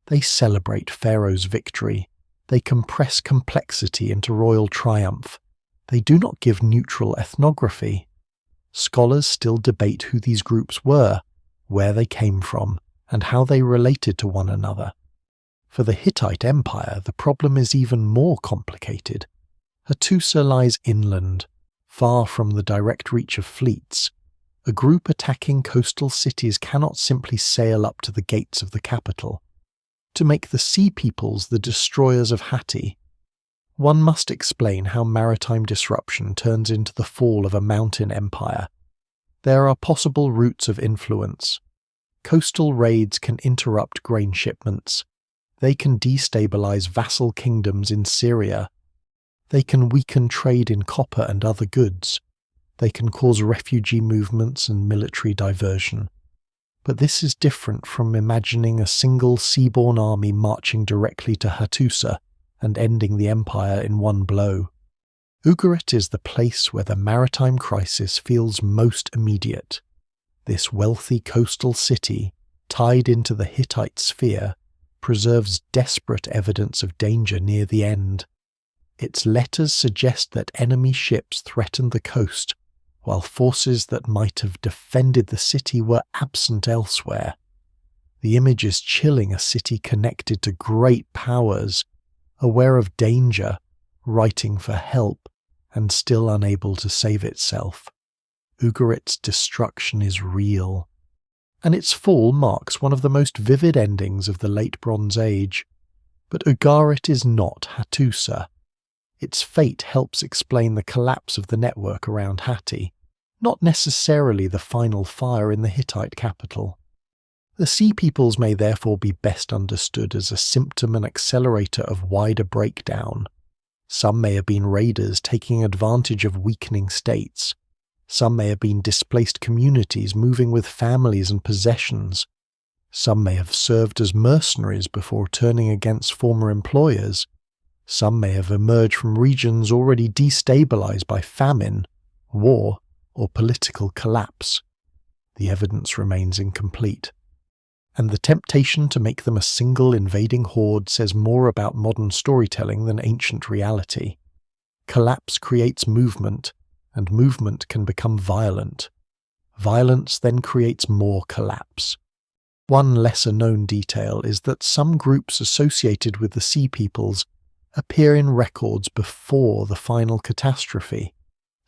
They celebrate Pharaoh's victory. They compress complexity into royal triumph. They do not give neutral ethnography. Scholars still debate who these groups were, where they came from, and how they related to one another. For the Hittite Empire, the problem is even more complicated. Hattusa lies inland, far from the direct reach of fleets. A group attacking coastal cities cannot simply sail up to the gates of the capital. To make the Sea Peoples the destroyers of Hatti, one must explain how maritime disruption turns into the fall of a mountain empire. There are possible routes of influence. Coastal raids can interrupt grain shipments. They can destabilize vassal kingdoms in Syria. They can weaken trade in copper and other goods. They can cause refugee movements and military diversion. But this is different from imagining a single seaborne army marching directly to Hattusa and ending the empire in one blow. Ugarit is the place where the maritime crisis feels most immediate. This wealthy coastal city, tied into the Hittite sphere, preserves desperate evidence of danger near the end. Its letters suggest that enemy ships threatened the coast, while forces that might have defended the city were absent elsewhere. The image is chilling, a city connected to great powers, aware of danger, writing for help, and still unable to save itself. Ugarit's destruction is real, and its fall marks one of the most vivid endings of the Late Bronze Age. But Ugarit is not Hattusa. Its fate helps explain the collapse of the network around Hatti, not necessarily the final fire in the Hittite capital. The Sea Peoples may therefore be best understood as a symptom and accelerator of wider breakdown. Some may have been raiders taking advantage of weakening states. Some may have been displaced communities moving with families and possessions. Some may have served as mercenaries before turning against former employers. Some may have emerged from regions already destabilized by famine, war, or political collapse. The evidence remains incomplete, and the temptation to make them a single invading horde says more about modern storytelling than ancient reality. Collapse creates movement, and movement can become violent. Violence then creates more collapse. One lesser-known detail is that some groups associated with the Sea Peoples appear in records before the final catastrophe,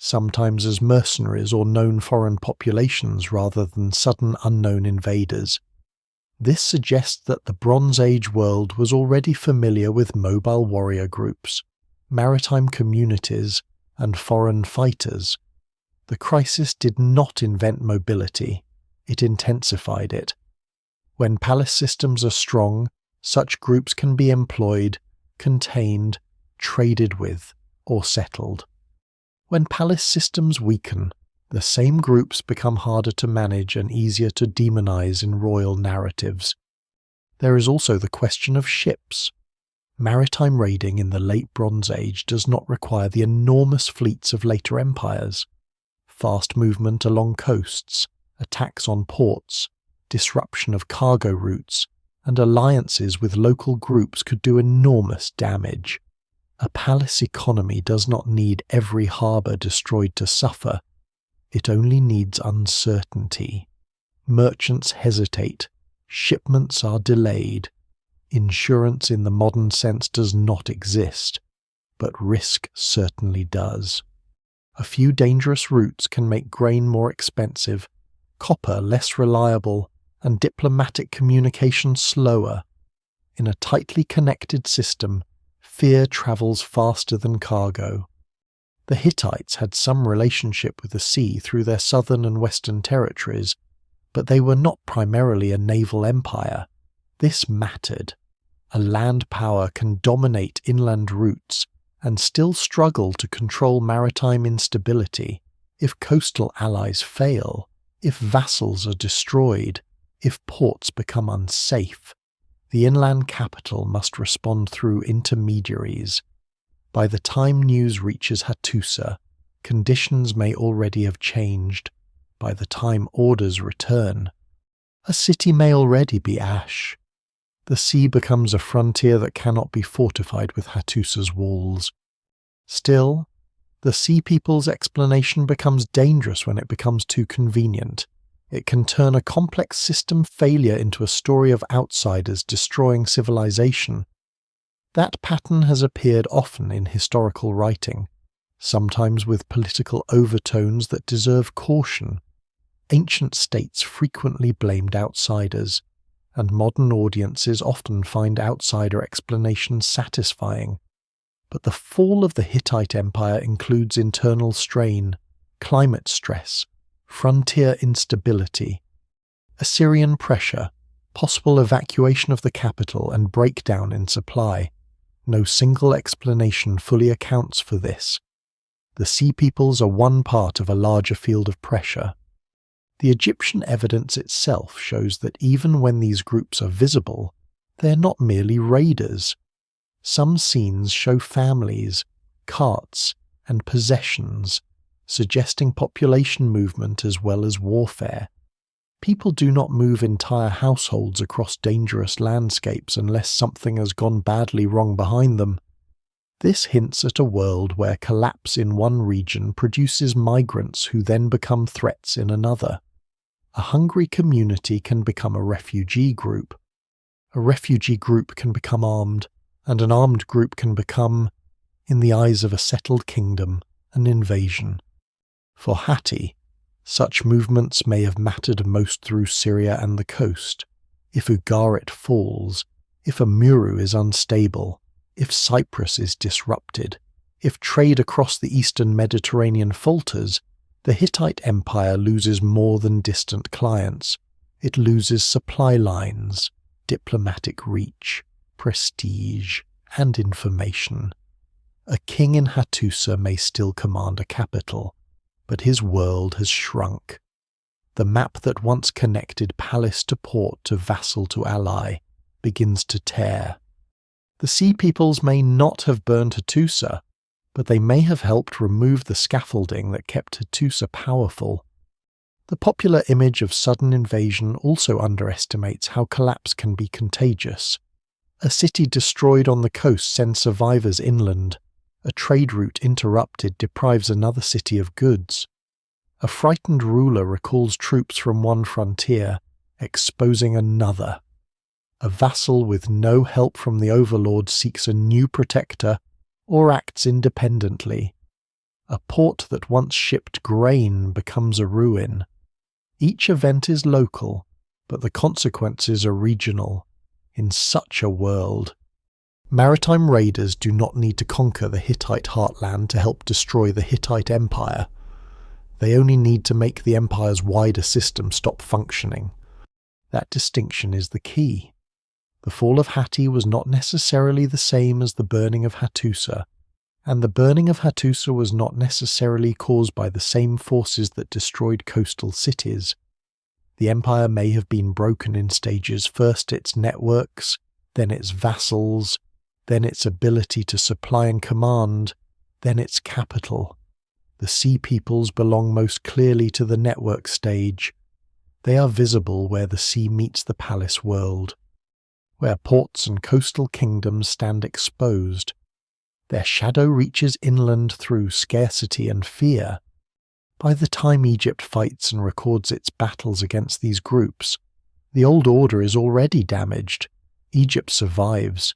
sometimes as mercenaries or known foreign populations rather than sudden unknown invaders. This suggests that the Bronze Age world was already familiar with mobile warrior groups, maritime communities, and foreign fighters. The crisis did not invent mobility, it intensified it. When palace systems are strong, such groups can be employed, contained, traded with, or settled. When palace systems weaken, the same groups become harder to manage and easier to demonize in royal narratives. There is also the question of ships. Maritime raiding in the Late Bronze Age does not require the enormous fleets of later empires. Fast movement along coasts, attacks on ports, disruption of cargo routes, and alliances with local groups could do enormous damage. A palace economy does not need every harbour destroyed to suffer. It only needs uncertainty. Merchants hesitate. Shipments are delayed. Insurance in the modern sense does not exist, but risk certainly does. A few dangerous routes can make grain more expensive, copper less reliable, and diplomatic communication slower. In a tightly connected system, fear travels faster than cargo. The Hittites had some relationship with the sea through their southern and western territories, but they were not primarily a naval empire. This mattered. A land power can dominate inland routes and still struggle to control maritime instability if coastal allies fail, if vassals are destroyed, if ports become unsafe. The inland capital must respond through intermediaries. By the time news reaches Hattusa, conditions may already have changed. By the time orders return, a city may already be ash. The sea becomes a frontier that cannot be fortified with Hattusa's walls. Still, the Sea People's explanation becomes dangerous when it becomes too convenient. It can turn a complex system failure into a story of outsiders destroying civilization. That pattern has appeared often in historical writing, sometimes with political overtones that deserve caution. Ancient states frequently blamed outsiders, and modern audiences often find outsider explanations satisfying. But the fall of the Hittite Empire includes internal strain, climate stress, frontier instability, Assyrian pressure, possible evacuation of the capital, and breakdown in supply. No single explanation fully accounts for this. The Sea Peoples are one part of a larger field of pressure. The Egyptian evidence itself shows that even when these groups are visible, they are not merely raiders. Some scenes show families, carts, and possessions, suggesting population movement as well as warfare. People do not move entire households across dangerous landscapes unless something has gone badly wrong behind them. This hints at a world where collapse in one region produces migrants who then become threats in another. A hungry community can become a refugee group. A refugee group can become armed, and an armed group can become, in the eyes of a settled kingdom, an invasion. For Hatti, such movements may have mattered most through Syria and the coast. If Ugarit falls, if Amuru is unstable, if Cyprus is disrupted, if trade across the eastern Mediterranean falters, the Hittite Empire loses more than distant clients. It loses supply lines, diplomatic reach, prestige, and information. A king in Hattusa may still command a capital, but his world has shrunk. The map that once connected palace to port to vassal to ally begins to tear. The Sea Peoples may not have burned Hattusa, but they may have helped remove the scaffolding that kept Hattusa powerful. The popular image of sudden invasion also underestimates how collapse can be contagious. A city destroyed on the coast sends survivors inland. A trade route interrupted deprives another city of goods. A frightened ruler recalls troops from one frontier, exposing another. A vassal with no help from the overlord seeks a new protector or acts independently. A port that once shipped grain becomes a ruin. Each event is local, but the consequences are regional. In such a world, maritime raiders do not need to conquer the Hittite heartland to help destroy the Hittite Empire. They only need to make the empire's wider system stop functioning. That distinction is the key. The fall of Hatti was not necessarily the same as the burning of Hattusa, and the burning of Hattusa was not necessarily caused by the same forces that destroyed coastal cities. The empire may have been broken in stages, first its networks, then its vassals, then its ability to supply and command, then its capital. The Sea Peoples belong most clearly to the network stage. They are visible where the sea meets the palace world, where ports and coastal kingdoms stand exposed. Their shadow reaches inland through scarcity and fear. By the time Egypt fights and records its battles against these groups, the old order is already damaged. Egypt survives.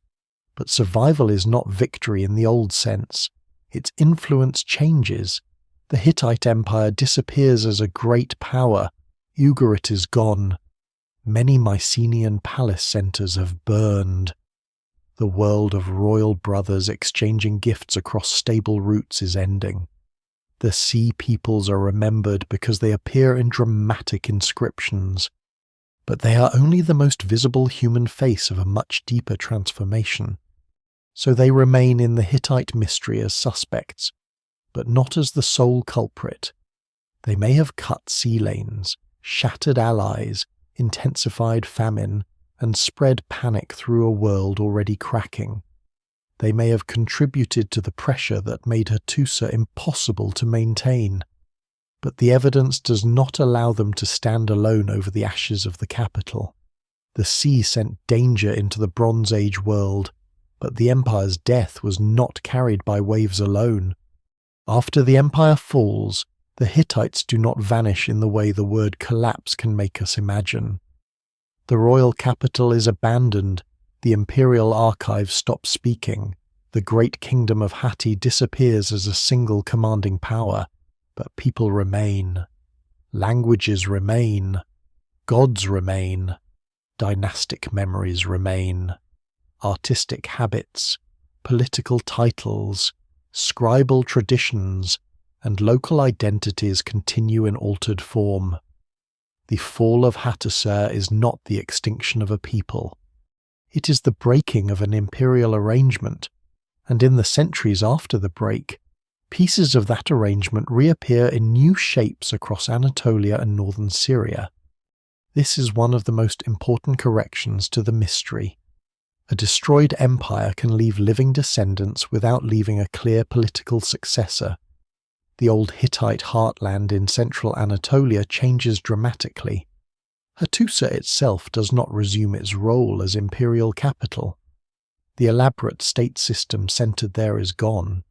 But survival is not victory in the old sense. Its influence changes. The Hittite Empire disappears as a great power. Ugarit is gone. Many Mycenaean palace centres have burned. The world of royal brothers exchanging gifts across stable routes is ending. The Sea Peoples are remembered because they appear in dramatic inscriptions, but they are only the most visible human face of a much deeper transformation. So they remain in the Hittite mystery as suspects, but not as the sole culprit. They may have cut sea lanes, shattered allies, intensified famine, and spread panic through a world already cracking. They may have contributed to the pressure that made Hattusa impossible to maintain, but the evidence does not allow them to stand alone over the ashes of the capital. The sea sent danger into the Bronze Age world, but the empire's death was not carried by waves alone. After the empire falls, the Hittites do not vanish in the way the word collapse can make us imagine. The royal capital is abandoned, the imperial archive stops speaking, the great kingdom of Hatti disappears as a single commanding power, but people remain. Languages remain. Gods remain. Dynastic memories remain. Artistic habits, political titles, scribal traditions, and local identities continue in altered form. The fall of Hattusa is not the extinction of a people. It is the breaking of an imperial arrangement, and in the centuries after the break, pieces of that arrangement reappear in new shapes across Anatolia and northern Syria. This is one of the most important corrections to the mystery. A destroyed empire can leave living descendants without leaving a clear political successor. The old Hittite heartland in central Anatolia changes dramatically. Hattusa itself does not resume its role as imperial capital. The elaborate state system centered there is gone,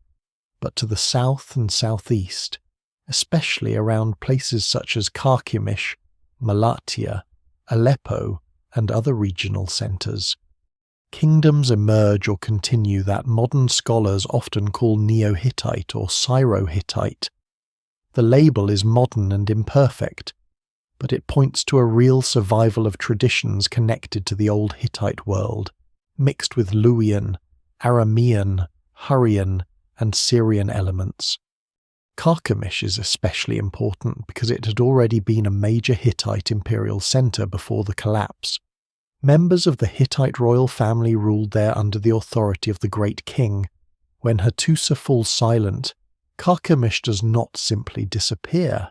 but to the south and southeast, especially around places such as Carchemish, Malatya, Aleppo, and other regional centers, kingdoms emerge or continue that modern scholars often call Neo-Hittite or Syro-Hittite. The label is modern and imperfect, but it points to a real survival of traditions connected to the old Hittite world, mixed with Luwian, Aramean, Hurrian, and Syrian elements. Carchemish is especially important because it had already been a major Hittite imperial center before the collapse. Members of the Hittite royal family ruled there under the authority of the great king. When Hattusa falls silent, Carchemish does not simply disappear.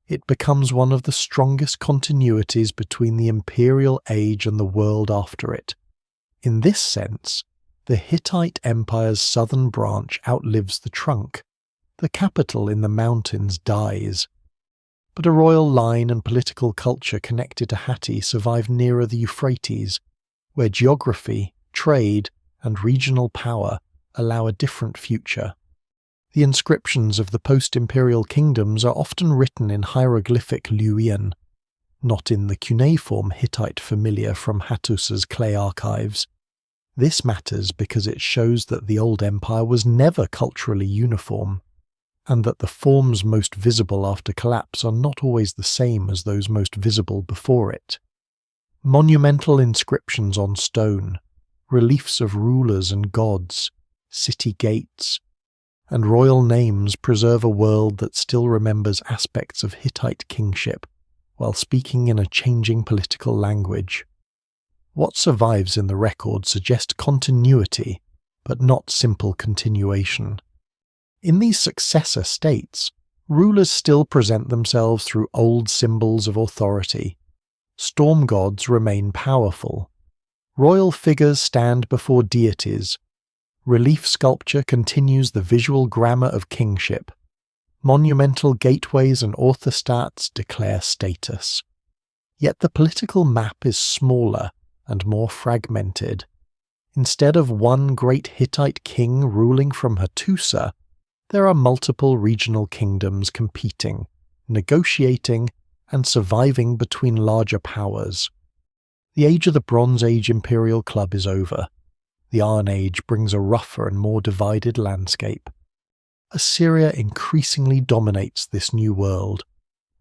It becomes one of the strongest continuities between the imperial age and the world after it. In this sense, the Hittite Empire's southern branch outlives the trunk. The capital in the mountains dies. But a royal line and political culture connected to Hatti survive nearer the Euphrates, where geography, trade, and regional power allow a different future. The inscriptions of the post-imperial kingdoms are often written in hieroglyphic Luwian, not in the cuneiform Hittite familiar from Hattusa's clay archives. This matters because it shows that the old empire was never culturally uniform, and that the forms most visible after collapse are not always the same as those most visible before it. Monumental inscriptions on stone, reliefs of rulers and gods, city gates, and royal names preserve a world that still remembers aspects of Hittite kingship while speaking in a changing political language. What survives in the record suggests continuity, but not simple continuation. In these successor states, rulers still present themselves through old symbols of authority. Storm gods remain powerful. Royal figures stand before deities. Relief sculpture continues the visual grammar of kingship. Monumental gateways and orthostats declare status. Yet the political map is smaller and more fragmented. Instead of one great Hittite king ruling from Hattusa, there are multiple regional kingdoms competing, negotiating, and surviving between larger powers. The age of the Bronze Age Imperial Club is over. The Iron Age brings a rougher and more divided landscape. Assyria increasingly dominates this new world.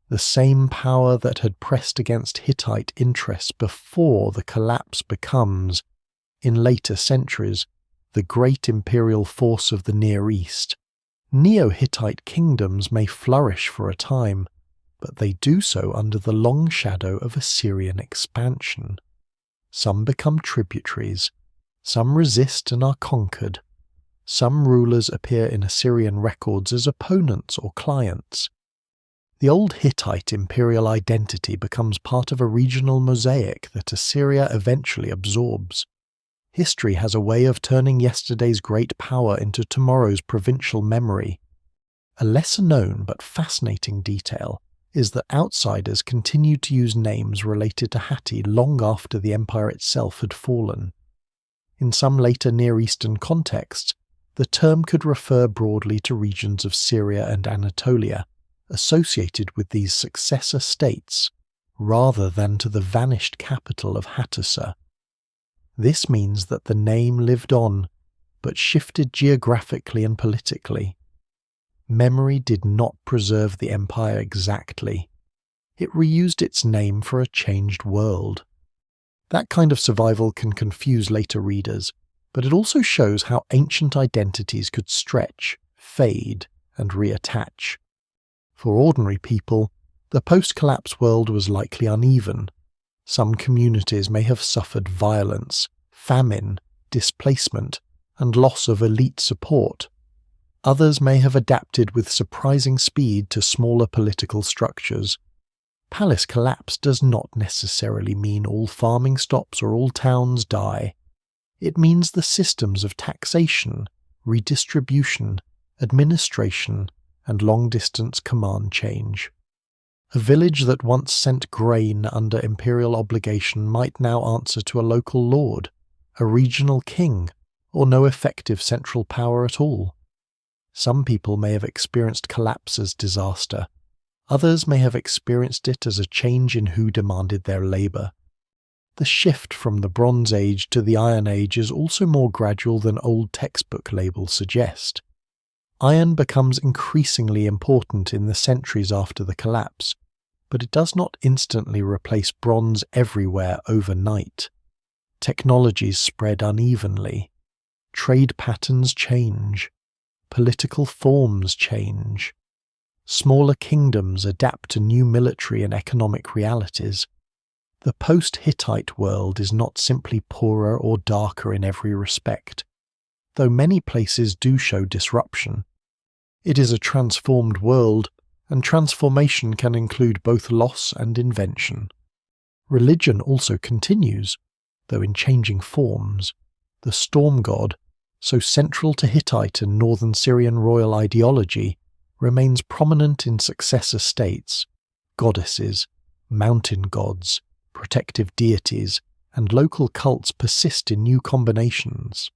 The same power that had pressed against Hittite interests before the collapse becomes, in later centuries, the great imperial force of the Near East. Neo-Hittite kingdoms may flourish for a time, but they do so under the long shadow of Assyrian expansion. Some become tributaries, some resist and are conquered. Some rulers appear in Assyrian records as opponents or clients. The old Hittite imperial identity becomes part of a regional mosaic that Assyria eventually absorbs. History has a way of turning yesterday's great power into tomorrow's provincial memory. A lesser-known but fascinating detail is that outsiders continued to use names related to Hatti long after the empire itself had fallen. In some later Near Eastern contexts, the term could refer broadly to regions of Syria and Anatolia, associated with these successor states, rather than to the vanished capital of Hattusa. This means that the name lived on, but shifted geographically and politically. Memory did not preserve the empire exactly. It reused its name for a changed world. That kind of survival can confuse later readers, but it also shows how ancient identities could stretch, fade, and reattach. For ordinary people, the post-collapse world was likely uneven. Some communities may have suffered violence, famine, displacement, and loss of elite support. Others may have adapted with surprising speed to smaller political structures. Palace collapse does not necessarily mean all farming stops or all towns die. It means the systems of taxation, redistribution, administration, and long-distance command change. A village that once sent grain under imperial obligation might now answer to a local lord, a regional king, or no effective central power at all. Some people may have experienced collapse as disaster. Others may have experienced it as a change in who demanded their labour. The shift from the Bronze Age to the Iron Age is also more gradual than old textbook labels suggest. Iron becomes increasingly important in the centuries after the collapse, but it does not instantly replace bronze everywhere overnight. Technologies spread unevenly. Trade patterns change. Political forms change. Smaller kingdoms adapt to new military and economic realities. The post-Hittite world is not simply poorer or darker in every respect, though many places do show disruption. It is a transformed world, and transformation can include both loss and invention. Religion also continues, though in changing forms. The storm god, so central to Hittite and northern Syrian royal ideology, remains prominent in successor states. Goddesses, mountain gods, protective deities, and local cults persist in new combinations.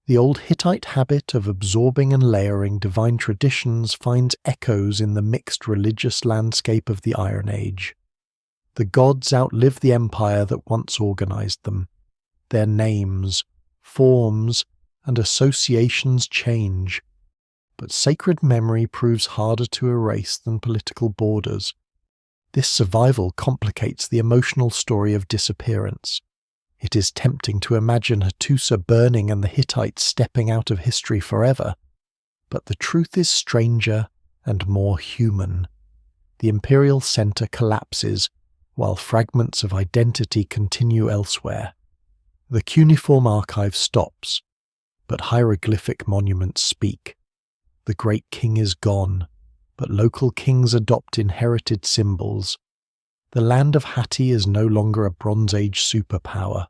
The old Hittite habit of absorbing and layering divine traditions finds echoes in the mixed religious landscape of the Iron Age. The gods outlive the empire that once organized them. Their names, forms, and associations change, but sacred memory proves harder to erase than political borders. This survival complicates the emotional story of disappearance. It is tempting to imagine Hattusa burning and the Hittites stepping out of history forever, but the truth is stranger and more human. The imperial center collapses, while fragments of identity continue elsewhere. The cuneiform archive stops, but hieroglyphic monuments speak. The great king is gone, but local kings adopt inherited symbols. The land of Hatti is no longer a Bronze Age superpower,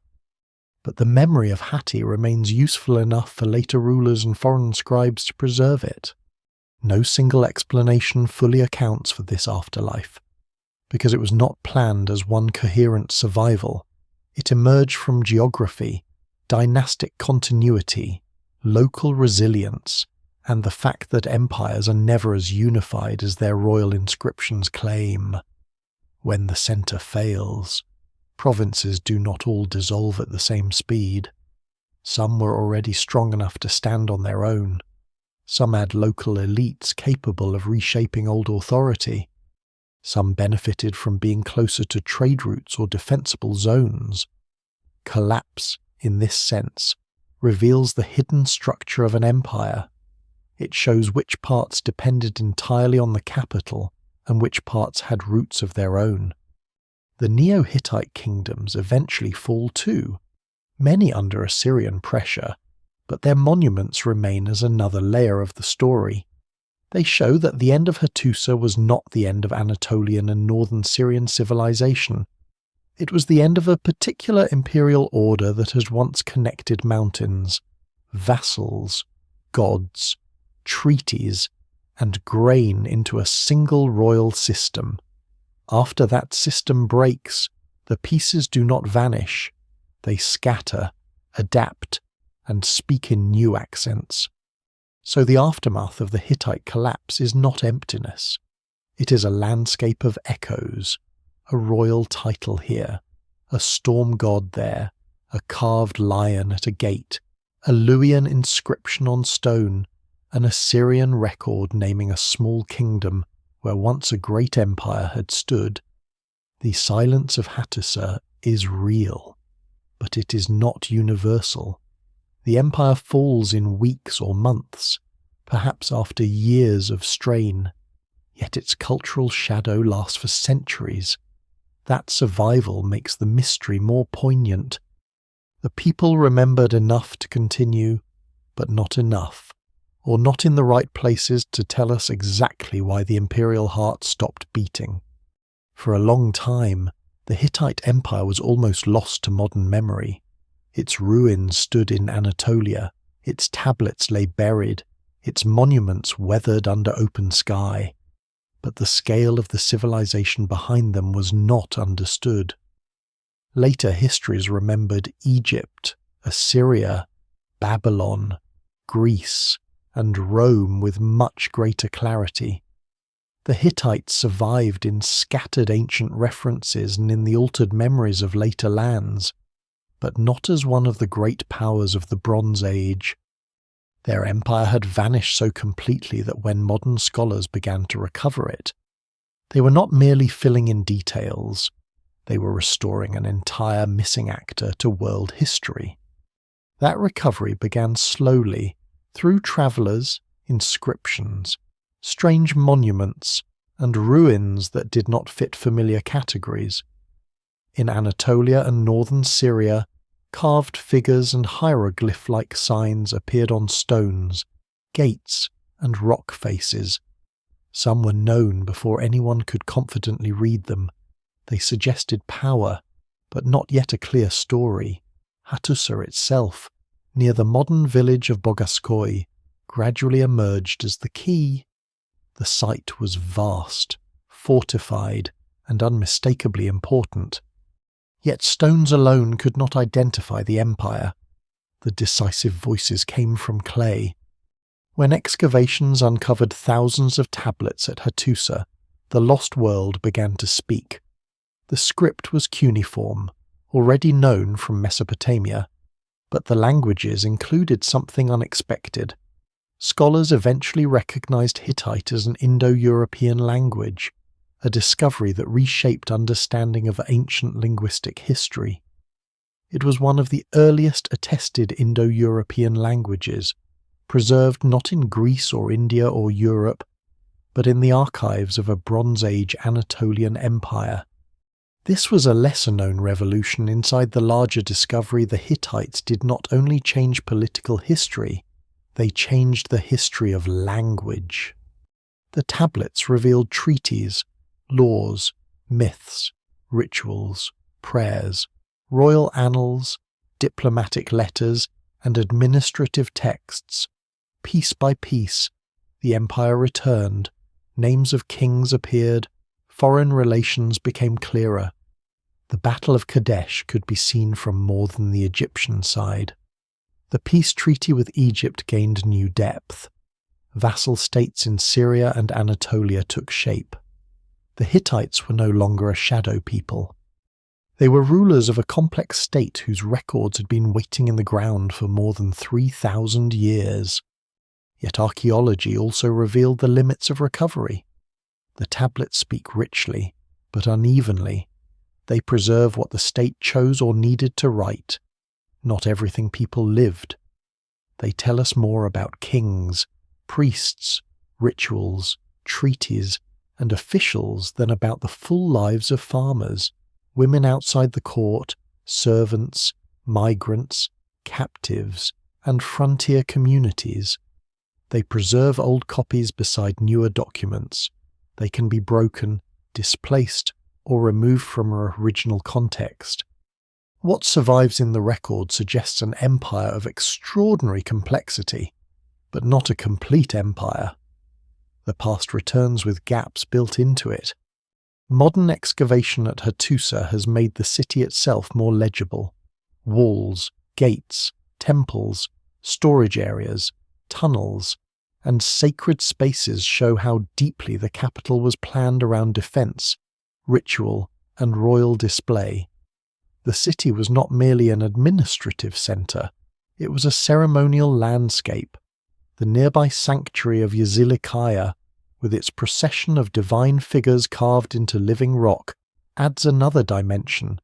but the memory of Hatti remains useful enough for later rulers and foreign scribes to preserve it. No single explanation fully accounts for this afterlife, because it was not planned as one coherent survival. It emerged from geography, dynastic continuity, local resilience, and the fact that empires are never as unified as their royal inscriptions claim. When the centre fails, provinces do not all dissolve at the same speed. Some were already strong enough to stand on their own. Some had local elites capable of reshaping old authority. Some benefited from being closer to trade routes or defensible zones. Collapse, in this sense, reveals the hidden structure of an empire. It shows which parts depended entirely on the capital and which parts had roots of their own. The Neo-Hittite kingdoms eventually fall too, many under Assyrian pressure, but their monuments remain as another layer of the story. They show that the end of Hattusa was not the end of Anatolian and northern Syrian civilization. It was the end of a particular imperial order that had once connected mountains, vassals, gods, treaties, and grain into a single royal system. After that system breaks, the pieces do not vanish. They scatter, adapt, and speak in new accents. So the aftermath of the Hittite collapse is not emptiness. It is a landscape of echoes, a royal title here, a storm god there, a carved lion at a gate, a Luwian inscription on stone, an Assyrian record naming a small kingdom where once a great empire had stood. The silence of Hattusa is real, but it is not universal. The empire falls in weeks or months, perhaps after years of strain, yet its cultural shadow lasts for centuries. That survival makes the mystery more poignant. The people remembered enough to continue, but not enough, or not in the right places to tell us exactly why the imperial heart stopped beating. For a long time, the Hittite Empire was almost lost to modern memory. Its ruins stood in Anatolia, its tablets lay buried, its monuments weathered under open sky. But the scale of the civilization behind them was not understood. Later histories remembered Egypt, Assyria, Babylon, Greece, and Rome with much greater clarity. The Hittites survived in scattered ancient references and in the altered memories of later lands, but not as one of the great powers of the Bronze Age. Their empire had vanished so completely that when modern scholars began to recover it, they were not merely filling in details, they were restoring an entire missing actor to world history. That recovery began slowly, through travellers, inscriptions, strange monuments, and ruins that did not fit familiar categories. In Anatolia and northern Syria, carved figures and hieroglyph-like signs appeared on stones, gates, and rock faces. Some were known before anyone could confidently read them. They suggested power, but not yet a clear story. Hattusa itself, near the modern village of Bogaskoi, gradually emerged as the key. The site was vast, fortified, and unmistakably important. Yet stones alone could not identify the empire. The decisive voices came from clay. When excavations uncovered thousands of tablets at Hattusa, the lost world began to speak. The script was cuneiform, already known from Mesopotamia, but the languages included something unexpected. Scholars eventually recognized Hittite as an Indo-European language, a discovery that reshaped understanding of ancient linguistic history. It was one of the earliest attested Indo-European languages, preserved not in Greece or India or Europe, but in the archives of a Bronze Age Anatolian empire. This was a lesser-known revolution inside the larger discovery the Hittites did not only change political history, they changed the history of language. The tablets revealed treaties, laws, myths, rituals, prayers, royal annals, diplomatic letters, and administrative texts. Piece by piece, the empire returned, names of kings appeared, foreign relations became clearer. The Battle of Kadesh could be seen from more than the Egyptian side. The peace treaty with Egypt gained new depth. Vassal states in Syria and Anatolia took shape. The Hittites were no longer a shadow people. They were rulers of a complex state whose records had been waiting in the ground for more than 3,000 years. Yet archaeology also revealed the limits of recovery. The tablets speak richly, but unevenly. They preserve what the state chose or needed to write. Not everything people lived. They tell us more about kings, priests, rituals, treaties, and officials than about the full lives of farmers, women outside the court, servants, migrants, captives, and frontier communities. They preserve old copies beside newer documents. They can be broken, displaced, or removed from their original context. What survives in the record suggests an empire of extraordinary complexity, but not a complete empire. The past returns with gaps built into it. Modern excavation at Hattusa has made the city itself more legible. Walls, gates, temples, storage areas, tunnels, and sacred spaces show how deeply the capital was planned around defense, ritual, and royal display. The city was not merely an administrative center, it was a ceremonial landscape. The nearby sanctuary of Yazilikaya, with its procession of divine figures carved into living rock, adds another dimension.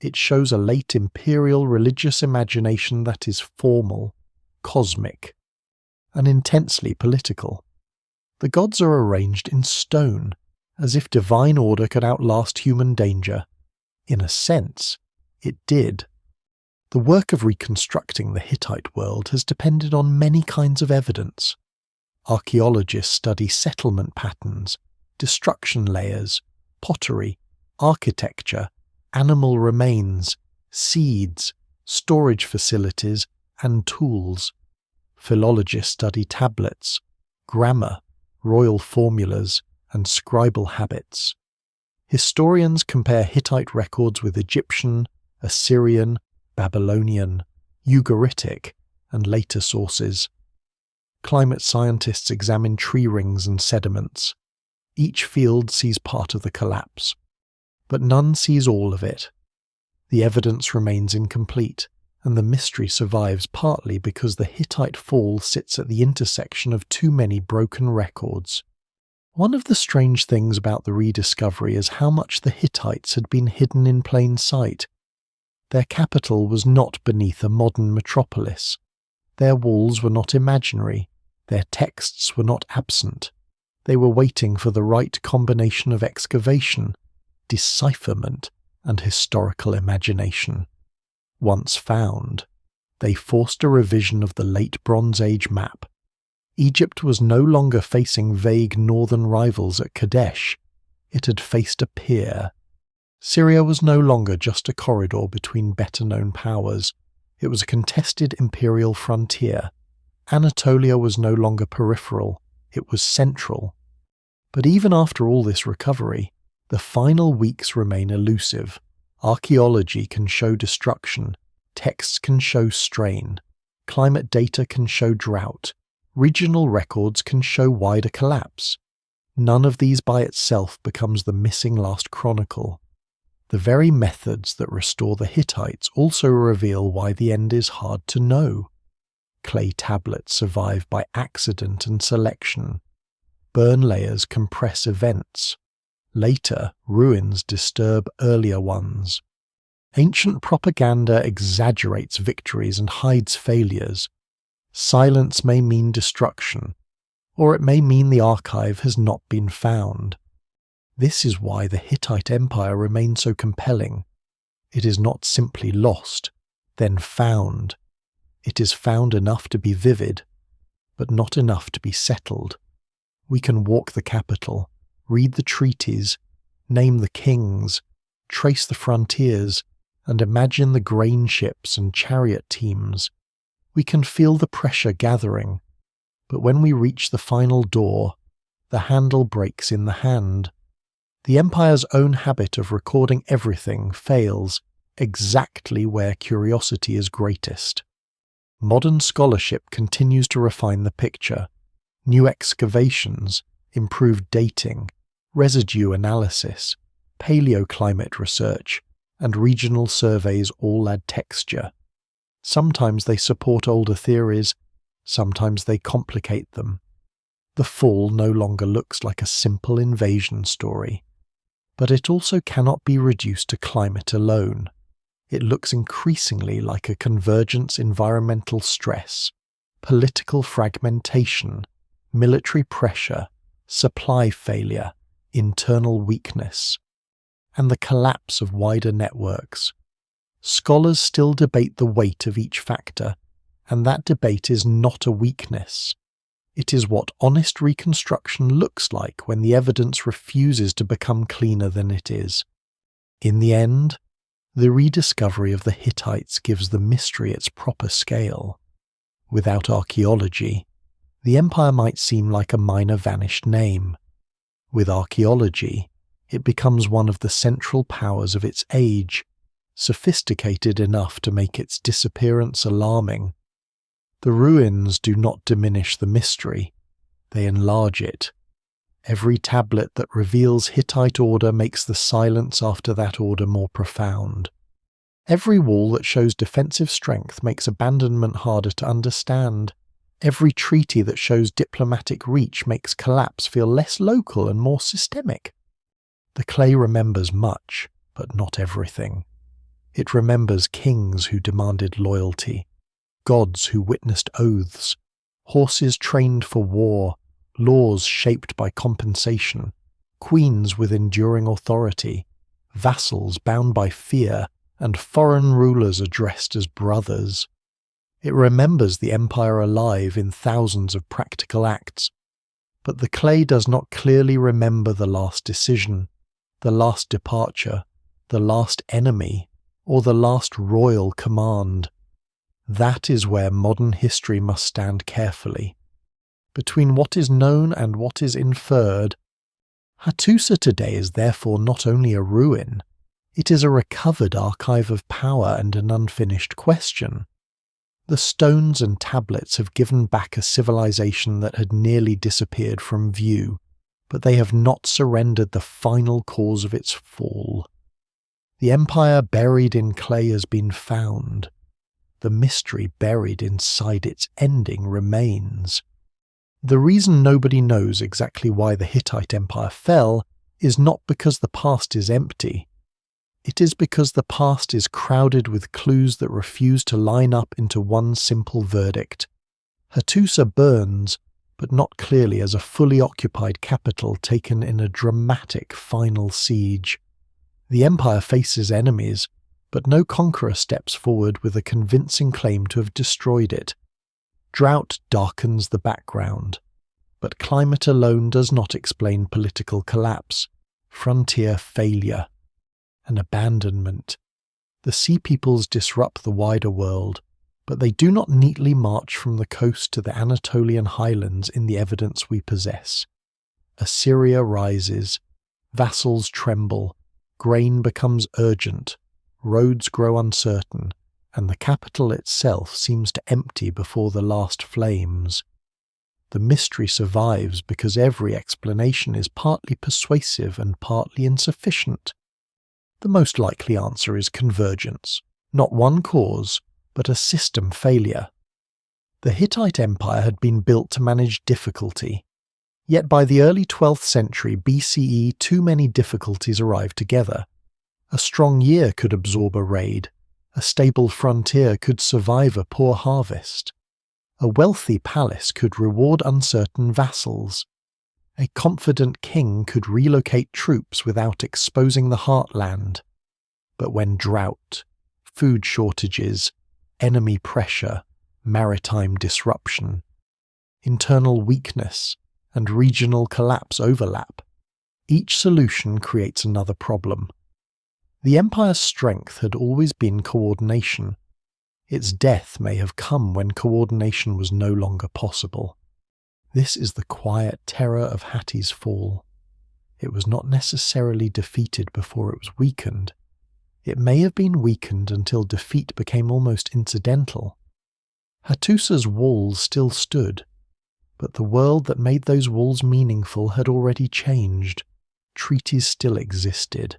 It shows a late imperial religious imagination that is formal, cosmic, and intensely political. The gods are arranged in stone, as if divine order could outlast human danger. In a sense, it did. The work of reconstructing the Hittite world has depended on many kinds of evidence. Archaeologists study settlement patterns, destruction layers, pottery, architecture, animal remains, seeds, storage facilities, and tools. Philologists study tablets, grammar, royal formulas, and scribal habits. Historians compare Hittite records with Egyptian, Assyrian, Babylonian, Ugaritic, and later sources. Climate scientists examine tree rings and sediments. Each field sees part of the collapse, but none sees all of it. The evidence remains incomplete, and the mystery survives partly because the Hittite fall sits at the intersection of too many broken records. One of the strange things about the rediscovery is how much the Hittites had been hidden in plain sight. Their capital was not beneath a modern metropolis. Their walls were not imaginary. Their texts were not absent. They were waiting for the right combination of excavation, decipherment, and historical imagination. Once found, they forced a revision of the late Bronze Age map. Egypt was no longer facing vague northern rivals at Kadesh. It had faced a peer. Syria was no longer just a corridor between better-known powers. It was a contested imperial frontier. Anatolia was no longer peripheral. It was central. But even after all this recovery, the final weeks remain elusive. Archaeology can show destruction. Texts can show strain. Climate data can show drought. Regional records can show wider collapse. None of these by itself becomes the missing last chronicle. The very methods that restore the Hittites also reveal why the end is hard to know. Clay tablets survive by accident and selection. Burn layers compress events. Later, ruins disturb earlier ones. Ancient propaganda exaggerates victories and hides failures. Silence may mean destruction, or it may mean the archive has not been found. This is why the Hittite Empire remains so compelling. It is not simply lost, then found. It is found enough to be vivid, but not enough to be settled. We can walk the capital, read the treaties, name the kings, trace the frontiers, and imagine the grain ships and chariot teams. We can feel the pressure gathering, but when we reach the final door, the handle breaks in the hand. The Empire's own habit of recording everything fails exactly where curiosity is greatest. Modern scholarship continues to refine the picture. New excavations, improved dating, residue analysis, paleoclimate research, and regional surveys all add texture. Sometimes they support older theories, sometimes they complicate them. The fall no longer looks like a simple invasion story. But it also cannot be reduced to climate alone. It looks increasingly like a convergence environmental stress, political fragmentation, military pressure, supply failure, internal weakness, and the collapse of wider networks. Scholars still debate the weight of each factor, and that debate is not a weakness. It is what honest reconstruction looks like when the evidence refuses to become cleaner than it is. In the end, the rediscovery of the Hittites gives the mystery its proper scale. Without archaeology, the empire might seem like a minor vanished name. With archaeology, it becomes one of the central powers of its age, sophisticated enough to make its disappearance alarming. The ruins do not diminish the mystery, they enlarge it. Every tablet that reveals Hittite order makes the silence after that order more profound. Every wall that shows defensive strength makes abandonment harder to understand. Every treaty that shows diplomatic reach makes collapse feel less local and more systemic. The clay remembers much, but not everything. It remembers kings who demanded loyalty, gods who witnessed oaths, horses trained for war, laws shaped by compensation, queens with enduring authority, vassals bound by fear, and foreign rulers addressed as brothers. It remembers the empire alive in thousands of practical acts, but the clay does not clearly remember the last decision, the last departure, the last enemy, or the last royal command. That is where modern history must stand carefully. Between what is known and what is inferred, Hattusa today is therefore not only a ruin, it is a recovered archive of power and an unfinished question. The stones and tablets have given back a civilization that had nearly disappeared from view, but they have not surrendered the final cause of its fall. The empire buried in clay has been found. The mystery buried inside its ending remains. The reason nobody knows exactly why the Hittite Empire fell is not because the past is empty. It is because the past is crowded with clues that refuse to line up into one simple verdict. Hattusa burns, but not clearly as a fully occupied capital taken in a dramatic final siege. The empire faces enemies, but no conqueror steps forward with a convincing claim to have destroyed it. Drought darkens the background, but climate alone does not explain political collapse, frontier failure, and abandonment. The sea peoples disrupt the wider world, but they do not neatly march from the coast to the Anatolian highlands in the evidence we possess. Assyria rises, vassals tremble, grain becomes urgent, roads grow uncertain, and the capital itself seems to empty before the last flames. The mystery survives because every explanation is partly persuasive and partly insufficient. The most likely answer is convergence, not one cause, but a system failure. The Hittite Empire had been built to manage difficulty, yet by the early 12th century BCE too many difficulties arrived together. A strong year could absorb a raid. A stable frontier could survive a poor harvest. A wealthy palace could reward uncertain vassals. A confident king could relocate troops without exposing the heartland. But when drought, food shortages, enemy pressure, maritime disruption, internal weakness, and regional collapse overlap, each solution creates another problem. The empire's strength had always been coordination. Its death may have come when coordination was no longer possible. This is the quiet terror of Hatti's fall. It was not necessarily defeated before it was weakened. It may have been weakened until defeat became almost incidental. Hattusa's walls still stood, but the world that made those walls meaningful had already changed. Treaties still existed,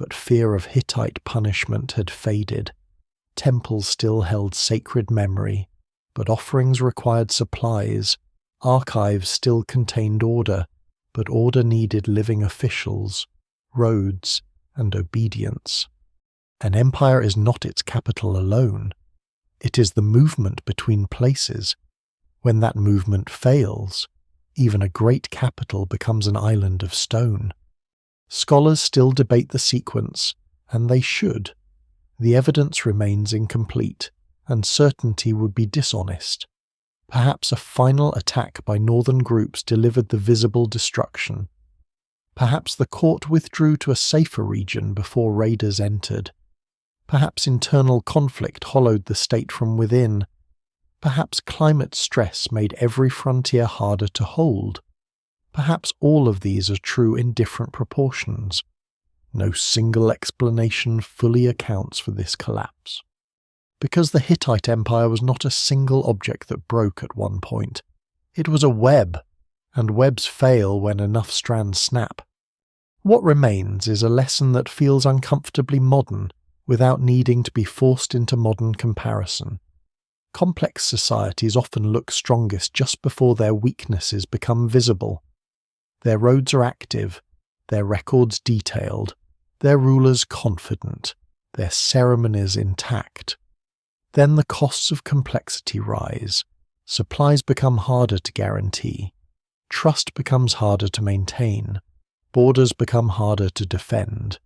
but fear of Hittite punishment had faded. Temples still held sacred memory, but offerings required supplies. Archives still contained order, but order needed living officials, roads, and obedience. An empire is not its capital alone. It is the movement between places. When that movement fails, even a great capital becomes an island of stone. Scholars still debate the sequence, and they should. The evidence remains incomplete, and certainty would be dishonest. Perhaps a final attack by northern groups delivered the visible destruction. Perhaps the court withdrew to a safer region before raiders entered. Perhaps internal conflict hollowed the state from within. Perhaps climate stress made every frontier harder to hold. Perhaps all of these are true in different proportions. No single explanation fully accounts for this collapse. Because the Hittite Empire was not a single object that broke at one point. It was a web, and webs fail when enough strands snap. What remains is a lesson that feels uncomfortably modern, without needing to be forced into modern comparison. Complex societies often look strongest just before their weaknesses become visible. Their roads are active, their records detailed, their rulers confident, their ceremonies intact. Then the costs of complexity rise. Supplies become harder to guarantee. Trust becomes harder to maintain. Borders become harder to defend.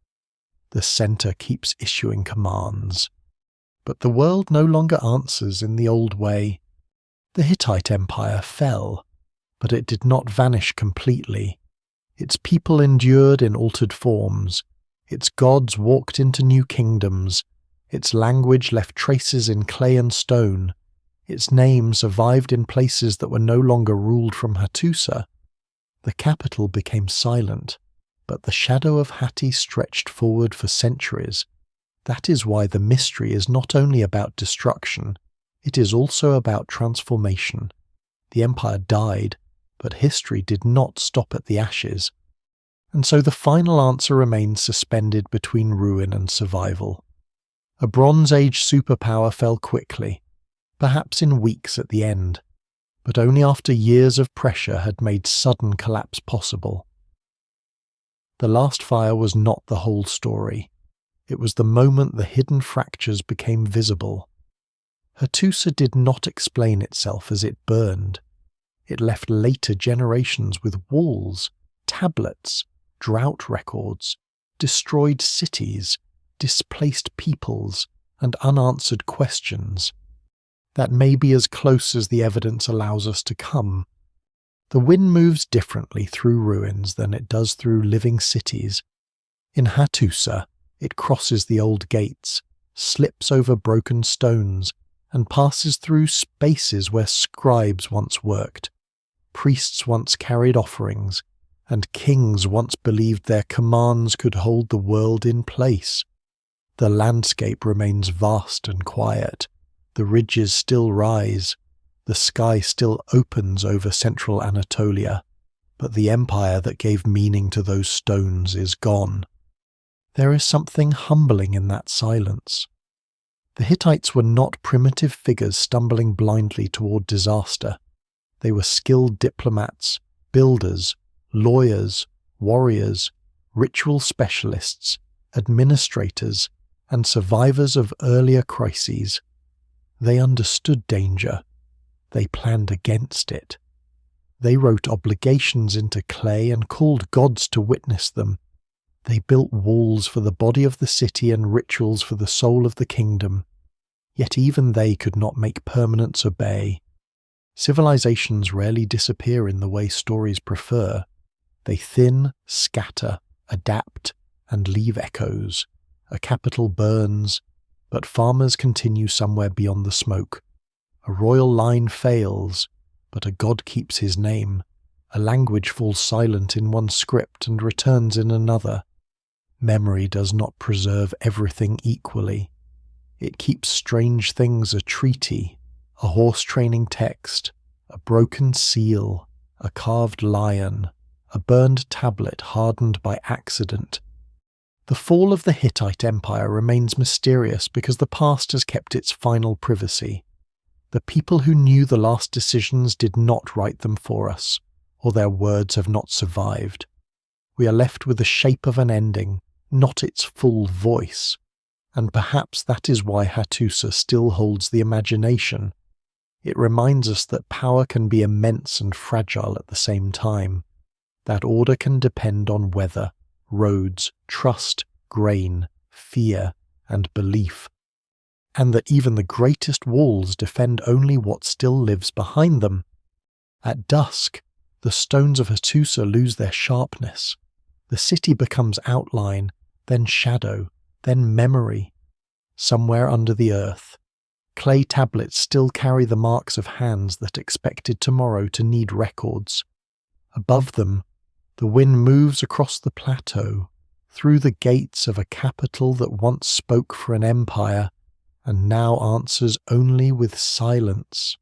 The center keeps issuing commands. But the world no longer answers in the old way. The Hittite Empire fell, but it did not vanish completely. Its people endured in altered forms. Its gods walked into new kingdoms. Its language left traces in clay and stone. Its name survived in places that were no longer ruled from Hattusa. The capital became silent, but the shadow of Hatti stretched forward for centuries. That is why the mystery is not only about destruction, it is also about transformation. The empire died, but history did not stop at the ashes. And so the final answer remains suspended between ruin and survival. A Bronze Age superpower fell quickly, perhaps in weeks at the end, but only after years of pressure had made sudden collapse possible. The last fire was not the whole story. It was the moment the hidden fractures became visible. Hattusa did not explain itself as it burned. It left later generations with walls, tablets, drought records, destroyed cities, displaced peoples, and unanswered questions. That may be as close as the evidence allows us to come. The wind moves differently through ruins than it does through living cities. In Hattusa, it crosses the old gates, slips over broken stones, and passes through spaces where scribes once worked, priests once carried offerings, and kings once believed their commands could hold the world in place. The landscape remains vast and quiet. The ridges still rise. The sky still opens over central Anatolia, but the empire that gave meaning to those stones is gone. There is something humbling in that silence. The Hittites were not primitive figures stumbling blindly toward disaster. They were skilled diplomats, builders, lawyers, warriors, ritual specialists, administrators, and survivors of earlier crises. They understood danger. They planned against it. They wrote obligations into clay and called gods to witness them. They built walls for the body of the city and rituals for the soul of the kingdom. Yet even they could not make permanence obey. Civilizations rarely disappear in the way stories prefer. They thin, scatter, adapt, and leave echoes. A capital burns, but farmers continue somewhere beyond the smoke. A royal line fails, but a god keeps his name. A language falls silent in one script and returns in another. Memory does not preserve everything equally. It keeps strange things a treaty, a horse-training text, a broken seal, a carved lion, a burned tablet hardened by accident. The fall of the Hittite Empire remains mysterious because the past has kept its final privacy. The people who knew the last decisions did not write them for us, or their words have not survived. We are left with the shape of an ending, not its full voice. And perhaps that is why Hattusa still holds the imagination. It reminds us that power can be immense and fragile at the same time, that order can depend on weather, roads, trust, grain, fear, and belief, and that even the greatest walls defend only what still lives behind them. At dusk, the stones of Hattusa lose their sharpness. The city becomes outline, then shadow, then memory. Somewhere under the earth, clay tablets still carry the marks of hands that expected tomorrow to need records. Above them, the wind moves across the plateau, through the gates of a capital that once spoke for an empire and now answers only with silence.